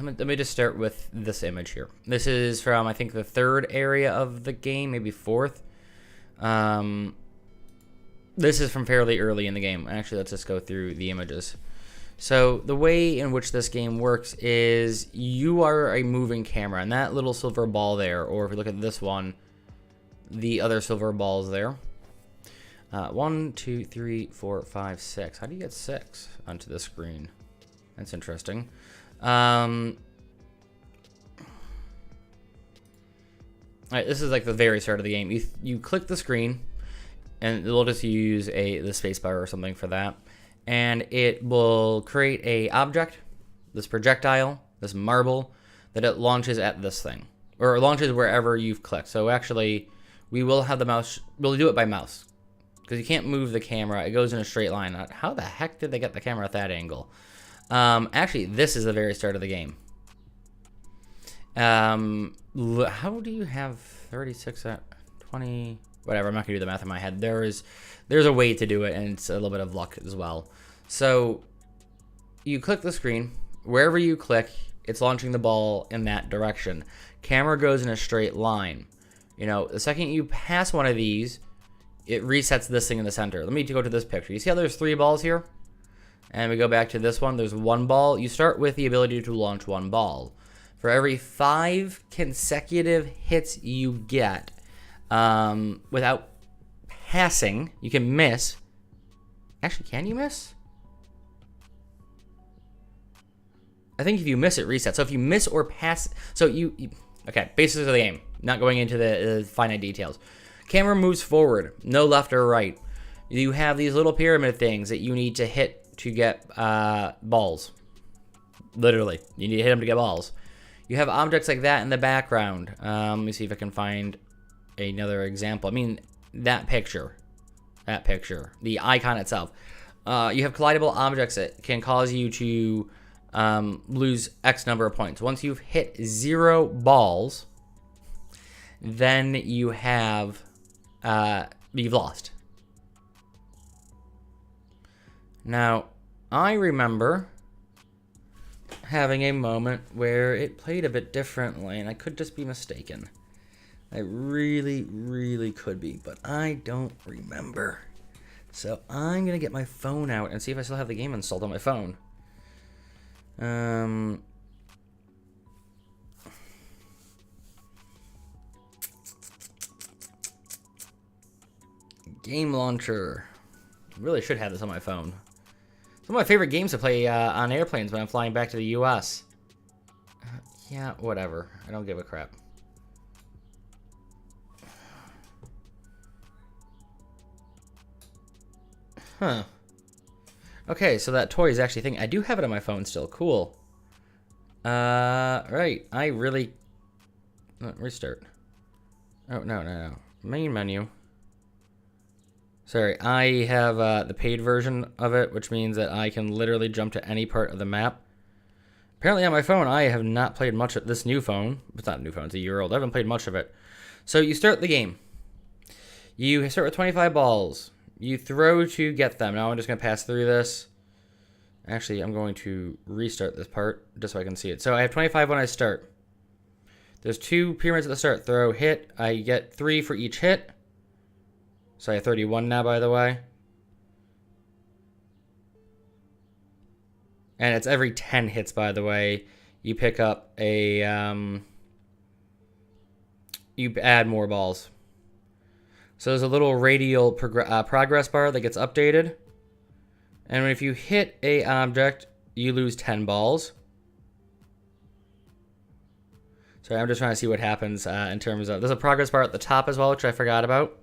let me just start with this image here. This is from, I think, the 3rd area of the game, maybe 4th. This is from fairly early in the game. Actually, let's just go through the images. So the way in which this game works is you are a moving camera, and that little silver ball there, or if you look at this one, the other silver balls there. 1, 2, 3, 4, 5, 6. How do you get 6 onto the screen? That's interesting. Alright, this is like the very start of the game. You click the screen, and we'll just use the spacebar or something for that, and it will create a object, this projectile, this marble, that it launches at this thing, or it launches wherever you've clicked. So actually, we will have the mouse. We'll do it by mouse, because you can't move the camera. It goes in a straight line. How the heck did they get the camera at that angle? Actually, this is the very start of the game. How do you have 36 at 20? Whatever, I'm not gonna do the math in my head. There's a way to do it, and it's a little bit of luck as well. So you click the screen. Wherever you click, it's launching the ball in that direction. Camera goes in a straight line. You know, the second you pass one of these, it resets this thing in the center. Let me go to this picture. You see how there's 3 balls here? And we go back to this one. There's 1 ball. You start with the ability to launch 1 ball. For every 5 consecutive hits you get, without passing, you can miss. Actually, can you miss? I think if you miss, it resets. So if you miss or pass, so okay, basics of the game. Not going into the finite details. Camera moves forward, no left or right. You have these little pyramid things that you need to hit to get balls. Literally, you need to hit them to get balls. You have objects like that in the background. Let me see if I can find another example. I mean, that picture, the icon itself. You have collidable objects that can cause you to lose X number of points. Once you've hit 0 balls, then you have you've lost. Now, I remember having a moment where it played a bit differently, and I could just be mistaken. I really, really could be, but I don't remember. So I'm going to get my phone out and see if I still have the game installed on my phone. Game launcher. Really should have this on my phone. Some of my favorite games to play on airplanes when I'm flying back to the U.S. Yeah, whatever. I don't give a crap. Huh. Okay, so that toy is actually a thing. I do have it on my phone still. Cool. Right. I really... restart. Oh, no. Main menu. Sorry, I have the paid version of it, which means that I can literally jump to any part of the map. Apparently on my phone, I have not played much of this new phone. It's not a new phone, it's a year old. I haven't played much of it. So you start the game. You start with 25 balls. You throw to get them. Now I'm just going to pass through this. Actually, I'm going to restart this part just so I can see it. So I have 25 when I start. There's 2 pyramids at the start. Throw, hit. I get 3 for each hit. So I have 31 now, by the way. And it's every 10 hits, by the way. You pick up a... you add more balls. So there's a little radial progress bar that gets updated. And if you hit a object, you lose 10 balls. Sorry, I'm just trying to see what happens in terms of... There's a progress bar at the top as well, which I forgot about.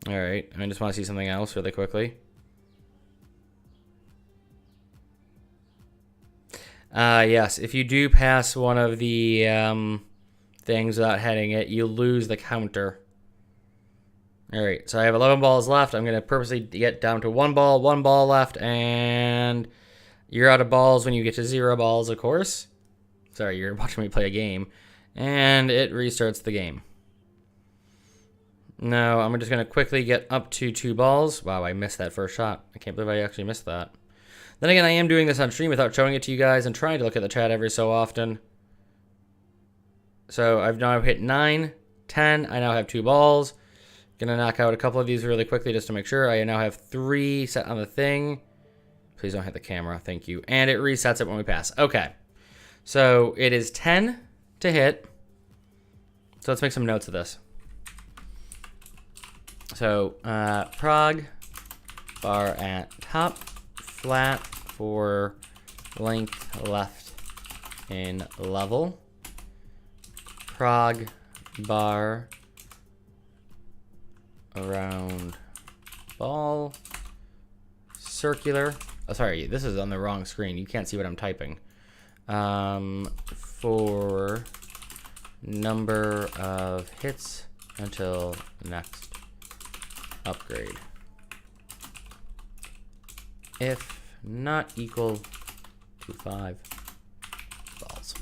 Alright, I just want to see something else really quickly. Yes, if you do pass one of the things without hitting it, you lose the counter. Alright, so I have 11 balls left. I'm going to purposely get down to 1 ball left, and you're out of balls when you get to 0 balls, of course. Sorry, you're watching me play a game. And it restarts the game. Now, I'm just going to quickly get up to 2 balls. Wow, I missed that first shot. I can't believe I actually missed that. Then again, I am doing this on stream without showing it to you guys and trying to look at the chat every so often. So, I've now hit 9, 10. I now have 2 balls. Gonna knock out a couple of these really quickly just to make sure. I now have 3 set on the thing. Please don't hit the camera. Thank you. And it resets it when we pass. Okay. So, it is 10 to hit. So, let's make some notes of this. So, prog, bar at top, flat for length left in level. Prog, bar, around ball, circular. Oh, sorry, this is on the wrong screen. You can't see what I'm typing. For number of hits until next upgrade. If not equal to 5 balls.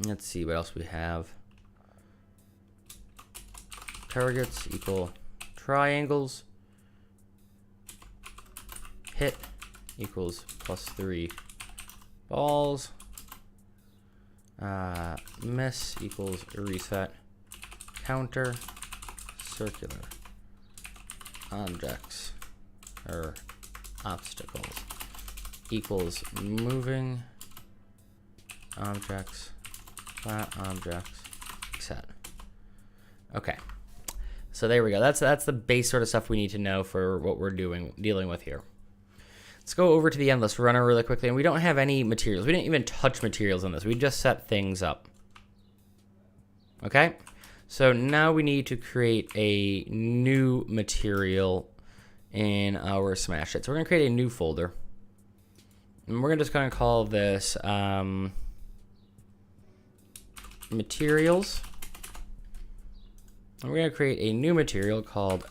Let's see what else we have. Targets equal triangles. Hit equals +3 balls. Miss equals reset. Counter, circular, objects, or obstacles, equals moving objects, flat objects, set. Okay, so there we go. That's the base sort of stuff we need to know for what we're dealing with here. Let's go over to the endless runner really quickly, and we don't have any materials. We didn't even touch materials on this. We just set things up. Okay? So now we need to create a new material in our smash hit. So we're going to create a new folder. And we're just going to call this materials. And we're going to create a new material called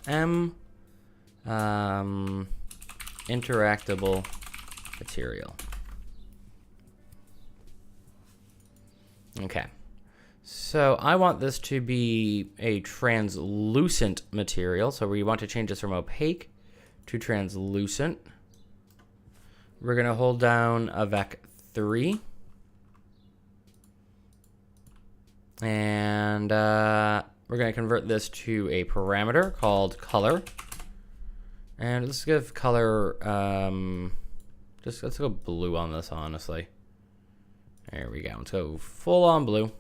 interactable material. Okay. So I want this to be a translucent material. So we want to change this from opaque to translucent. we're going to hold down a vec 3. And we're going to convert this to a parameter called color. And let's give color, let's go blue on this, honestly. There we go. Let's go full on blue.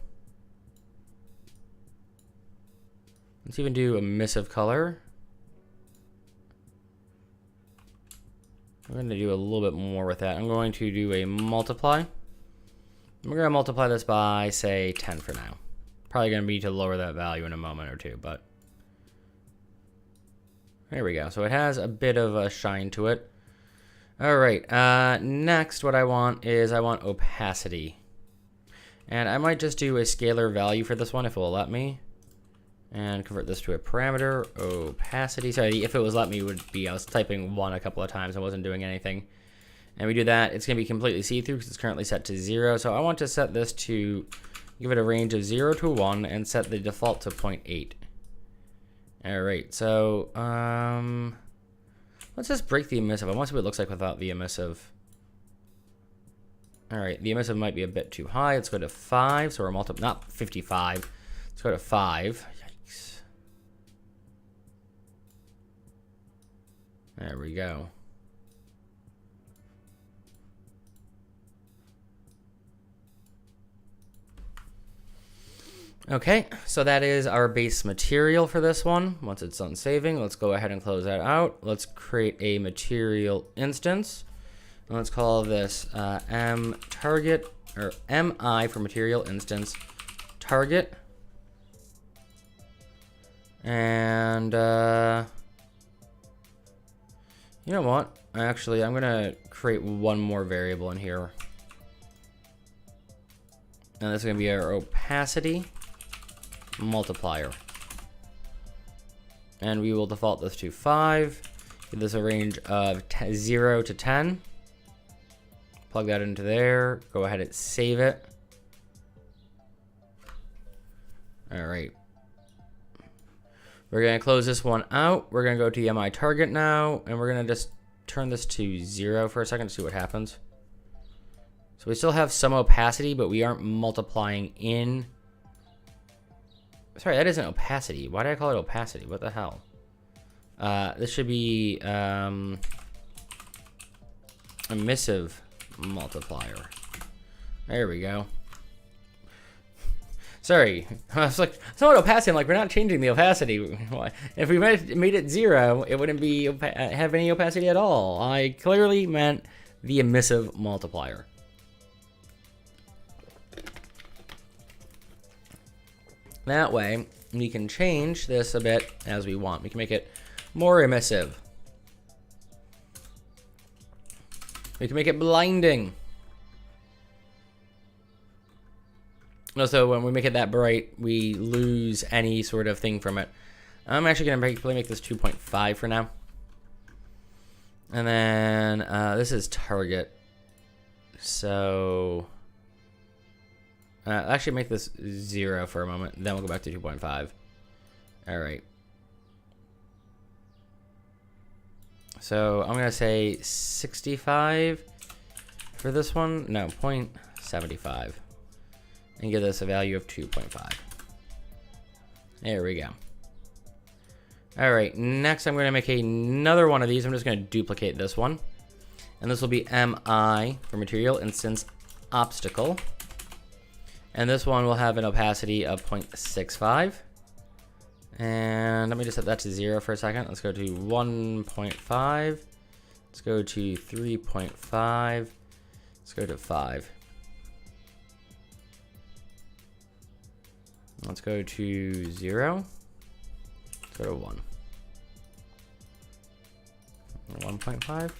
Let's even do emissive color. I'm going to do a little bit more with that. I'm going to do a multiply. We're going to multiply this by, say, 10 for now. Probably going to be to lower that value in a moment or two, but there we go. So it has a bit of a shine to it. All right. Next, what I want is I want opacity. And I might just do a scalar value for this one if it will let me. And convert this to a parameter, opacity. Sorry, if it was let me, would be, I was typing 1 a couple of times. I wasn't doing anything. And we do that. It's going to be completely see-through because it's currently set to 0. So I want to set this to, give it a range of 0 to 1 and set the default to 0.8. All right, so let's just break the emissive. I want to see what it looks like without the emissive. All right, the emissive might be a bit too high. Let's go to 5. So we're not 55. Let's go to 5. Yikes. There we go. Okay, so that is our base material for this one. Once it's done saving, let's go ahead and close that out. Let's create a material instance. And let's call this M target, or MI for material instance target. And you know what? Actually, I'm going to create one more variable in here. And this is going to be our opacity multiplier. And we will default this to 5. Give this a range of 0 to 10. Plug that into there. Go ahead and save it. All right. We're going to close this one out. We're going to go to the MI target now. And we're going to just turn this to 0 for a second to see what happens. So we still have some opacity, but we aren't multiplying in. Sorry, that isn't opacity. Why did I call it opacity? What the hell? This should be emissive multiplier. There we go. Sorry, I was like, somewhat opacity. I'm like, we're not changing the opacity. If we made it 0, it wouldn't be have any opacity at all. I clearly meant the emissive multiplier. That way, we can change this a bit as we want. We can make it more emissive. We can make it blinding. Also, when we make it that bright, we lose any sort of thing from it. I'm actually going to make this 2.5 for now. And then this is target. So actually make this 0 for a moment. Then we'll go back to 2.5. All right. So I'm going to say 65 for this one. No, 0.75. And give this a value of 2.5. There we go. All right, next I'm going to make another one of these. I'm just going to duplicate this one. And this will be MI for material instance obstacle. And this one will have an opacity of 0.65. And let me just set that to 0 for a second. Let's go to 1.5. Let's go to 3.5. Let's go to 5. Let's go to 0. Let's go to 1. 1.5.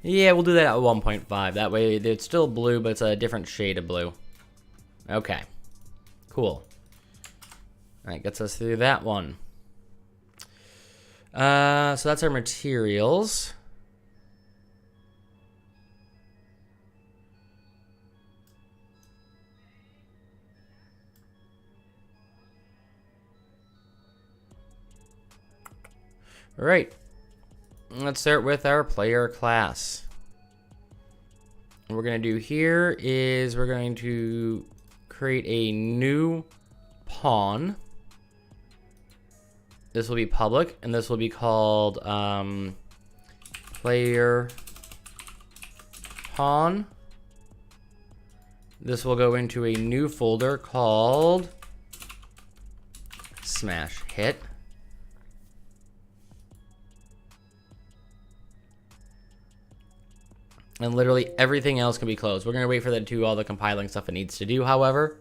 Yeah, we'll do that at 1.5. That way it's still blue, but it's a different shade of blue. Okay. Cool. That gets us through that one. So that's our materials. All right. Let's start with our player class. What we're going to do here is we're going to create a new pawn. This will be public, and this will be called player pawn. This will go into a new folder called smash hit. And literally everything else can be closed. We're going to wait for that to do all the compiling stuff it needs to do, however.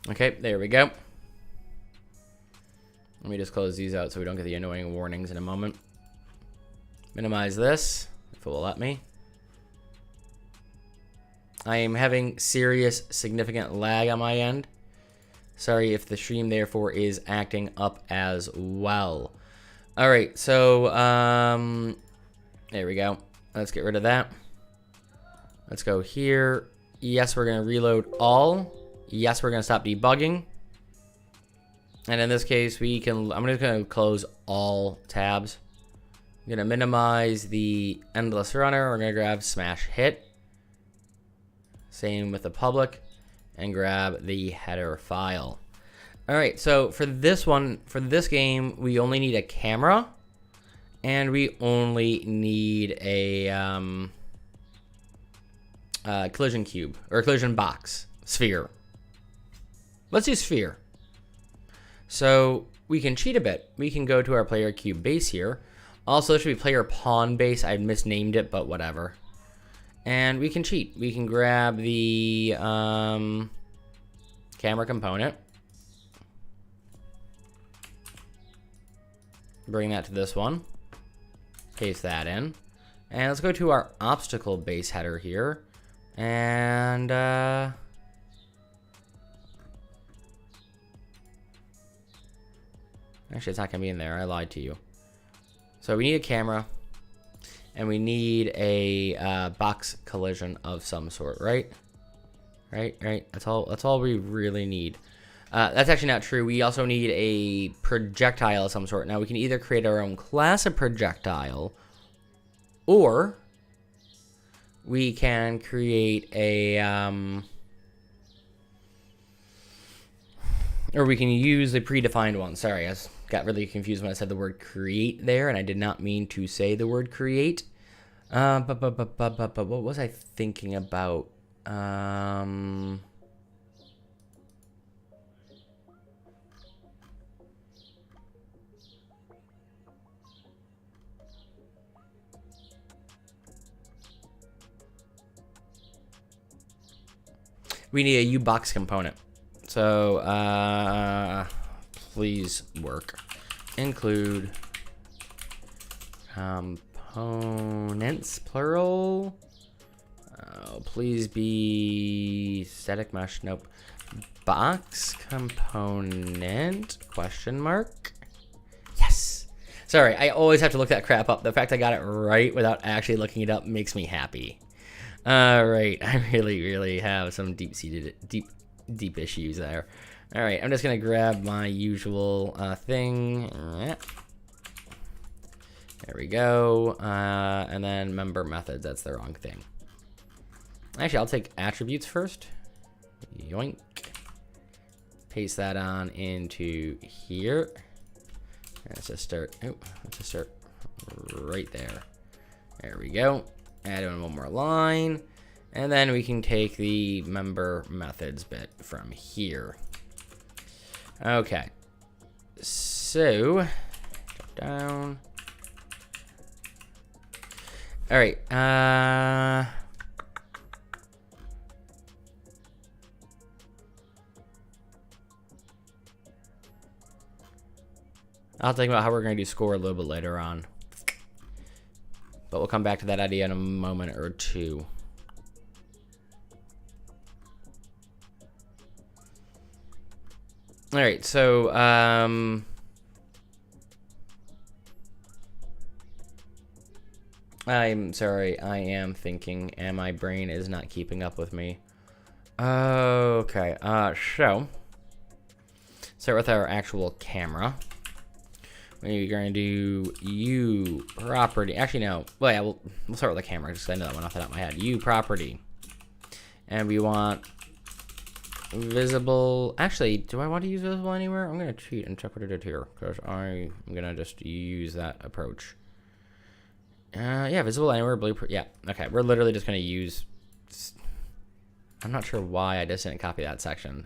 Okay, there we go. Let me just close these out so we don't get the annoying warnings in a moment. Minimize this, if it will let me. I am having serious, significant lag on my end. Sorry if the stream, therefore, is acting up as well. All right, so there we go. Let's get rid of that. Let's go here. Yes, we're going to reload all. Yes, we're going to stop debugging. And in this case, I'm just going to close all tabs. I'm going to minimize the endless runner. We're going to grab smash hit. Same with the public. And grab the header file. All right, so for this game, we only need a camera. And we only need a collision cube, or collision box, sphere. Let's do sphere. So we can cheat a bit. We can go to our player cube base here. Also, it should be player pawn base. I misnamed it, but whatever. And we can cheat. We can grab the camera component. Bring that to this one. Paste that in. And let's go to our obstacle base header here. And actually, it's not going to be in there. I lied to you. So we need a camera. And we need a box collision of some sort, right? Right. That's all we really need. That's actually not true. We also need a projectile of some sort. Now, we can either create our own class of projectile, or we can create a... or we can use the predefined one. Sorry, I got really confused when I said the word create there, and I did not mean to say the word create. But what was I thinking about? We need a U-box component. So, please work. Include components, plural. Please be static mesh. Nope. Box component, question mark. Yes. Sorry, I always have to look that crap up. The fact I got it right without actually looking it up makes me happy. All right, I really have some deep-seated, deep issues there. All right, I'm just gonna grab my usual thing. There we go. And then member methods. That's the wrong thing. Actually, I'll take attributes first. Yoink. Paste that on into here. Let's just start. Oh, let's just start right there. There we go. Add in one more line. And then we can take the member methods bit from here. Okay. So, drop down. All right. I'll think about how we're going to do score a little bit later on. But we'll come back to that idea in a moment or two. All right, so I'm sorry, I am thinking, and my brain is not keeping up with me. Okay, start with our actual camera. We're going to do U property. Actually, no. Well, yeah, we'll start with the camera because I know that one off the top of my head. U property. And we want visible. Actually, do I want to use visible anywhere? I'm going to cheat and check what it did here because I'm going to just use that approach. Yeah, visible anywhere. Blueprint. Yeah. Okay. We're literally just going to use. I'm not sure why I just didn't copy that section.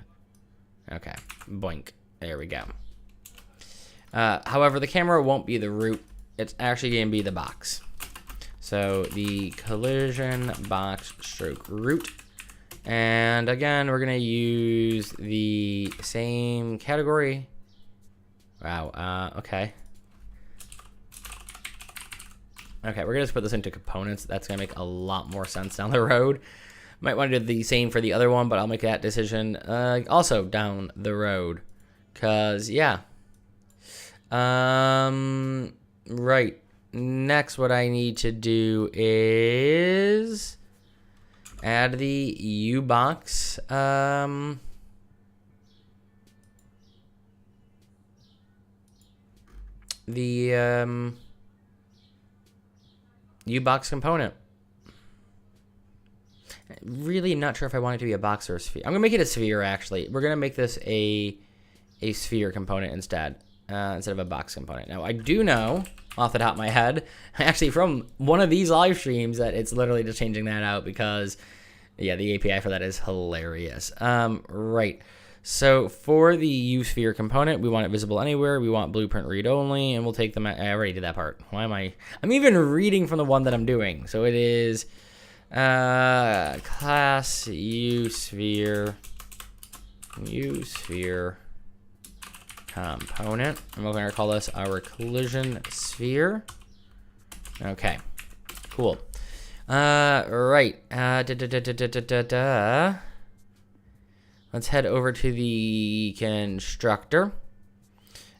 Okay. Boink. There we go. However, the camera won't be the root. It's actually going to be the box. So the collision box stroke root. And again, we're going to use the same category. Wow. Okay. Okay, we're going to just put this into components. That's going to make a lot more sense down the road. Might want to do the same for the other one, but I'll make that decision also down the road. Because, yeah. Right. Next, what I need to do is add the U box. U box component. Really not sure if I want it to be a box or a sphere. I'm gonna make it a sphere. Actually, we're gonna make this a sphere component instead of a box component. Now I do know off the top of my head, actually from one of these live streams, that it's literally just changing that out because, yeah, the API for that is hilarious. Right. So for the U-sphere component, we want it visible anywhere. We want blueprint read only, and we'll take them. I already did that part. Why am I'm even reading from the one that I'm doing. So it is class U-sphere component, and we're going to call this our collision sphere. Okay, cool. Right. Let's head over to the constructor,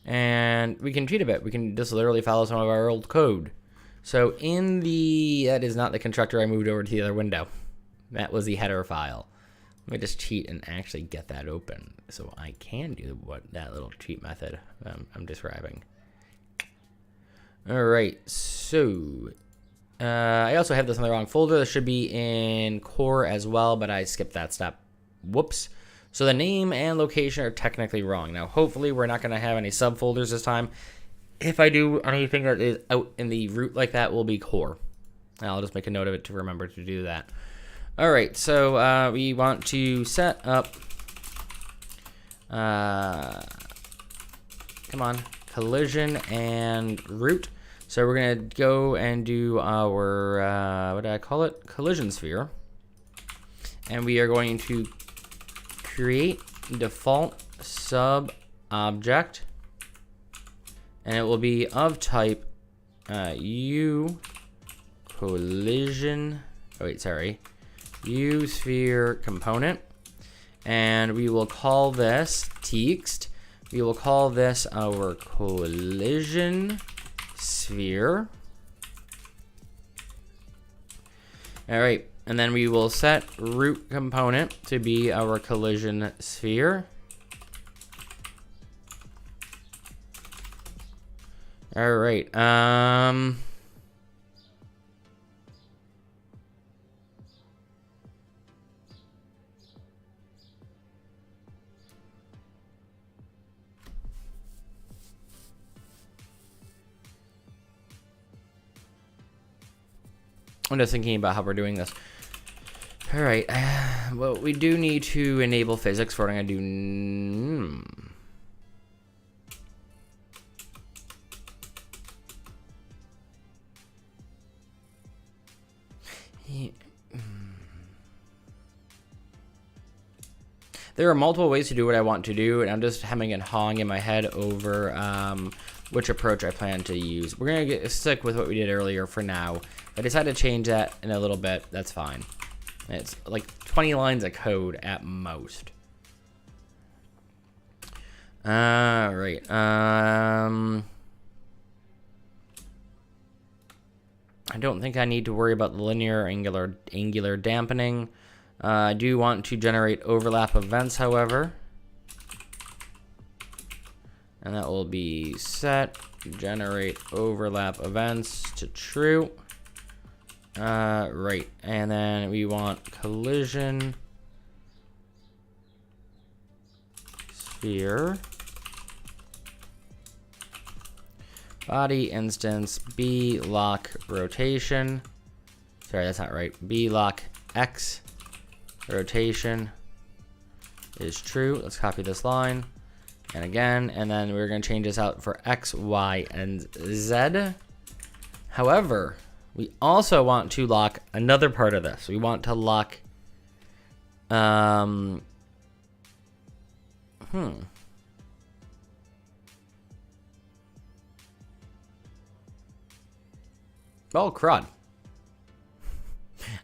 and we can cheat a bit. We can just literally follow some of our old code. So in that is not the constructor. I moved over to the other window. That was the header file. Let me just cheat and actually get that open so I can do that little cheat method I'm describing. All right, so I also have this in the wrong folder. This should be in core as well, but I skipped that step. Whoops. So the name and location are technically wrong. Now, hopefully we're not going to have any subfolders this time. If I do, anything that is out in the root like that will be core. I'll just make a note of it to remember to do that. All right, so we want to set up, come on, collision and root. So we're going to go and do our, what did I call it? Collision sphere. And we are going to create default sub object. And it will be of type U collision, U sphere component. And we will call this text. We will call this our collision sphere. All right, and then we will set root component to be our collision sphere. All right. I'm just thinking about how we're doing this. All right. Well, we do need to enable physics. What I'm going to do. There are multiple ways to do what I want to do, and I'm just hemming and hawing in my head over which approach I plan to use. We're going to stick with what we did earlier for now. If I decide to change that in a little bit, that's fine. It's like 20 lines of code at most. Right. I don't think I need to worry about the linear angular dampening. I do want to generate overlap events, however. And that will be set generate overlap events to true. Right. And then we want collision sphere body instance B lock rotation. Sorry, that's not right. B lock X rotation is true. Let's copy this line. And again, and then we're going to change this out for X, Y, and Z. However, we also want to lock another part of this. We want to lock, oh, crud.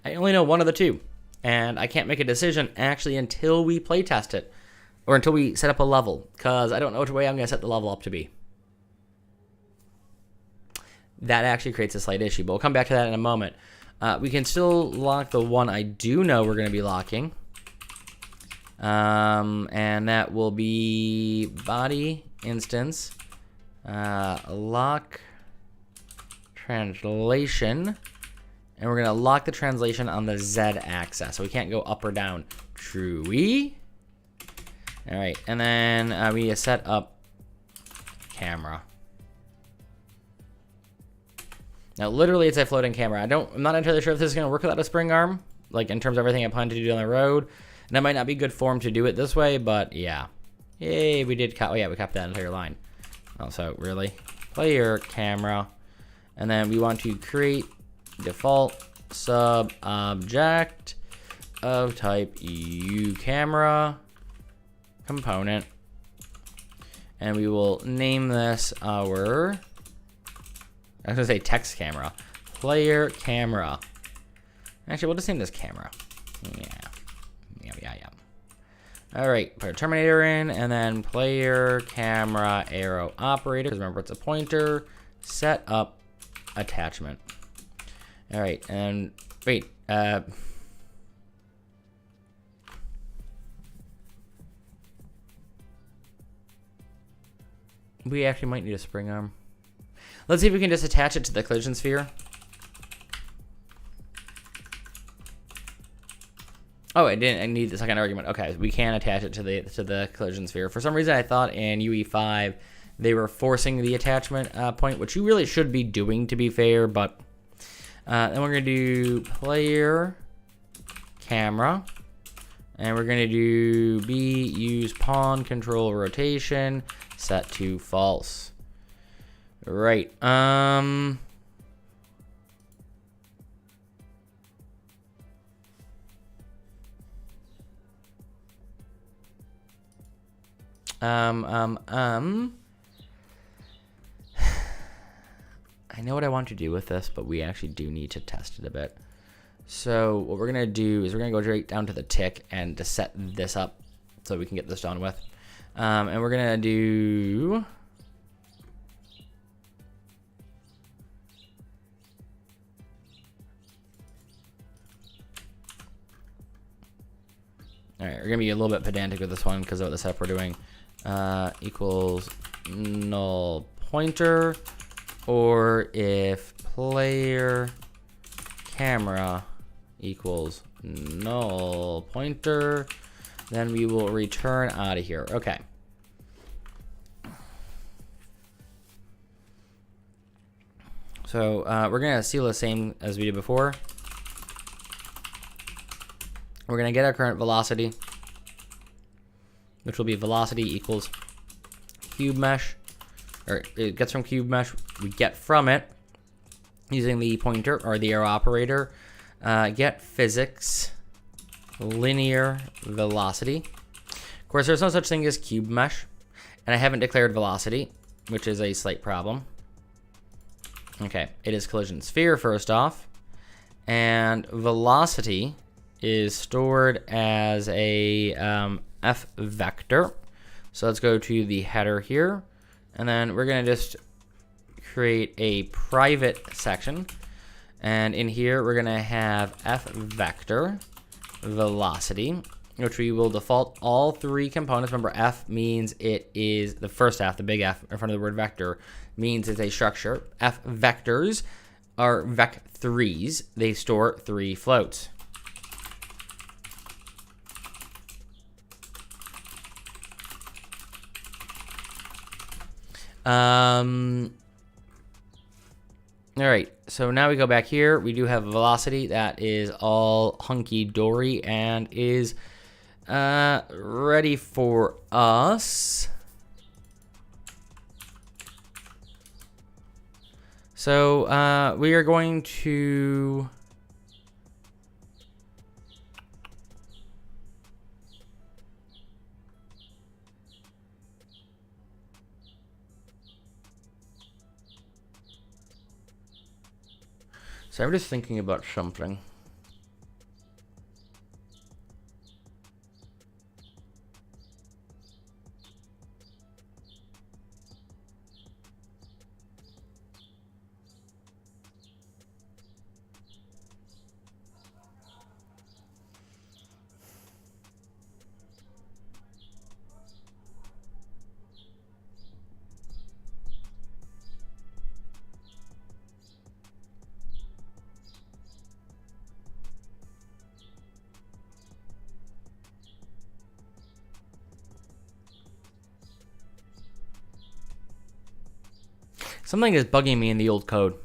I only know one of the two, and I can't make a decision actually until we playtest it. Or until we set up a level, because I don't know which way I'm going to set the level up to be. That actually creates a slight issue, but we'll come back to that in a moment. We can still lock the one I do know we're going to be locking. And that will be body instance, lock translation. And we're going to lock the translation on the Z axis, so we can't go up or down. True-y. All right, and then we need to set up camera. Now, literally, it's a floating camera. I'm not entirely sure if this is going to work without a spring arm, like in terms of everything I plan to do down the road. And that might not be good form to do it this way, but yeah. Yay, we did cut. Oh yeah, we copied that entire line. Also, really, player camera, and then we want to create default sub object of type EU camera component, and we will name this our, I was gonna say text camera, player camera. Actually, we'll just name this camera. Yeah. All right, put a terminator in, and then player camera arrow operator, because remember it's a pointer. Set up attachment. All right, and wait, we actually might need a spring arm. Let's see if we can just attach it to the collision sphere. Oh, I need the second argument. Okay, we can attach it to the collision sphere. For some reason, I thought in UE5 they were forcing the attachment point, which you really should be doing, to be fair. But then we're gonna do player camera, and we're gonna do B use pawn control rotation set to false. Right. I know what I want to do with this, but we actually do need to test it a bit. So what we're gonna do is we're gonna go straight down to the tick and to set this up so we can get this done with. And we're gonna do all right, we're gonna be a little bit pedantic with this one because of what the setup we're doing. Equals null pointer, or if player camera equals null pointer, then we will return out of here. Okay. So we're gonna seal the same as we did before. We're gonna get our current velocity, which will be velocity equals cube mesh, or it gets from cube mesh. We get from it using the pointer or the arrow operator, get physics linear velocity. Of course, there's no such thing as cube mesh, and I haven't declared velocity, which is a slight problem. Okay, it is collision sphere first off, and velocity is stored as a F vector. So let's go to the header here, and then we're gonna just create a private section, and in here we're gonna have F vector velocity which we will default all three components. Remember, F means it is the first F, the big F in front of the word vector, means it's a structure. F vectors are vec3s. They store 3 floats. All right, so now we go back here. We do have velocity that is all hunky-dory and is ready for us. So we are going to So I'm just thinking about something. Something is bugging me in the old code.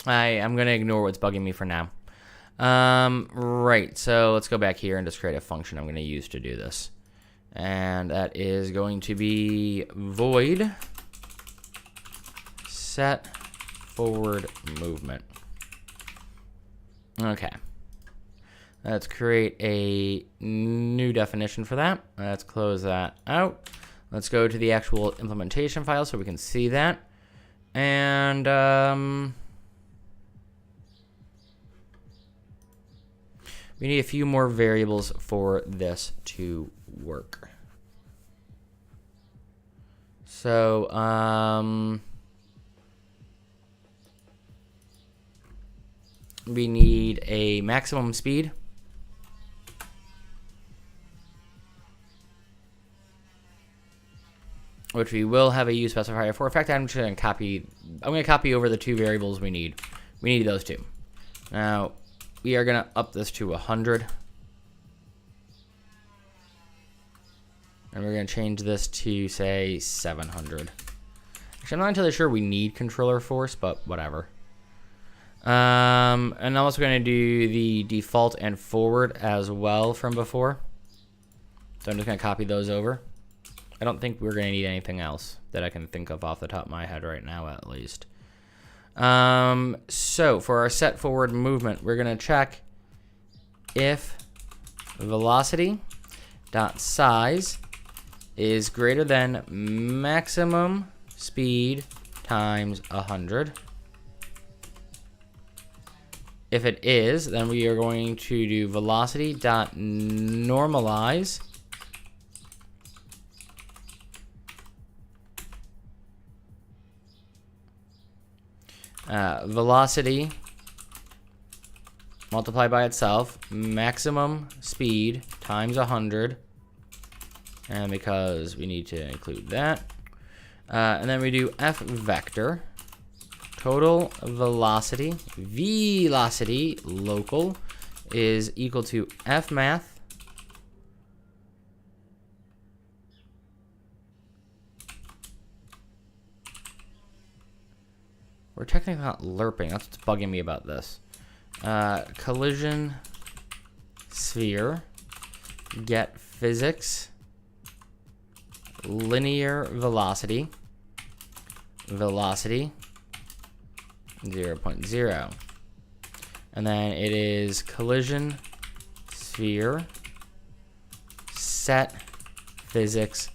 I'm going to ignore what's bugging me for now. Right, so let's go back here and just create a function I'm going to use to do this. And that is going to be void set forward movement. Okay. Let's create a new definition for that. Let's close that out. Let's go to the actual implementation file so we can see that. And we need a few more variables for this to work. So, we need a maximum speed. Which we will have a use specifier for. In fact, I'm going to copy over the 2 variables we need. We need those 2. Now, we are going to up this to 100. And we're going to change this to, say, 700. Actually, I'm not entirely sure we need controller force, but whatever. And I'm also going to do the default and forward as well from before. So I'm just going to copy those over. I don't think we're going to need anything else that I can think of off the top of my head right now, at least. So for our set forward movement, we're going to check if velocity dot size is greater than maximum speed times 100. If it is, then we are going to do velocity dot normalize velocity multiplied by itself, maximum speed times 100. And because we need to include that. And then we do F vector, total velocity local is equal to F math We're technically not lerping. That's what's bugging me about this. Collision sphere, get physics, linear velocity, 0.0. And then it is collision sphere, set physics,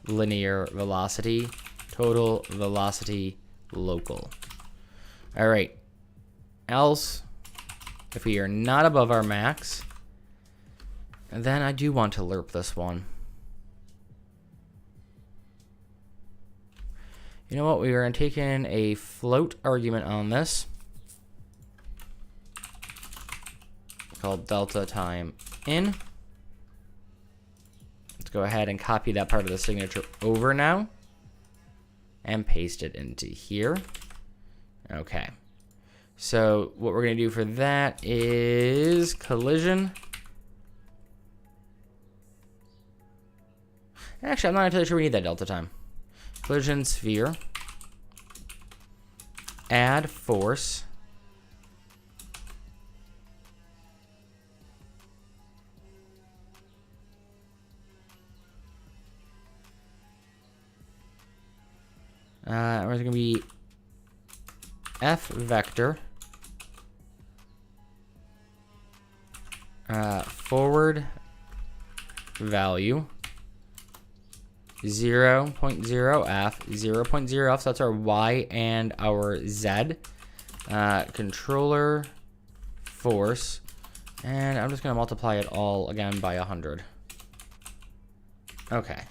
linear velocity, total velocity, local. All right. Else If we are not above our max, then I do want to lerp this one. You know what? We are going to take in a float argument on this called delta time in. Let's go ahead and copy that part of the signature over now and paste it into here. Okay. So what we're going to do for that is collision. Actually, I'm not entirely sure we need that delta time. Collision sphere. Add force. We're going to be F vector. Forward value. 0.0f, 0.0f, so that's our y and our z. Controller force, and I'm just going to multiply it all again by 100. Okay.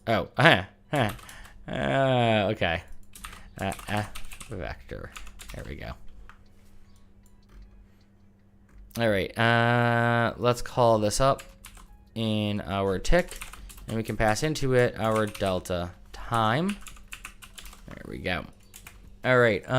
Okay. F vector. There we go. All right, let's call this up in our tick, and we can pass into it our delta time. There we go. All right, we're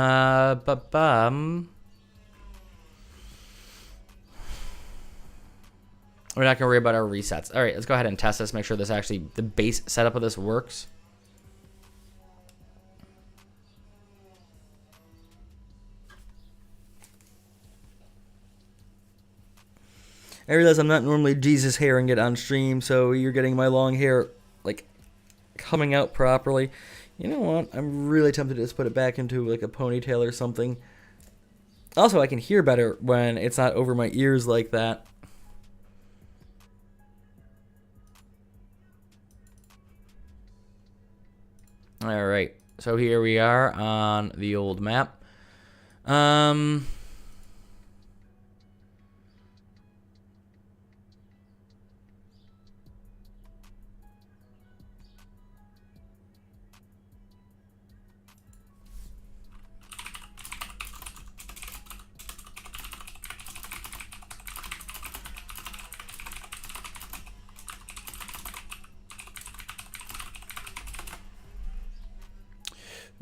not gonna worry about our resets. All right, let's go ahead and test this, make sure this actually, the base setup of this works. I realize I'm not normally Jesus hairing it on stream, so you're getting my long hair, like, coming out properly. You know what? I'm really tempted to just put it back into, like, a ponytail or something. Also, I can hear better when it's not over my ears like that. Alright, so here we are on the old map.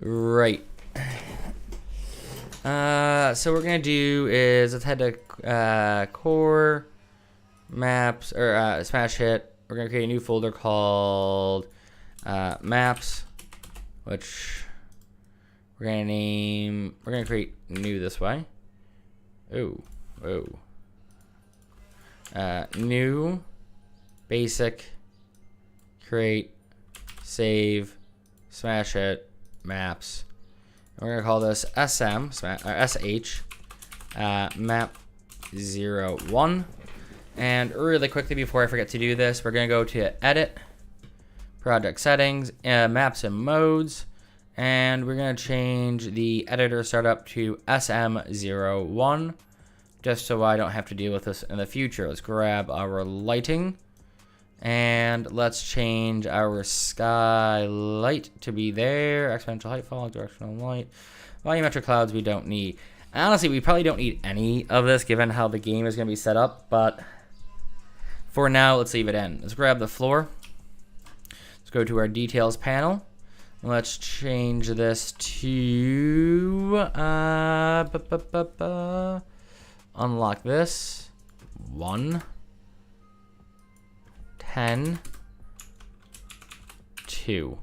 Right. So what we're gonna do is let's head to core maps or smash hit. We're gonna create a new folder called maps, which we're gonna name. We're gonna create new this way. New basic create save smash hit maps. And we're gonna call this sh map 01. And really quickly before I forget to do this, we're gonna go to edit, project settings, maps and modes, and we're gonna change the editor startup to SM01, just so I don't have to deal with this in the future. Let's grab our lighting. And let's change our skylight to be there. Exponential height fall, directional light. Volumetric clouds we don't need. Honestly, we probably don't need any of this given how the game is going to be set up. But for now, let's leave it in. Let's grab the floor. Let's go to our details panel. Let's change this to... unlock this. 1. 10, 2.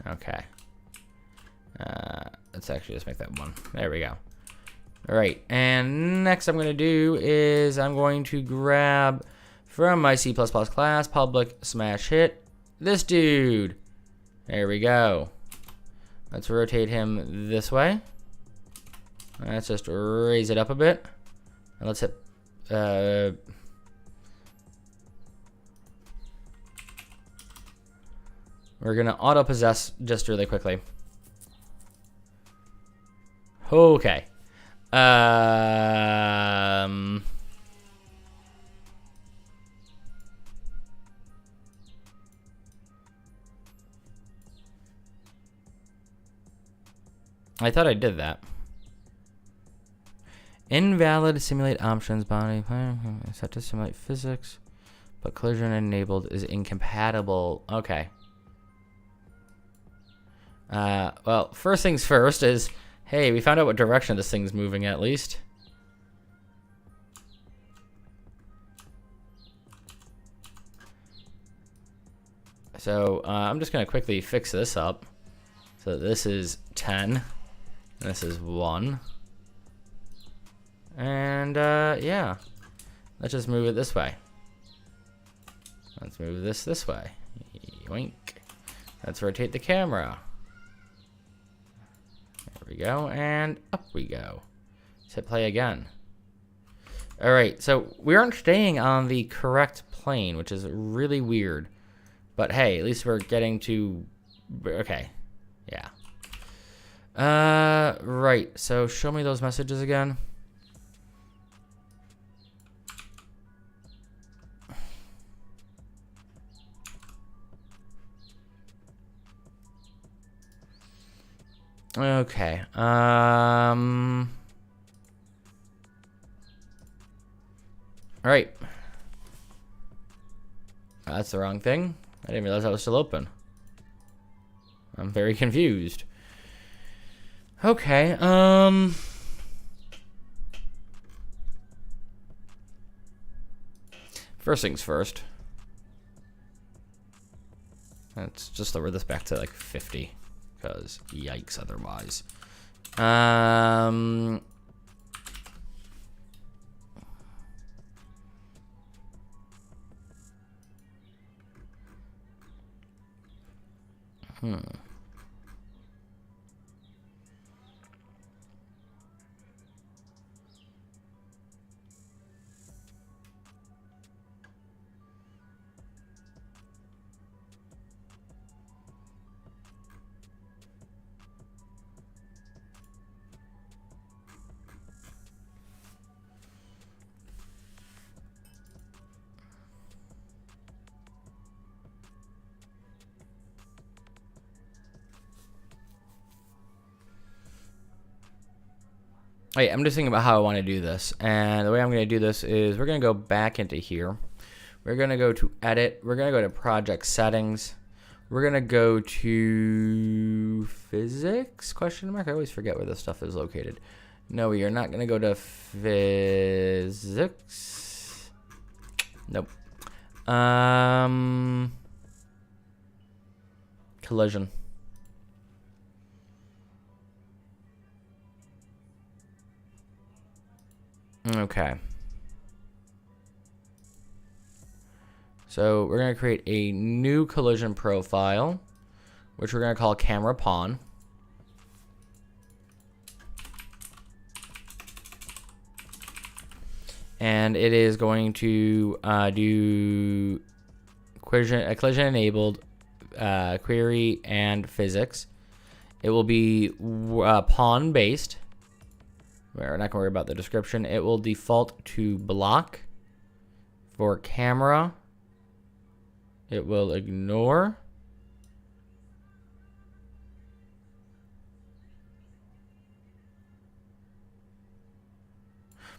Okay. Let's actually just make that 1. There we go. All right. And next I'm going to do is I'm going to grab from my C++ class, public smash hit, this dude. There we go. Let's rotate him this way. Let's just raise it up a bit. And let's hit... We're gonna auto possess just really quickly. Okay. I thought I did that. Invalid simulate options body set to simulate physics, but collision enabled is incompatible. Okay. Well, first things first is, hey, we found out what direction this thing's moving at least. So I'm just gonna quickly fix this up. So this is 10, and this is 1. And yeah, let's just move it this way. Let's move this way. Yoink. Let's rotate the camera. There we go, and up we go. Let's hit play again. All right, so we aren't staying on the correct plane, which is really weird. But hey, at least we're getting to, okay, yeah. Right, so show me those messages again. Okay. All right. That's the wrong thing. I didn't realize that was still open. I'm very confused. Okay. First things first. Let's just lower this back to like 50. Because yikes otherwise. Wait, I'm just thinking about how I want to do this. And the way I'm going to do this is we're going to go back into here. We're going to go to edit. We're going to go to project settings. We're going to go to physics, question mark. I always forget where this stuff is located. No, we are not going to go to physics. Nope. Collision. Okay. So we're going to create a new collision profile, which we're going to call camera pawn. And it is going to do collision enabled query and physics. It will be pawn based. We're not going to worry about the description. It will default to block. For camera, it will ignore.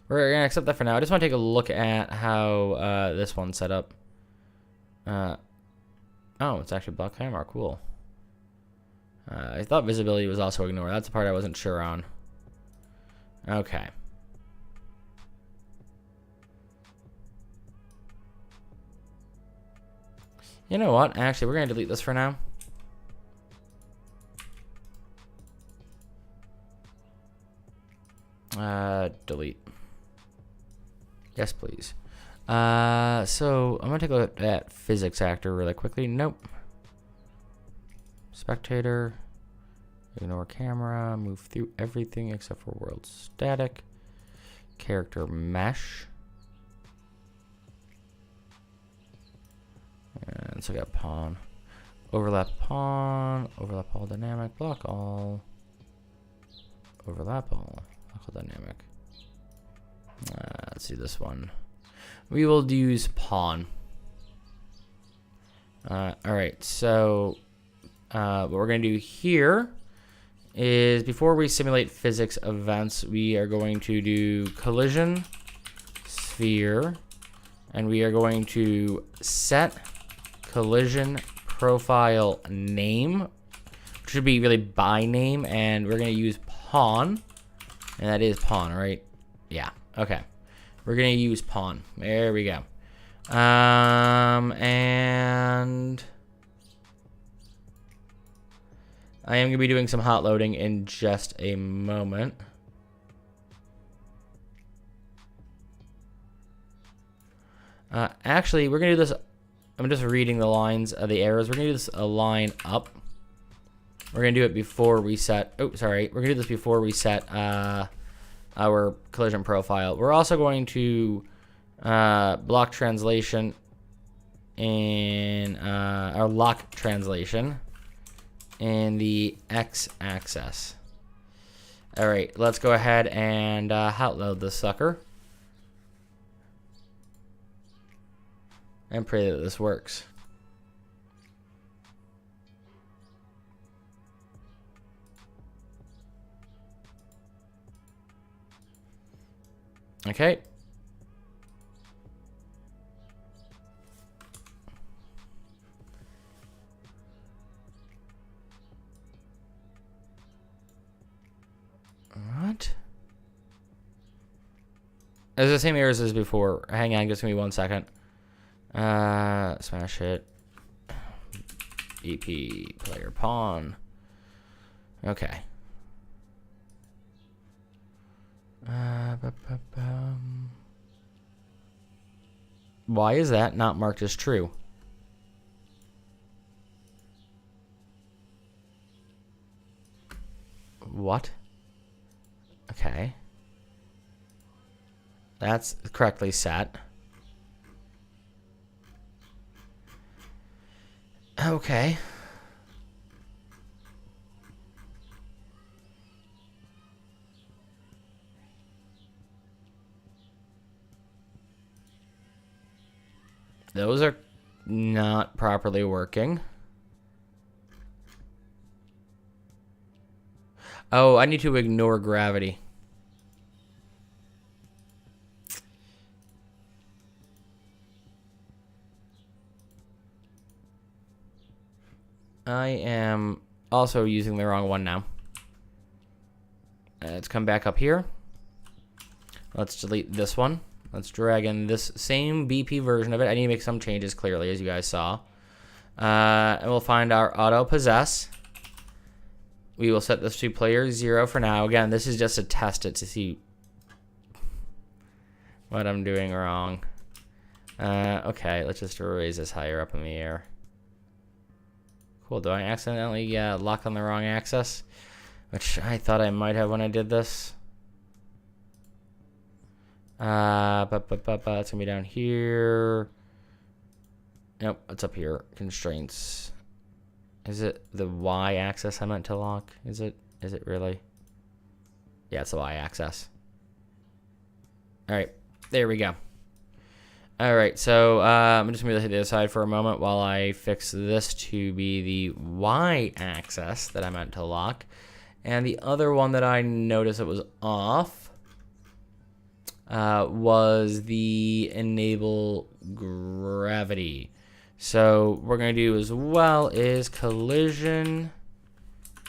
We're going to accept that for now. I just want to take a look at how this one's set up. Oh, it's actually block camera. Cool. I thought visibility was also ignore. That's the part I wasn't sure on. Okay. You know what? Actually, we're going to delete this for now. Delete. Yes, please. So I'm going to take a look at physics actor really quickly. Nope. Spectator. Ignore camera, move through everything except for world static. Character mesh. And so I got pawn. Overlap pawn, overlap all dynamic, block all, overlap all, block all dynamic. Let's do this one. We will use pawn. Alright, so what we're going to do here is before we simulate physics events, we are going to do collision, sphere, and we are going to set collision profile name, which should be really by name, and we're going to use pawn, and that is pawn, right? Yeah, okay. We're going to use pawn. There we go. And I am going to be doing some hot loading in just a moment. Actually, we're going to do this. I'm just reading the lines of the arrows. We're going to do this a line up. We're going to do it before we set. Oh, sorry. We're going to do this before we set our collision profile. We're also going to block translation in our lock translation in the x-axis. All right, let's go ahead and hot load this sucker and pray that this works. Okay. What? It's the same errors as before. Hang on, just give me 1 second. Smash it. EP player pawn. Okay. Why is that not marked as true? What? Okay. That's correctly set. Okay. Those are not properly working. Oh, I need to ignore gravity. I am also using the wrong one now. Let's come back up here. Let's delete this one. Let's drag in this same BP version of it. I need to make some changes clearly, as you guys saw. And we'll find our auto possess. We will set this to player 0 for now. Again, this is just to test it to see what I'm doing wrong. Okay, let's just raise this higher up in the air. Cool, do I accidentally lock on the wrong axis? Which I thought I might have when I did this. It's gonna be down here. Nope, it's up here. Constraints. Is it the y-axis I meant to lock? Is it really? Yeah, it's the y-axis. All right, there we go. All right, so I'm just gonna hit the other side for a moment while I fix this to be the y-axis that I meant to lock. And the other one that I noticed that was off was the enable gravity. So what we're going to do as well is collision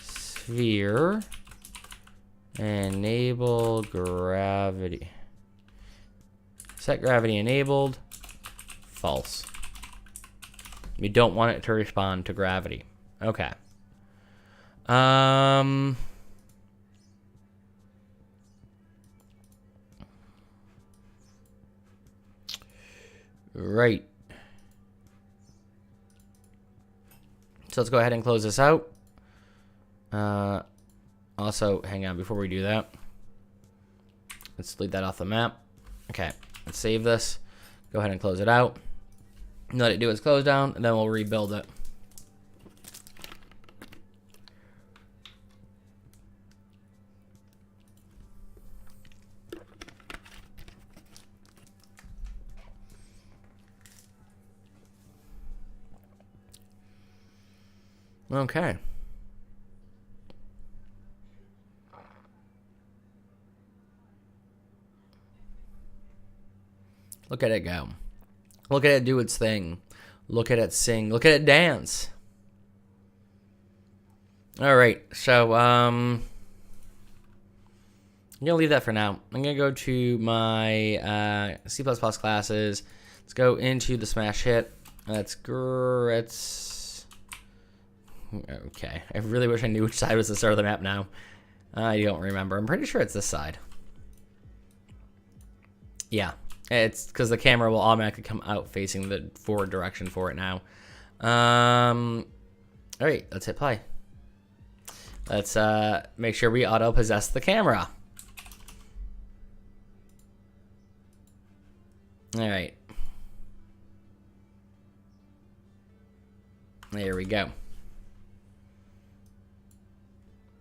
sphere enable gravity. Set gravity enabled. False. We don't want it to respond to gravity. Okay. Right. So let's go ahead and close this out. Also, hang on, before we do that, let's delete that off the map. Okay, let's save this. Go ahead and close it out. Let it do its close down, and then we'll rebuild it. Okay. Look at it go. Look at it do its thing. Look at it sing. Look at it dance. All right. So, I'm going to leave that for now. I'm going to go to my C++ classes. Let's go into the smash hit. Let's okay. I really wish I knew which side was the start of the map now. I don't remember. I'm pretty sure it's this side. Yeah. It's because the camera will automatically come out facing the forward direction for it now. All right, let's hit play. Let's make sure we auto-possess the camera. All right. There we go.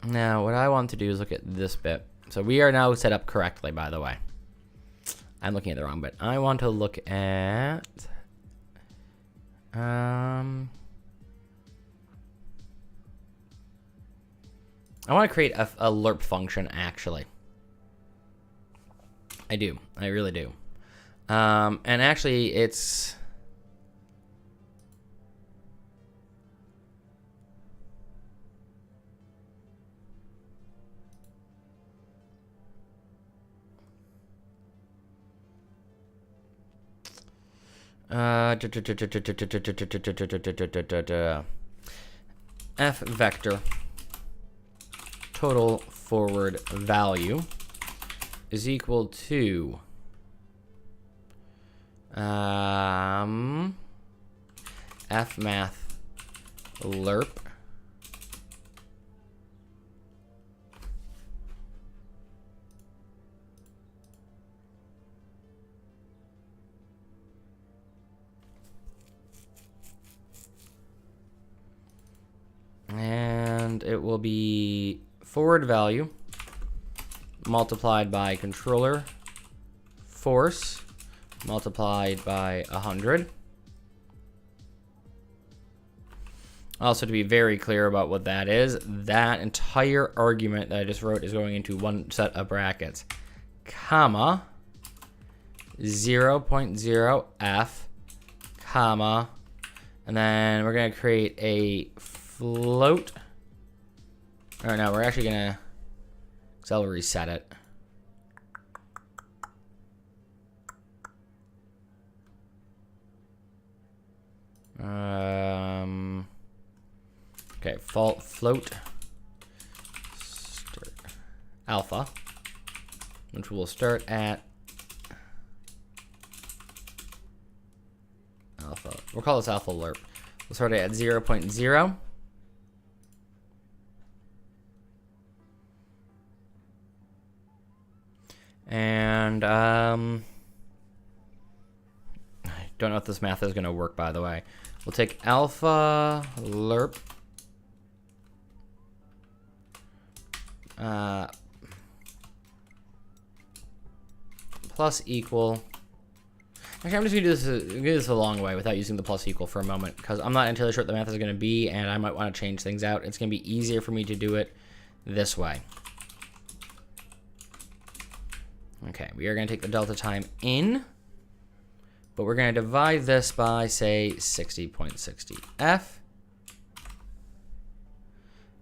Now, what I want to do is look at this bit. So we are now set up correctly, by the way. I'm looking at the wrong bit. I want to look at... I want to create a lerp function, actually. I do. I really do. And actually, it's... F vector total forward value is equal to F math lerp and it will be forward value multiplied by controller force multiplied by 100. Also, to be very clear about what that is, that entire argument that I just wrote is going into one set of brackets, comma, 0.0 f, comma, and then we're going to create a float. Or no, we're actually going to, because I'll reset it. Okay, float start alpha, which will start at alpha. We'll call this alpha lerp. We'll start it at 0.0. And I don't know if this math is going to work, by the way. We'll take alpha lerp plus equal. Actually, I'm just going to do this a long way without using the plus equal for a moment, because I'm not entirely sure what the math is going to be, and I might want to change things out. It's going to be easier for me to do it this way. Okay, we are going to take the delta time in, but we're going to divide this by, say, 60.60f.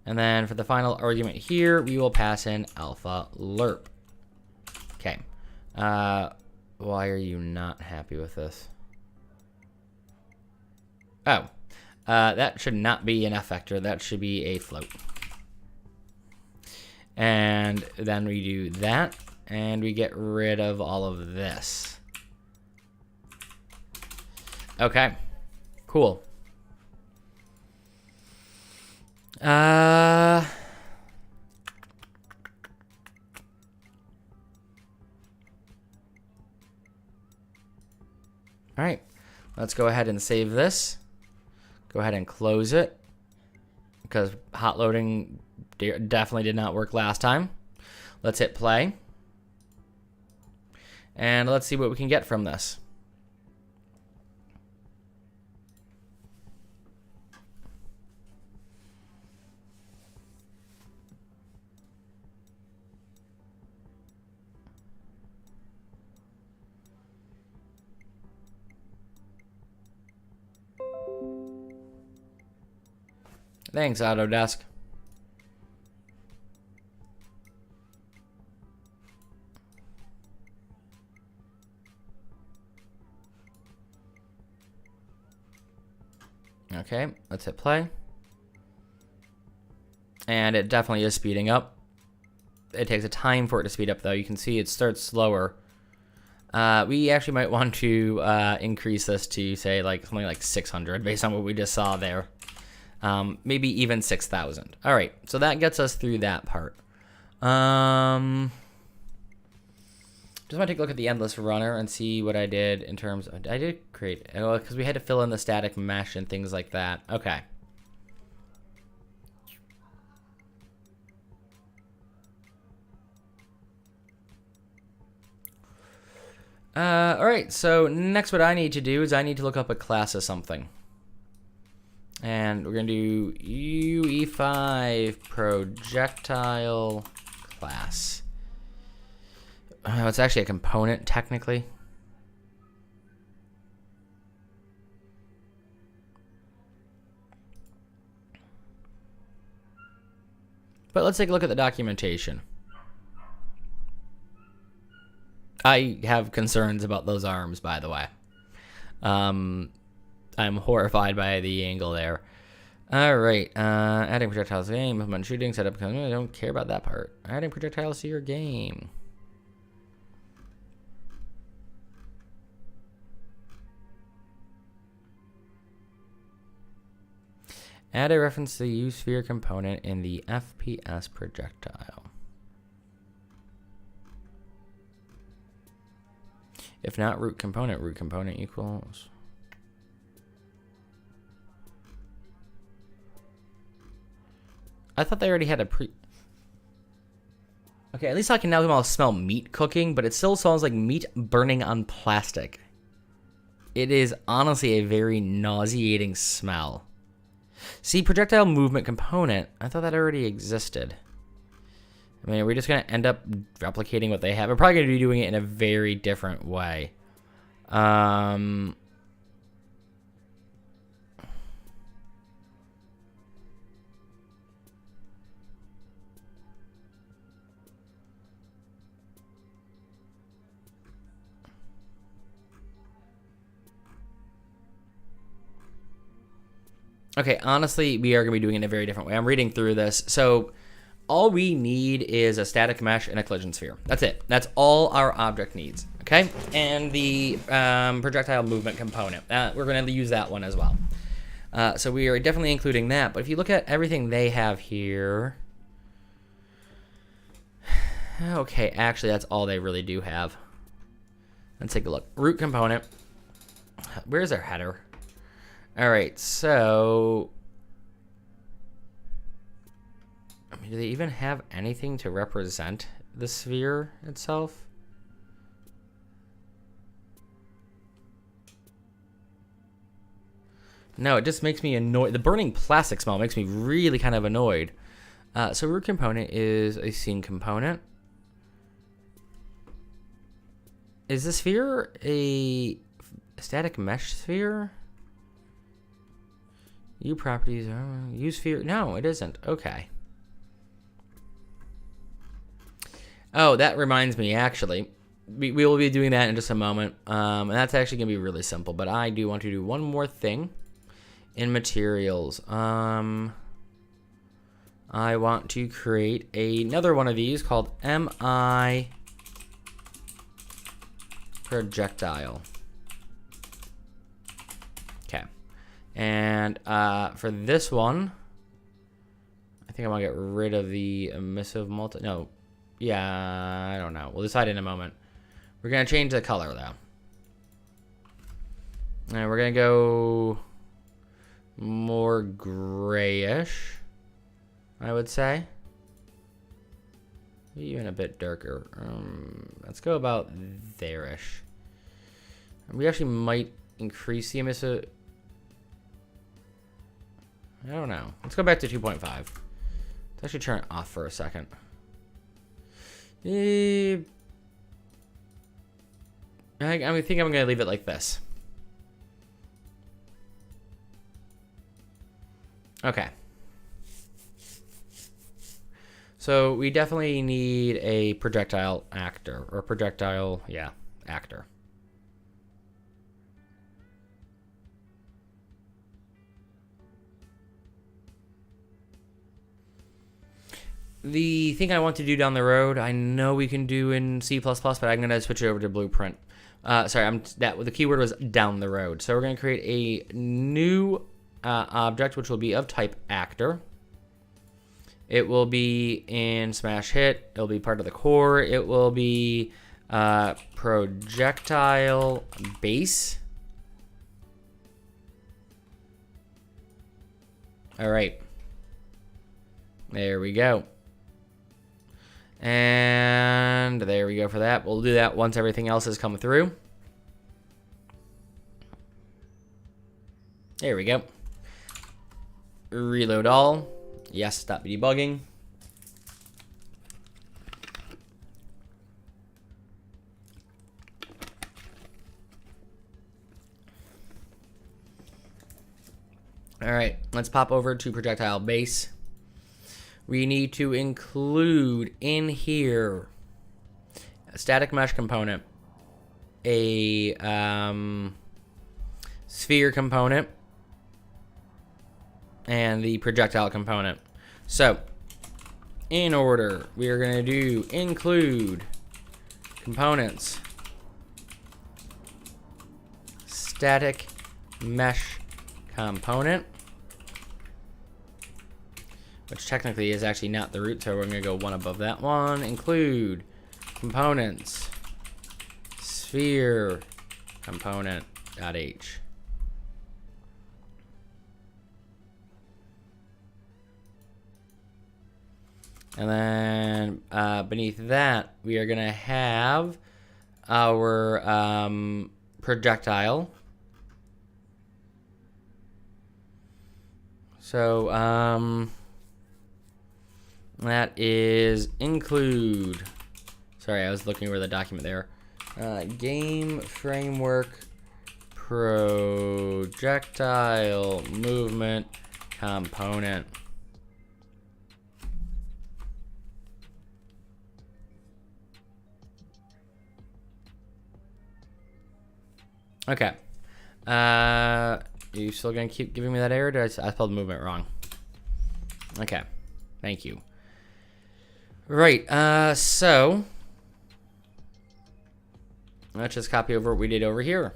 And then for the final argument here, we will pass in alpha lerp. Okay. Why are you not happy with this? Oh. That should not be an F vector. That should be a float. And then we do that, and we get rid of all of this. Okay. Cool. All right, let's go ahead and save this. Go ahead and close it, because hot loading definitely did not work last time. Let's hit play, and let's see what we can get from this. Thanks, Autodesk. Okay, let's hit play. And it definitely is speeding up. It takes a time for it to speed up, though. You can see it starts slower. We actually might want to increase this to, say, like something like 600, based on what we just saw there. Maybe even 6,000. All right, so that gets us through that part. Just want to take a look at the endless runner and see what I did in terms of, I did create, because we had to fill in the static mesh and things like that. Okay. All right, so next what I need to do is I need to look up a class of something. And we're going to do UE5 projectile class. It's actually a component, technically. But let's take a look at the documentation. I have concerns about those arms, by the way. I'm horrified by the angle there. All right, adding projectiles to the game, movement shooting, setup. I don't care about that part. Adding projectiles to your game. Add a reference to the U-sphere component in the FPS projectile. If not, root component equals. I thought they already had a Okay, at least I can now smell meat cooking, but it still smells like meat burning on plastic. It is honestly a very nauseating smell. See, projectile movement component, I thought that already existed. I mean, are we just going to end up replicating what they have? We're probably going to be doing it in a very different way. Okay, honestly, we are going to be doing it in a very different way. I'm reading through this. So all we need is a static mesh and a collision sphere. That's it. That's all our object needs. Okay? And the projectile movement component. We're going to use that one as well. So we are definitely including that. But if you look at everything they have here. Okay, actually, that's all they really do have. Let's take a look. Root component. Where's their header? All right, so I mean, do they even have anything to represent the sphere itself? No, it just makes me annoyed. The burning plastic smell makes me really kind of annoyed. So root component is a scene component. Is the sphere a static mesh sphere? U properties, U sphere. No, it isn't. Okay. Oh, that reminds me, actually. We will be doing that in just a moment. And that's actually going to be really simple. But I do want to do one more thing in materials. I want to create another one of these called MI projectile. Okay. And for this one, I think I want to get rid of the emissive multi. No. Yeah, I don't know. We'll decide in a moment. We're going to change the color, though. And we're going to go more grayish, I would say. Even a bit darker. Let's go about there-ish. We actually might increase the emissive. I don't know. Let's go back to 2.5. Let's actually turn it off for a second. I think I'm going to leave it like this. Okay. So we definitely need a projectile actor, or projectile, yeah, actor. The thing I want to do down the road, I know we can do in C++, but I'm going to switch it over to Blueprint. The keyword was down the road. So we're going to create a new object, which will be of type actor. It will be in smash hit. It'll be part of the core. It will be projectile base. All right. There we go. And there we go for that. We'll do that once everything else has come through. There we go. Reload all. Yes, stop debugging. All right, let's pop over to projectile base. We need to include in here a static mesh component, a sphere component, and the projectile component. So, in order, we are going to do include components, static mesh component, which technically is actually not the root, so we're going to go one above that one. Include components, sphere component.h. And then beneath that, we are going to have our projectile. So that is include. Sorry, I was looking over the document there. Game framework projectile movement component. Okay. Are you still gonna keep giving me that error? Did I spelled movement wrong? Okay. Thank you. Right. So let's just copy over what we did over here.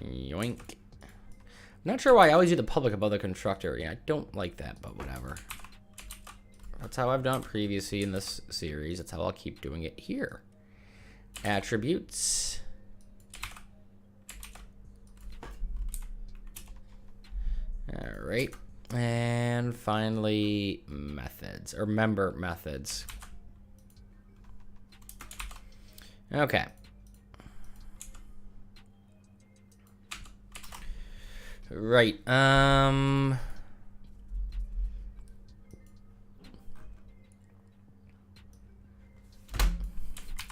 Yoink. I'm not sure why I always do the public above the constructor. Yeah, I don't like that, but whatever. That's how I've done it previously in this series. That's how I'll keep doing it here. Attributes. All right. And finally, methods, or member methods. Okay. Right.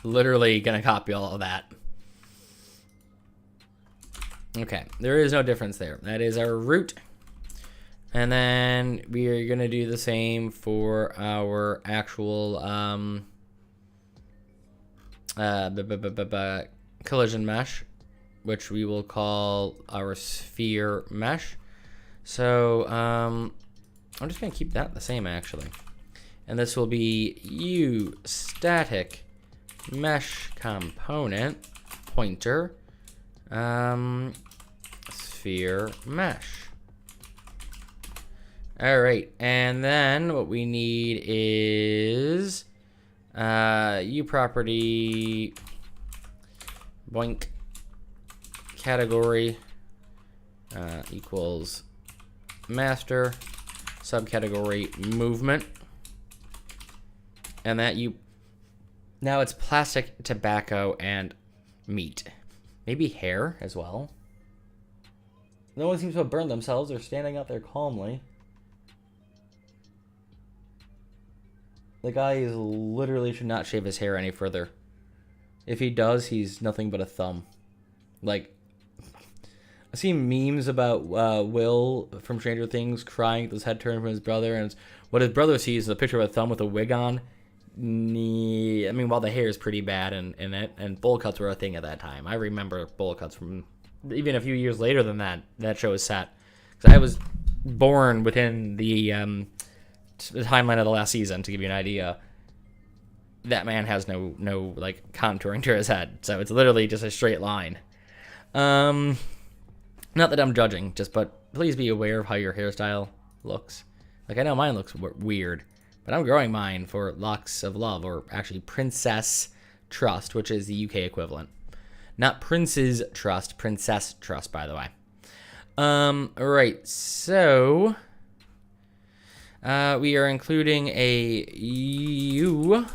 Literally gonna copy all of that. Okay, there is no difference there. That is our root. And then we are going to do the same for our actual collision mesh, which we will call our sphere mesh. So I'm just going to keep that the same, actually. And this will be u static mesh component pointer sphere mesh. All right, and then what we need is u property boink category equals master subcategory movement, and that now it's plastic, tobacco, and meat, maybe hair as well. No one seems to have burned themselves. They're standing out there calmly. The guy is literally should not shave his hair any further. If he does, he's nothing but a thumb. Like, see memes about Will from Stranger Things crying at his head turned from his brother, and what his brother sees is a picture of a thumb with a wig on. I mean, while the hair is pretty bad in it, and bowl cuts were a thing at that time. I remember bowl cuts from even a few years later than that show was set. Because I was born within the timeline of the last season, to give you an idea. That man has no like contouring to his head, so it's literally just a straight line. Not that I'm judging, but please be aware of how your hairstyle looks. Like, I know mine looks weird, but I'm growing mine for Locks of Love, or actually Princess Trust, which is the UK equivalent. Not Prince's Trust, Princess Trust, by the way. Alright, so we are including a U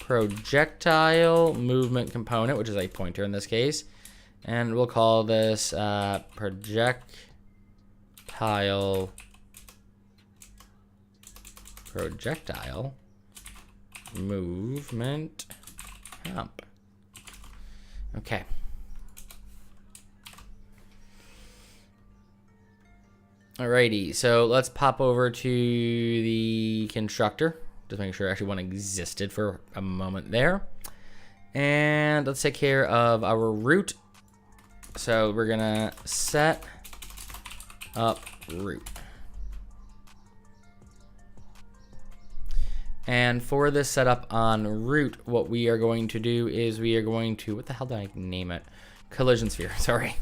projectile movement component, which is a pointer in this case. And we'll call this projectile movement comp. Okay. Alrighty, so let's pop over to the constructor. Just making sure actually one existed for a moment there. And let's take care of our root. So we're gonna set up root. And for this setup on root, what we are going to do is we are going to, what the hell did I name it? Collision sphere, sorry.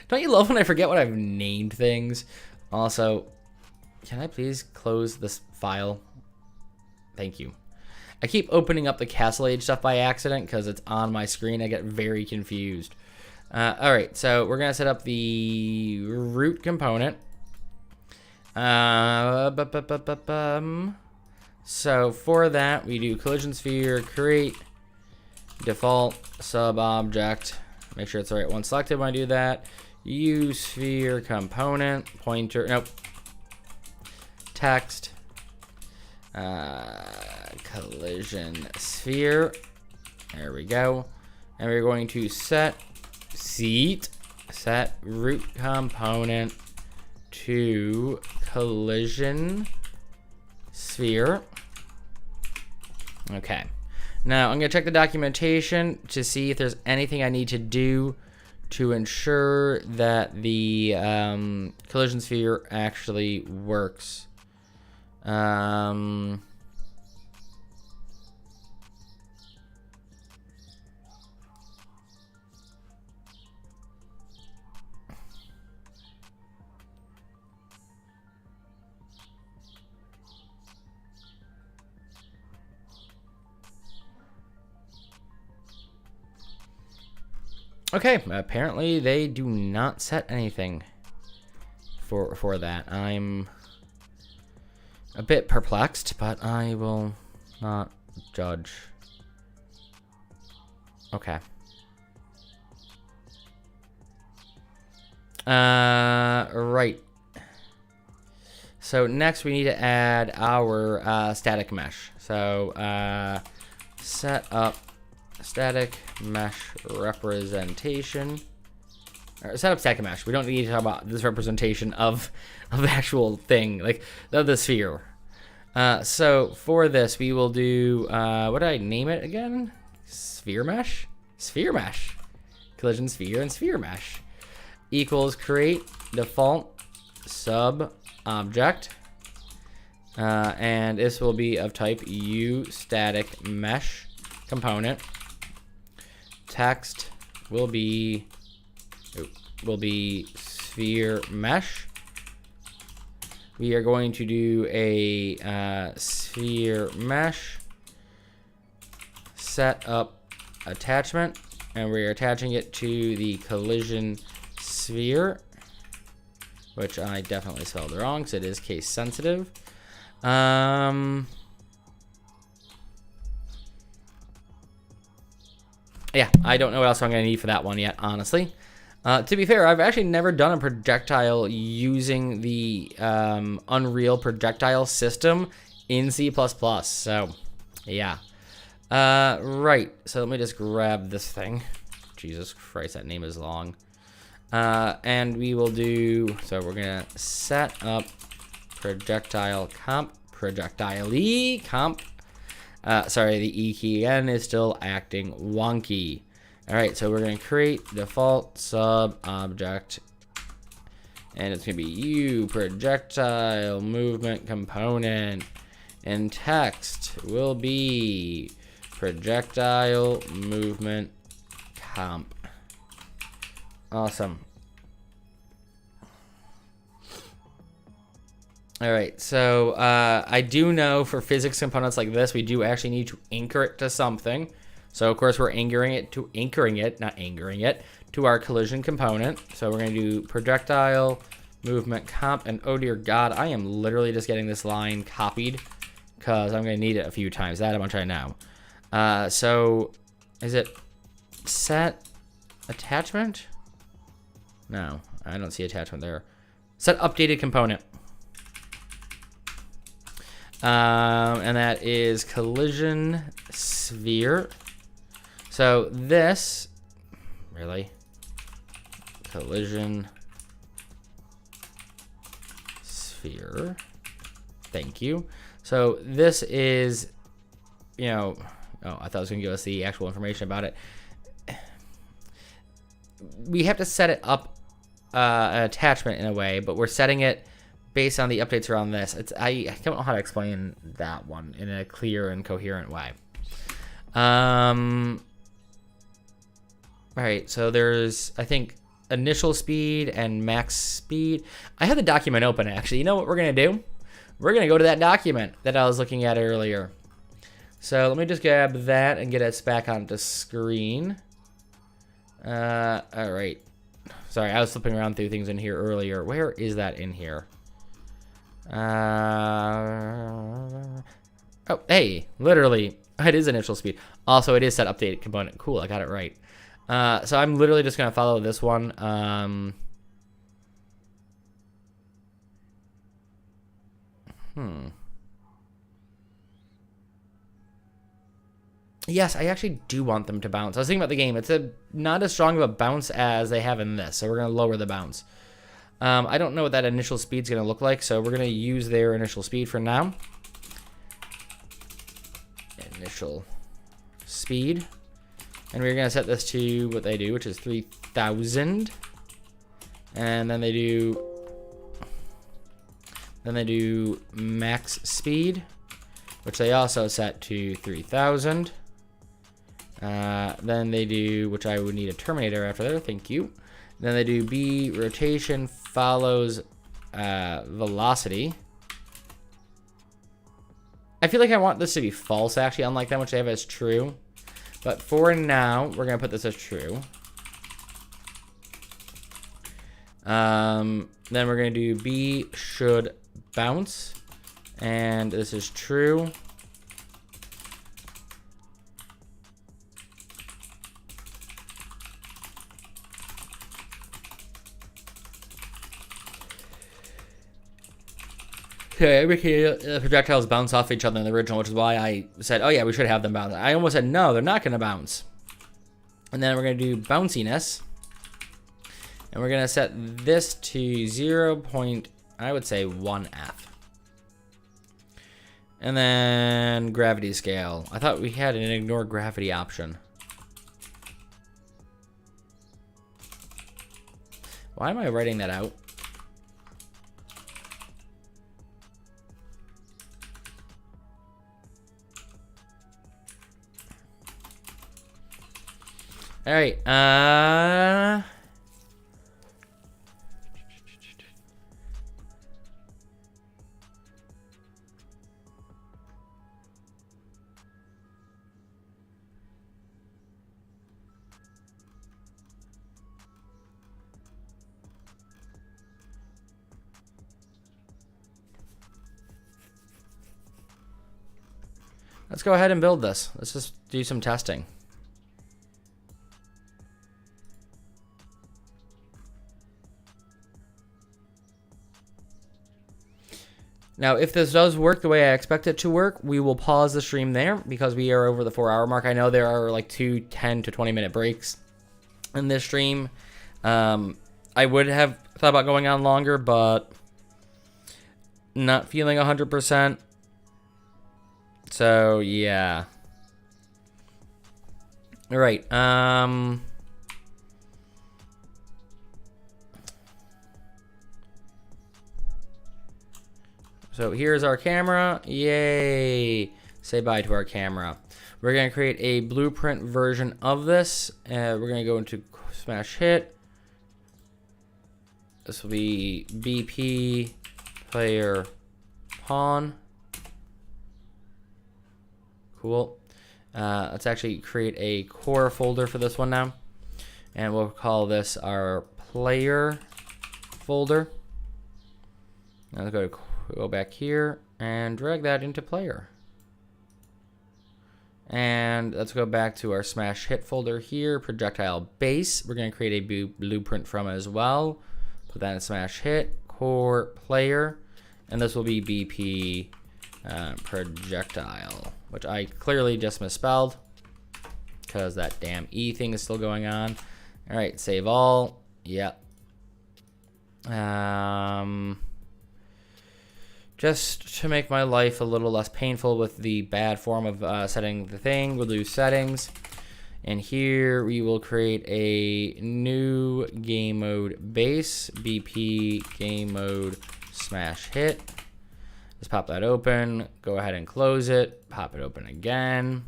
Don't you love when I forget what I've named things? Also, can I please close this file? Thank you. I keep opening up the Castle Age stuff by accident because it's on my screen. I get very confused. All right, so we're gonna set up the root component. So for that, we do collision sphere, create default sub object. Make sure it's the right one selected when I do that. Use sphere component pointer. Nope. Text. Collision sphere. There we go. And we're going to set root component to collision sphere. Okay. Now I'm going to check the documentation to see if there's anything I need to do to ensure that the collision sphere actually works. Okay, apparently they do not set anything for that. I'm a bit perplexed, but I will not judge. Okay. Right. So next we need to add our static mesh. So set up static mesh representation. Or set up static mesh. We don't need to talk about this representation of the actual thing, like the sphere. So for this, we will do what did I name it again? Sphere mesh. Sphere mesh. Collision sphere and sphere mesh equals create default sub object, and this will be of type U static mesh component. Text will be sphere mesh. We are going to do a sphere mesh set up attachment, and we are attaching it to the collision sphere, which I definitely spelled wrong because it is case sensitive. Yeah, I don't know what else I'm going to need for that one yet, honestly. To be fair, I've actually never done a projectile using the Unreal projectile system in C++. So, yeah. Right, so let me just grab this thing. Jesus Christ, that name is long. And we will do, so we're gonna set up projectile comp, projectile comp. Sorry, the E key again is still acting wonky. All right, so we're gonna create default sub object, and it's gonna be U projectile movement component, and text will be projectile movement comp. Awesome. All right, so I do know for physics components like this, we do actually need to anchor it to something. So of course we're anchoring it to our collision component. So we're gonna do projectile movement comp, and oh dear God, I am literally just getting this line copied because I'm gonna need it a few times. That much I know. So is it set attachment? No, I don't see attachment there. Set updated component. And that is collision sphere. So this, really, collision sphere. Thank you. So this is, you know, oh, I thought it was gonna give us the actual information about it. We have to set it up an attachment in a way, but we're setting it based on the updates around this. I don't know how to explain that one in a clear and coherent way. All right, so there's, I think, initial speed and max speed. I have the document open, actually. You know what we're gonna do? We're gonna go to that document that I was looking at earlier. So let me just grab that and get us back onto screen. All right. Sorry, I was flipping around through things in here earlier. Where is that in here? Oh, hey, literally, it is initial speed. Also, it is set updated component. Cool, I got it right. So I'm literally just gonna follow this one. Yes, I actually do want them to bounce. I was thinking about the game. It's not as strong of a bounce as they have in this, so we're gonna lower the bounce. I don't know what that initial speed's gonna look like, so we're gonna use their initial speed for now. Initial speed. And we're gonna set this to what they do, which is 3,000. And then they do max speed, which they also set to 3,000. Then they do, which I would need a terminator after there, thank you. Then they do B rotation follows velocity. I feel like I want this to be false, actually, unlike that, which they have as true. But for now, we're gonna put this as true. Then we're gonna do B should bounce, and this is true. Okay, projectiles bounce off each other in the original, which is why I said, oh yeah, we should have them bounce. I almost said, no, they're not going to bounce. And then we're going to do bounciness. And we're going to set this to 0. I would say 1F. And then gravity scale. I thought we had an ignore gravity option. Why am I writing that out? All right, let's go ahead and build this. Let's just do some testing. Now, if this does work the way I expect it to work, we will pause the stream there because we are over the 4-hour mark. I know there are like 2 10 to 20 minute breaks in this stream. I would have thought about going on longer, but not feeling 100%. So, yeah. All right. So here's our camera. Yay. Say bye to our camera. We're going to create a blueprint version of this. We're going to go into smash hit. This will be BP player pawn. Cool. Let's actually create a core folder for this one now. And we'll call this our player folder. Now let's go back here and drag that into player. And let's go back to our smash hit folder here, projectile base. We're going to create a blueprint from it as well. Put that in smash hit, core player, and this will be BP projectile, which I clearly just misspelled because that damn E thing is still going on. All right, save all. Yep. Just to make my life a little less painful with the bad form of setting the thing, we'll do settings. And here we will create a new game mode base, BP game mode smash hit. Just pop that open, go ahead and close it, pop it open again.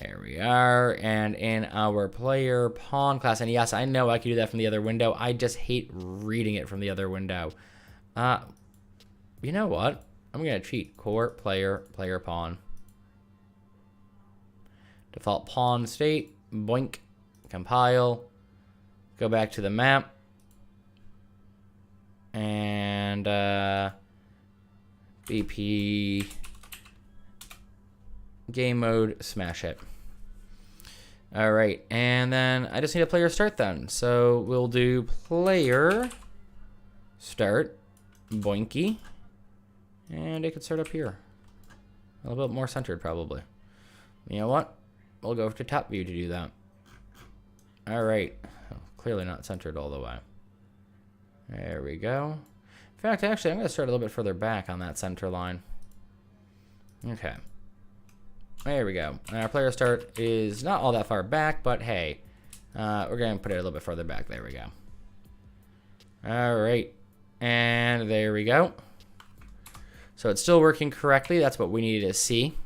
There we are. And in our player pawn class, and yes, I know I can do that from the other window. I just hate reading it from the other window. You know what? I'm going to cheat. Core, player, player, pawn. Default pawn state. Boink. Compile. Go back to the map. And BP game mode smash hit. All right. And then I just need a player start then. So we'll do player start. Boinky. And it could start up here. A little bit more centered, probably. You know what? We'll go to top view to do that. All right. Oh, clearly not centered all the way. There we go. In fact, actually, I'm going to start a little bit further back on that center line. Okay. There we go. And our player start is not all that far back, but hey. We're going to put it a little bit further back. There we go. All right. And there we go. So it's still working correctly. That's what we needed to see.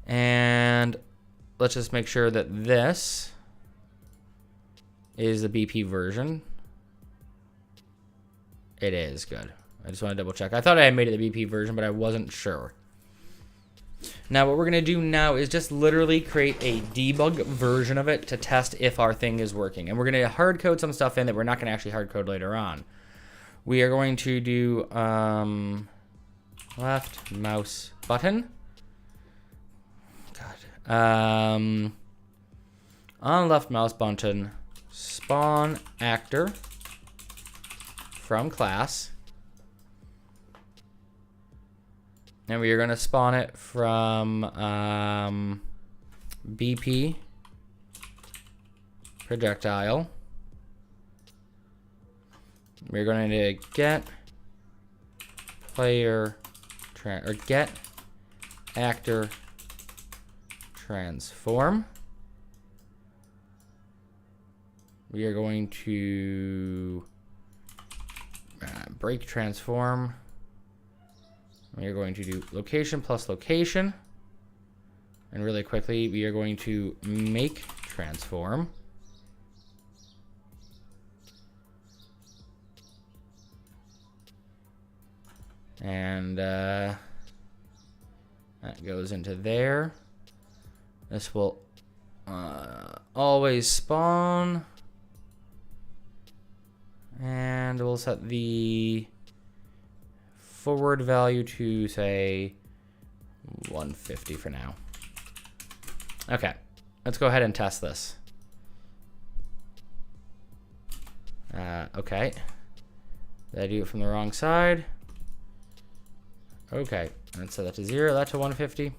And let's just make sure that this is the BP version. It is good. I just want to double check. I thought I had made it the BP version, but I wasn't sure. Now what we're going to do now is just literally create a debug version of it to test if our thing is working. And we're going to hard code some stuff in that we're not going to actually hard code later on. We are going to do left mouse button. God. On left mouse button, spawn actor from class. And we are going to spawn it from BP projectile. We're going to get player or get actor transform. We are going to break transform. We are going to do location plus location. And really quickly, we are going to make transform. And that goes into there. This will always spawn. And we'll set the forward value to, say, 150 for now. Okay, let's go ahead and test this. Okay. Did I do it from the wrong side? Okay, let's set that to 0, that to 150.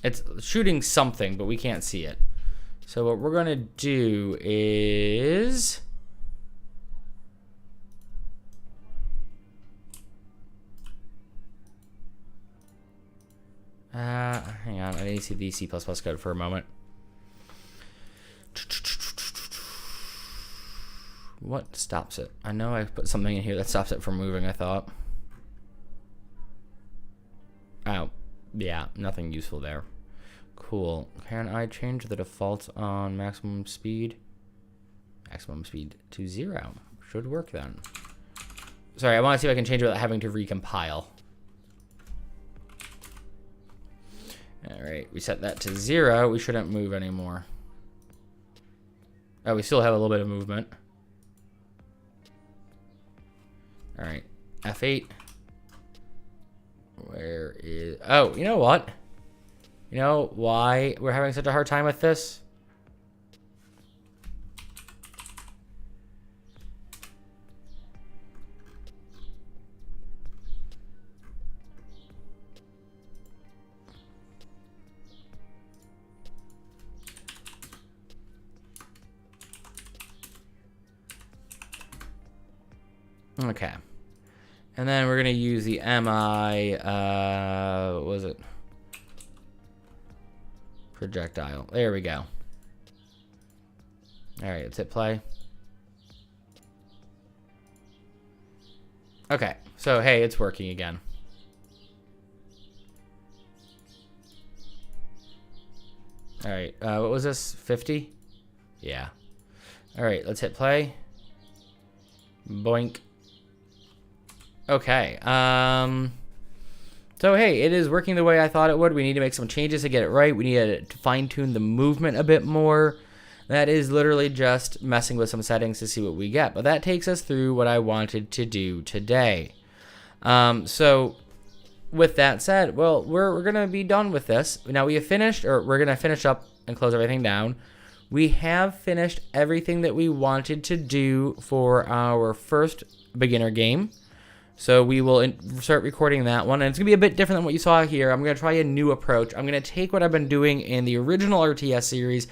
It's shooting something, but we can't see it. So what we're going to do is... hang on, I need to see the C++ code for a moment. What stops it? I know I put something in here that stops it from moving, I thought. Oh, yeah, nothing useful there. Cool. Can I change the default on maximum speed? Maximum speed to 0. Should work then. Sorry, I want to see if I can change it without having to recompile. Alright, we set that to 0. We shouldn't move anymore. Oh, we still have a little bit of movement. Alright, F8. Where is... Oh, you know what? You know why we're having such a hard time with this? Okay. And then we're going to use the MI, what was it? Projectile. There we go. All right, let's hit play. Okay, so hey, it's working again. All right, what was this, 50? Yeah. All right, let's hit play. Boink. Okay, so hey, it is working the way I thought it would. We need to make some changes to get it right. We need to fine-tune the movement a bit more. That is literally just messing with some settings to see what we get. But that takes us through what I wanted to do today. So with that said, well, we're going to be done with this. Now we have finished, or we're going to finish up and close everything down. We have finished everything that we wanted to do for our first beginner game. So we will start recording that one, and it's going to be a bit different than what you saw here. I'm going to try a new approach. I'm going to take what I've been doing in the original RTS series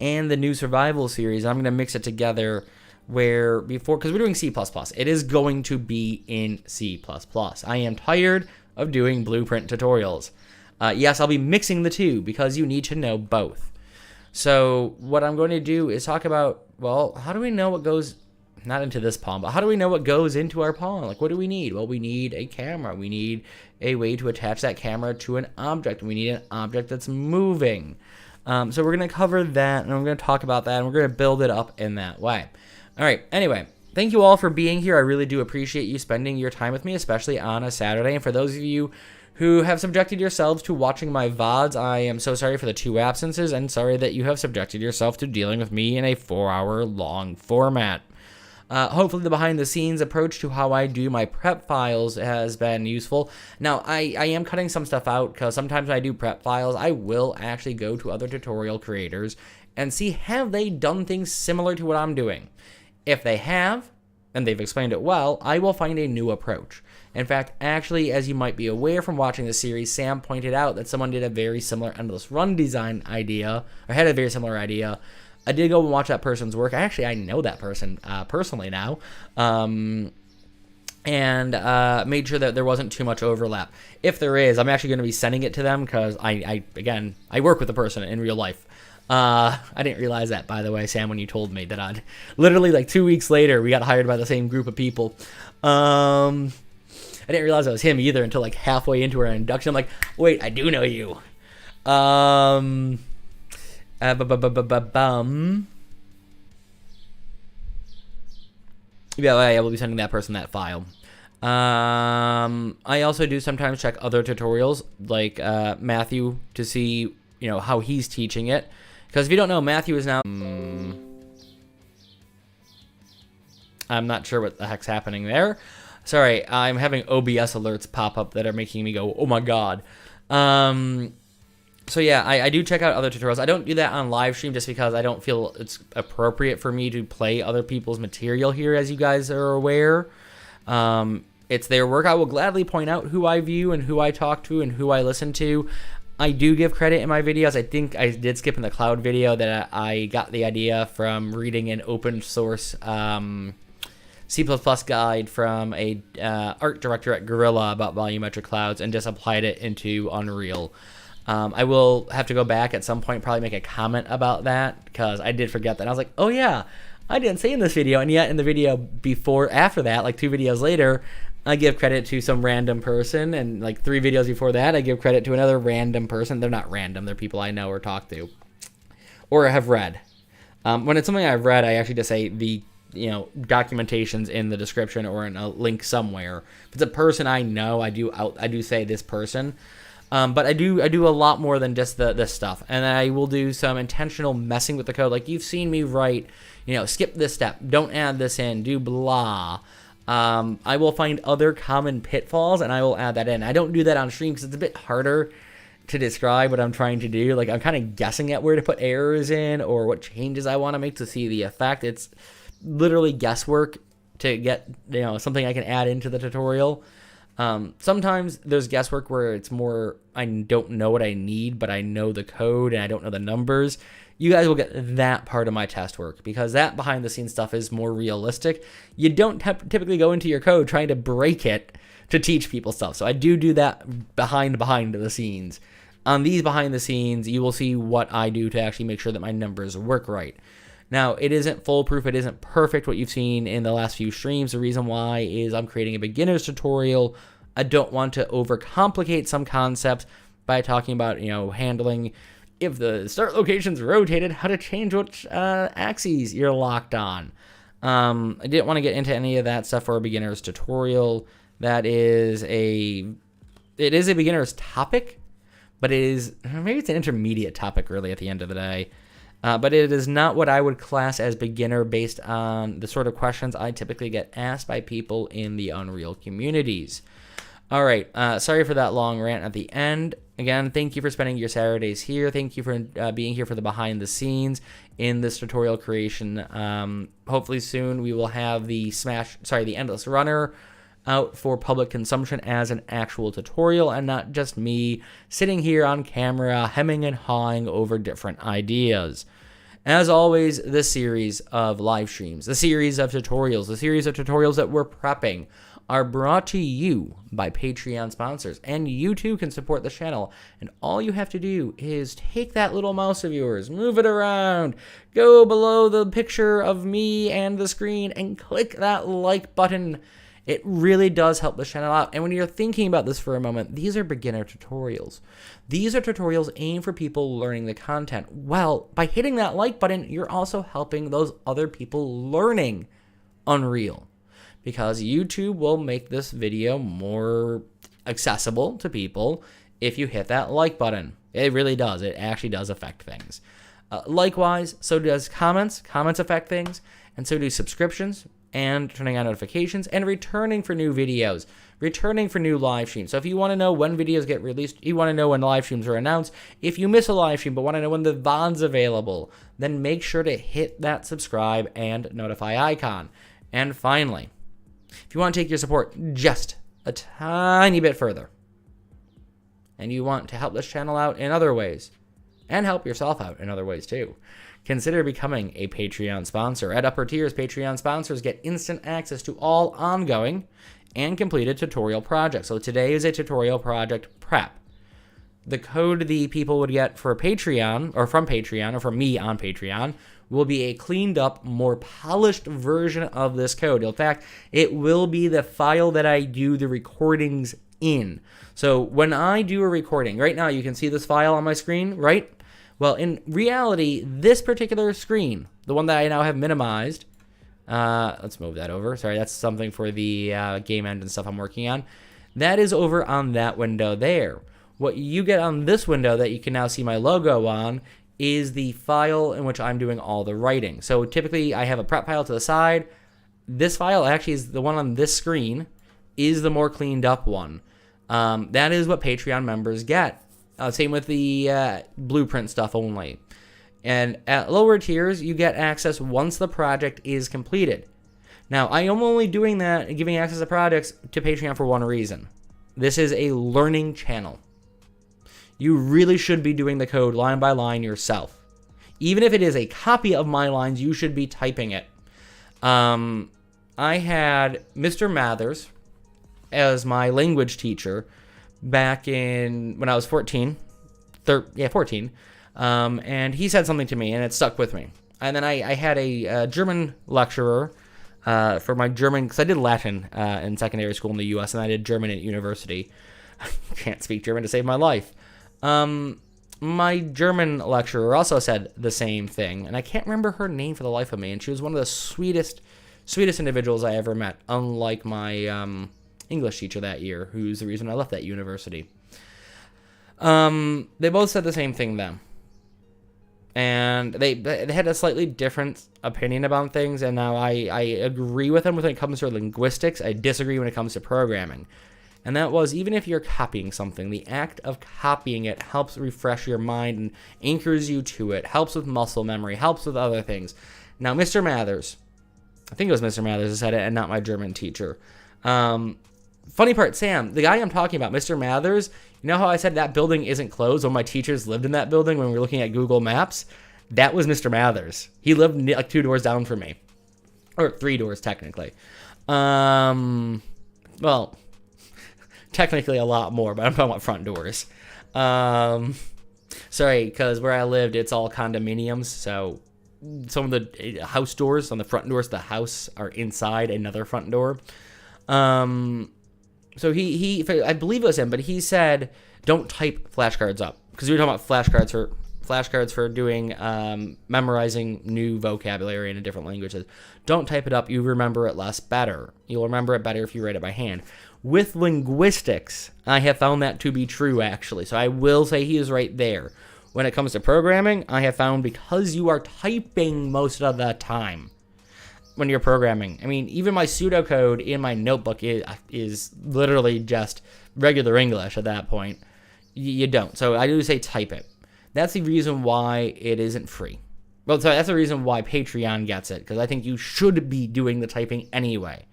and the new survival series. I'm going to mix it together where before, because we're doing C++, it is going to be in C++. I am tired of doing blueprint tutorials. Yes, I'll be mixing the two because you need to know both. So what I'm going to do is talk about, well, how do we know what goes... not into this pawn, but how do we know what goes into our pawn? Like, what do we need? Well, we need a camera. We need a way to attach that camera to an object. We need an object that's moving. So we're going to cover that, and we're going to talk about that, and we're going to build it up in that way. All right, anyway, thank you all for being here. I really do appreciate you spending your time with me, especially on a Saturday. And for those of you who have subjected yourselves to watching my VODs, I am so sorry for the 2 absences, and sorry that you have subjected yourself to dealing with me in a 4-hour-long format. Hopefully the behind-the-scenes approach to how I do my prep files has been useful. Now, I am cutting some stuff out because sometimes when I do prep files, I will actually go to other tutorial creators and see have they done things similar to what I'm doing. If they have, and they've explained it well, I will find a new approach. In fact, actually, as you might be aware from watching the series, Sam pointed out that someone did a very similar endless run design idea, or had a very similar idea. I did go and watch that person's work. I know that person personally now, and made sure that there wasn't too much overlap. If there is, I'm actually going to be sending it to them because I work with the person in real life. I didn't realize that, by the way, Sam, when you told me that I'd literally like 2 weeks later we got hired by the same group of people. I didn't realize it was him either until like halfway into our induction. I'm like, wait, I do know you. Yeah, we'll be sending that person that file. I also do sometimes check other tutorials, like Matthew, to see how he's teaching it. Because if you don't know, Matthew is now... I'm not sure what the heck's happening there. Sorry, I'm having OBS alerts pop up that are making me go, oh my god. So yeah, I do check out other tutorials. I don't do that on live stream just because I don't feel it's appropriate for me to play other people's material here, as you guys are aware. It's their work. I will gladly point out who I view and who I talk to and who I listen to. I do give credit in my videos. I think I did skip in the cloud video that I got the idea from reading an open source C++ guide from a art director at Gorilla about volumetric clouds and just applied it into Unreal. I will have to go back at some point, probably make a comment about that, because I did forget that. I was like, oh yeah, I didn't say in this video, and yet in the video after that, like 2 videos later, I give credit to some random person, and like 3 videos before that, I give credit to another random person. They're not random, they're people I know or talk to, or have read. When it's something I've read, I actually just say the documentation's in the description or in a link somewhere. If it's a person I know, I do say this person. But I do a lot more than just this stuff, and I will do some intentional messing with the code. Like you've seen me write, skip this step, don't add this in, do blah. I will find other common pitfalls and I will add that in. I don't do that on stream because it's a bit harder to describe what I'm trying to do. Like I'm kind of guessing at where to put errors in or what changes I want to make to see the effect. It's literally guesswork to get something I can add into the tutorial. Sometimes there's guesswork where it's more I don't know what I need, but I know the code and I don't know the numbers. You guys will get that part of my test work because that behind the scenes stuff is more realistic. You don't typically go into your code trying to break it to teach people stuff. So I do that behind the scenes. On these behind the scenes, you will see what I do to actually make sure that my numbers work right. Now, it isn't foolproof. It isn't perfect what you've seen in the last few streams. The reason why is I'm creating a beginner's tutorial. I don't want to overcomplicate some concepts by talking about, handling if the start location's rotated, how to change which axes you're locked on. I didn't want to get into any of that stuff for a beginner's tutorial. It is a beginner's topic, but maybe it's an intermediate topic really at the end of the day. But it is not what I would class as beginner based on the sort of questions I typically get asked by people in the Unreal communities. All right, sorry for that long rant at the end. Again, thank you for spending your Saturdays here. Thank you for being here for the behind the scenes in this tutorial creation. Hopefully soon we will have the Endless Runner out for public consumption as an actual tutorial and not just me sitting here on camera hemming and hawing over different ideas. As always, this series of live streams, the series of tutorials that we're prepping are brought to you by Patreon sponsors, and you too can support the channel. And all you have to do is take that little mouse of yours, move it around, go below the picture of me and the screen, and click that like button. It really does help the channel out. And when you're thinking about this for a moment, these are beginner tutorials. These are tutorials aimed for people learning the content. Well, by hitting that like button, you're also helping those other people learning Unreal, because YouTube will make this video more accessible to people if you hit that like button. It really does. It actually does affect things. Likewise, so does comments. Comments affect things, and so do subscriptions, and turning on notifications, and returning for new videos, returning for new live streams. So if you want to know when videos get released, you want to know when live streams are announced, if you miss a live stream but want to know when the VOD's available, then make sure to hit that subscribe and notify icon. And finally, if you want to take your support just a tiny bit further, and you want to help this channel out in other ways, and help yourself out in other ways too, consider becoming a Patreon sponsor. At upper tiers, Patreon sponsors get instant access to all ongoing and completed tutorial projects. So today is a tutorial project prep. The code the people would get for Patreon, or from Patreon, or from me on Patreon, will be a cleaned up, more polished version of this code. In fact, it will be the file that I do the recordings in. So when I do a recording, right now you can see this file on my screen, right? Well, in reality, this particular screen, the one that I now have minimized, let's move that over. Sorry, that's something for the game engine stuff I'm working on. That is over on that window there. What you get on this window that you can now see my logo on is the file in which I'm doing all the writing. So typically I have a prep file to the side. This file actually is the one on this screen is the more cleaned up one. That is what Patreon members get. Same with the blueprint stuff only. And at lower tiers, you get access once the project is completed. Now, I am only doing that and giving access to projects to Patreon for one reason. This is a learning channel. You really should be doing the code line by line yourself. Even if it is a copy of my lines, you should be typing it. I had Mr. Mathers as my language teacher back in when I was 14. 14. And he said something to me, and it stuck with me. And then I had a German lecturer for my German, because I did Latin in secondary school in the U.S., and I did German at university. I can't speak German to save my life. My German lecturer also said the same thing, and I can't remember her name for the life of me, and she was one of the sweetest individuals I ever met, unlike my English teacher that year, who's the reason I left that university. They both said the same thing then. And they had a slightly different opinion about things, and now I agree with them when it comes to linguistics. I disagree when it comes to programming. And that was, even if you're copying something, the act of copying it helps refresh your mind and anchors you to it, helps with muscle memory, helps with other things. Now, Mr. Mathers, I think it was Mr. Mathers who said it and not my German teacher. Funny part, Sam, the guy I'm talking about, Mr. Mathers, you know how I said that building isn't closed when my teachers lived in that building when we were looking at Google Maps? That was Mr. Mathers. He lived like 2 doors down from me. Or 3 doors, technically. Well, technically a lot more, but I'm talking about front doors. Sorry, because where I lived, it's all condominiums, so some of the house doors on the front doors of the house are inside another front door. So he I believe it was him, but he said, don't type flashcards up, because we were talking about flashcards for doing memorizing new vocabulary in a different languages. Don't type it up. You remember it better. You'll remember it better if you write it by hand. With linguistics, I have found that to be true, actually. So I will say he is right there. When it comes to programming, I have found because you are typing most of the time when you're programming. I mean, even my pseudocode in my notebook is literally just regular English at that point. You don't. So I do say type it. That's the reason why it isn't free. Well, so that's the reason why Patreon gets it, because I think you should be doing the typing anyway.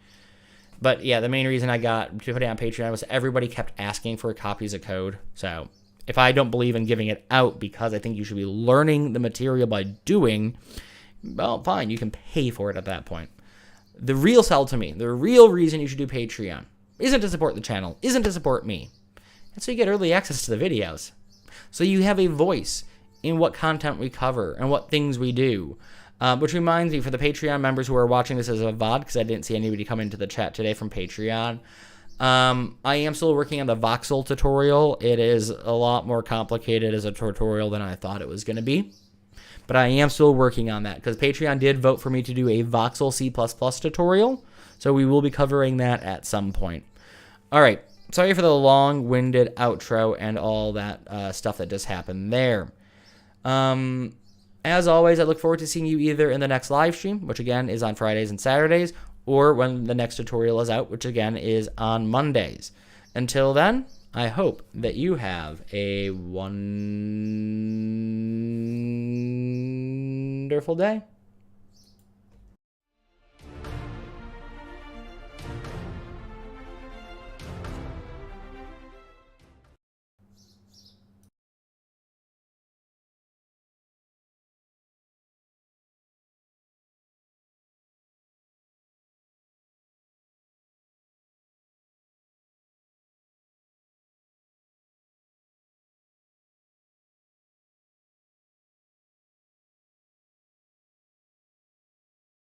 But yeah, the main reason I got to put it on Patreon was everybody kept asking for copies of code. So if I don't believe in giving it out because I think you should be learning the material by doing, well, fine, you can pay for it at that point. The real sell to me, the real reason you should do Patreon isn't to support the channel, isn't to support me. And so you get early access to the videos. So you have a voice in what content we cover and what things we do. Which reminds me, for the Patreon members who are watching this as a VOD, because I didn't see anybody come into the chat today from Patreon, I am still working on the voxel tutorial. It is a lot more complicated as a tutorial than I thought it was going to be. But I am still working on that, because Patreon did vote for me to do a voxel C++ tutorial. So we will be covering that at some point. All right. Sorry for the long-winded outro and all that stuff that just happened there. As always, I look forward to seeing you either in the next live stream, which again is on Fridays and Saturdays, or when the next tutorial is out, which again is on Mondays. Until then, I hope that you have a wonderful day.